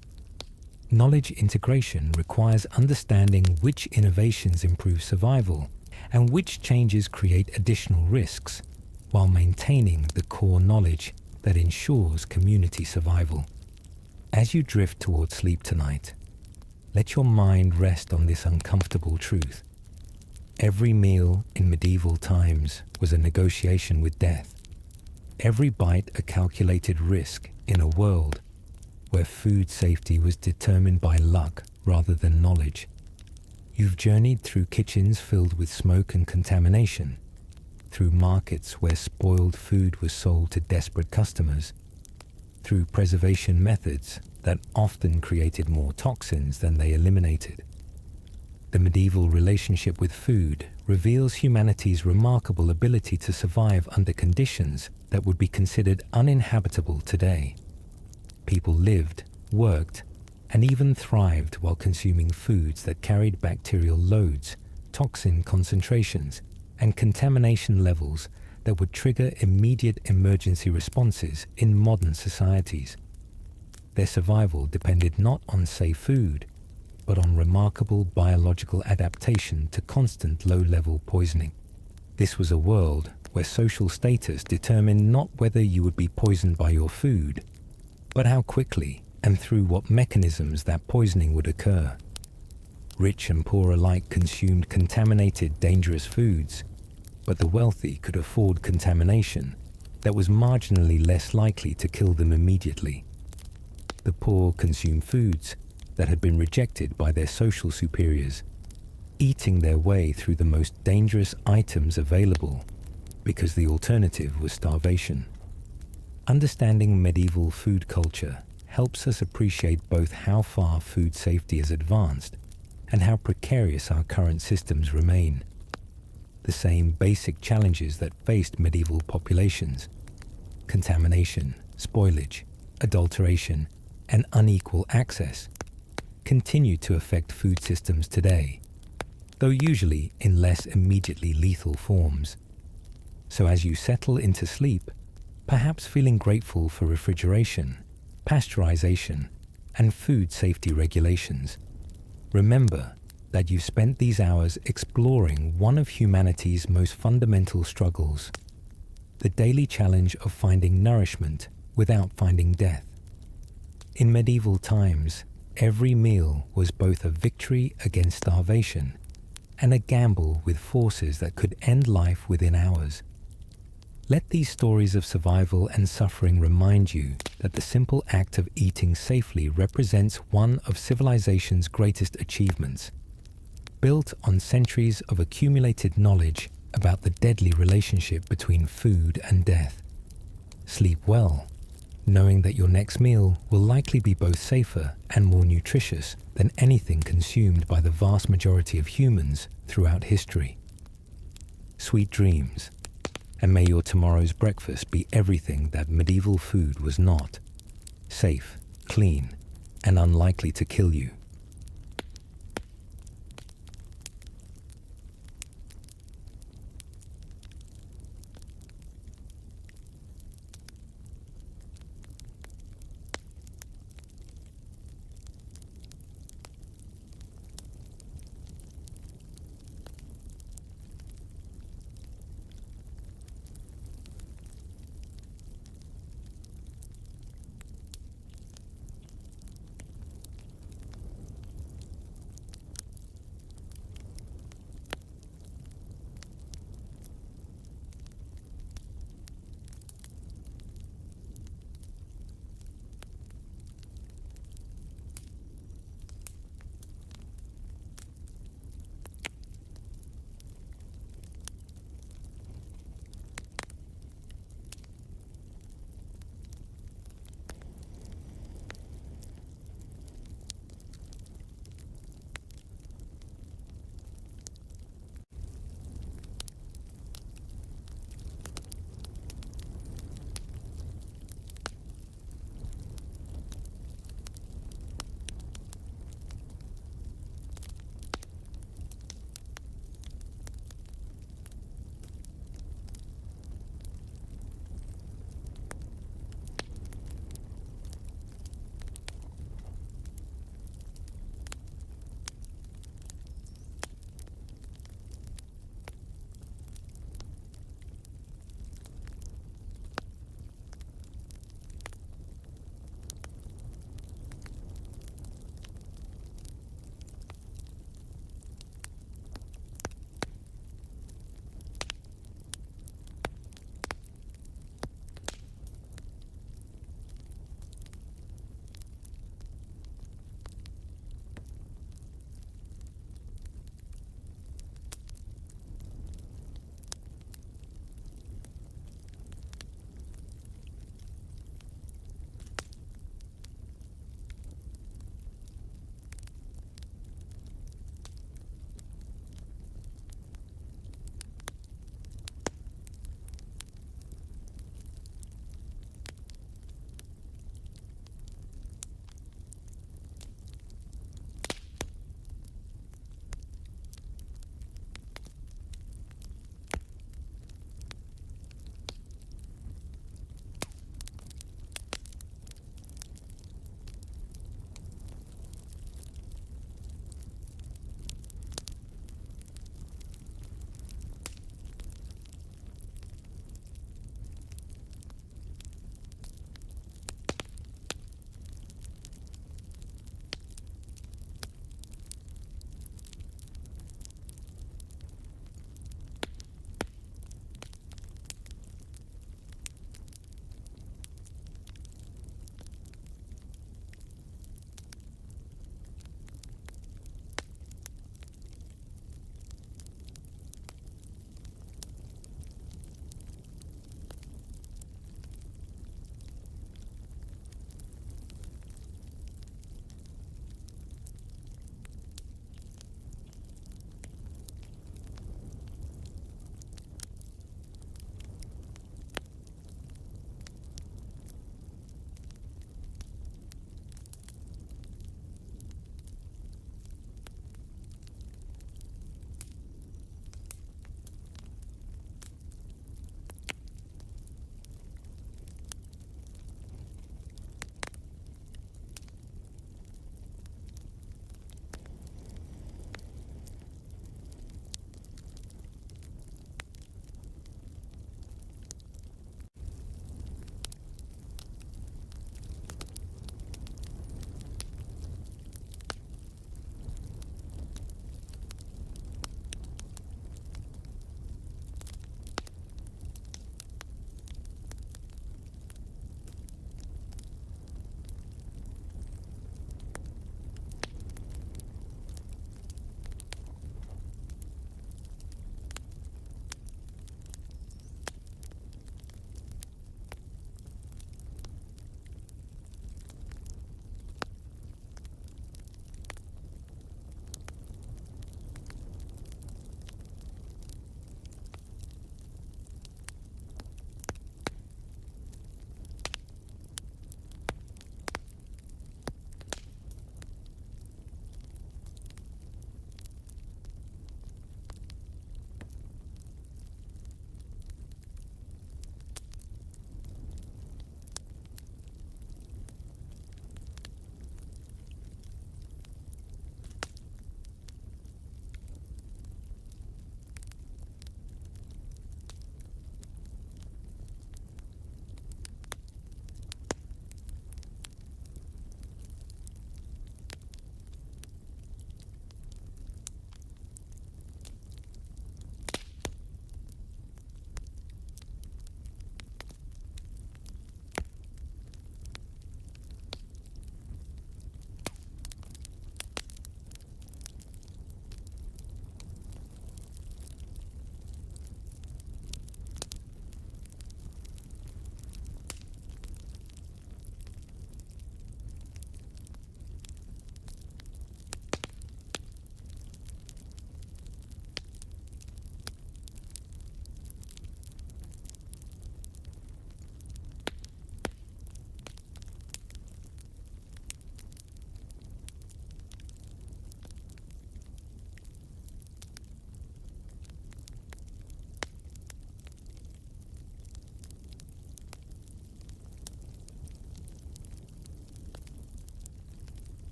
Knowledge integration requires understanding which innovations improve survival and which changes create additional risks, while maintaining the core knowledge that ensures community survival. As you drift towards sleep tonight, let your mind rest on this uncomfortable truth. Every meal in medieval times was a negotiation with death. Every bite a calculated risk in a world where food safety was determined by luck rather than knowledge. You've journeyed through kitchens filled with smoke and contamination, through markets where spoiled food was sold to desperate customers, through preservation methods that often created more toxins than they eliminated. The medieval relationship with food reveals humanity's remarkable ability to survive under conditions that would be considered uninhabitable today. People lived, worked, and even thrived while consuming foods that carried bacterial loads, toxin concentrations, and contamination levels that would trigger immediate emergency responses in modern societies. Their survival depended not on safe food, but on remarkable biological adaptation to constant low-level poisoning. This was a world where social status determined not whether you would be poisoned by your food, but how quickly and through what mechanisms that poisoning would occur. Rich and poor alike consumed contaminated, dangerous foods, but the wealthy could afford contamination that was marginally less likely to kill them immediately. The poor consumed foods that had been rejected by their social superiors, eating their way through the most dangerous items available because the alternative was starvation. Understanding medieval food culture helps us appreciate both how far food safety has advanced and how precarious our current systems remain. The same basic challenges that faced medieval populations, contamination, spoilage, adulteration, and unequal access, continue to affect food systems today, though usually in less immediately lethal forms. So as you settle into sleep, perhaps feeling grateful for refrigeration, pasteurization, and food safety regulations, remember that you've spent these hours exploring one of humanity's most fundamental struggles, the daily challenge of finding nourishment without finding death. In medieval times, every meal was both a victory against starvation and a gamble with forces that could end life within hours. Let these stories of survival and suffering remind you that the simple act of eating safely represents one of civilization's greatest achievements, built on centuries of accumulated knowledge about the deadly relationship between food and death. Sleep well, knowing that your next meal will likely be both safer and more nutritious than anything consumed by the vast majority of humans throughout history. Sweet dreams, and may your tomorrow's breakfast be everything that medieval food was not: safe, clean, and unlikely to kill you.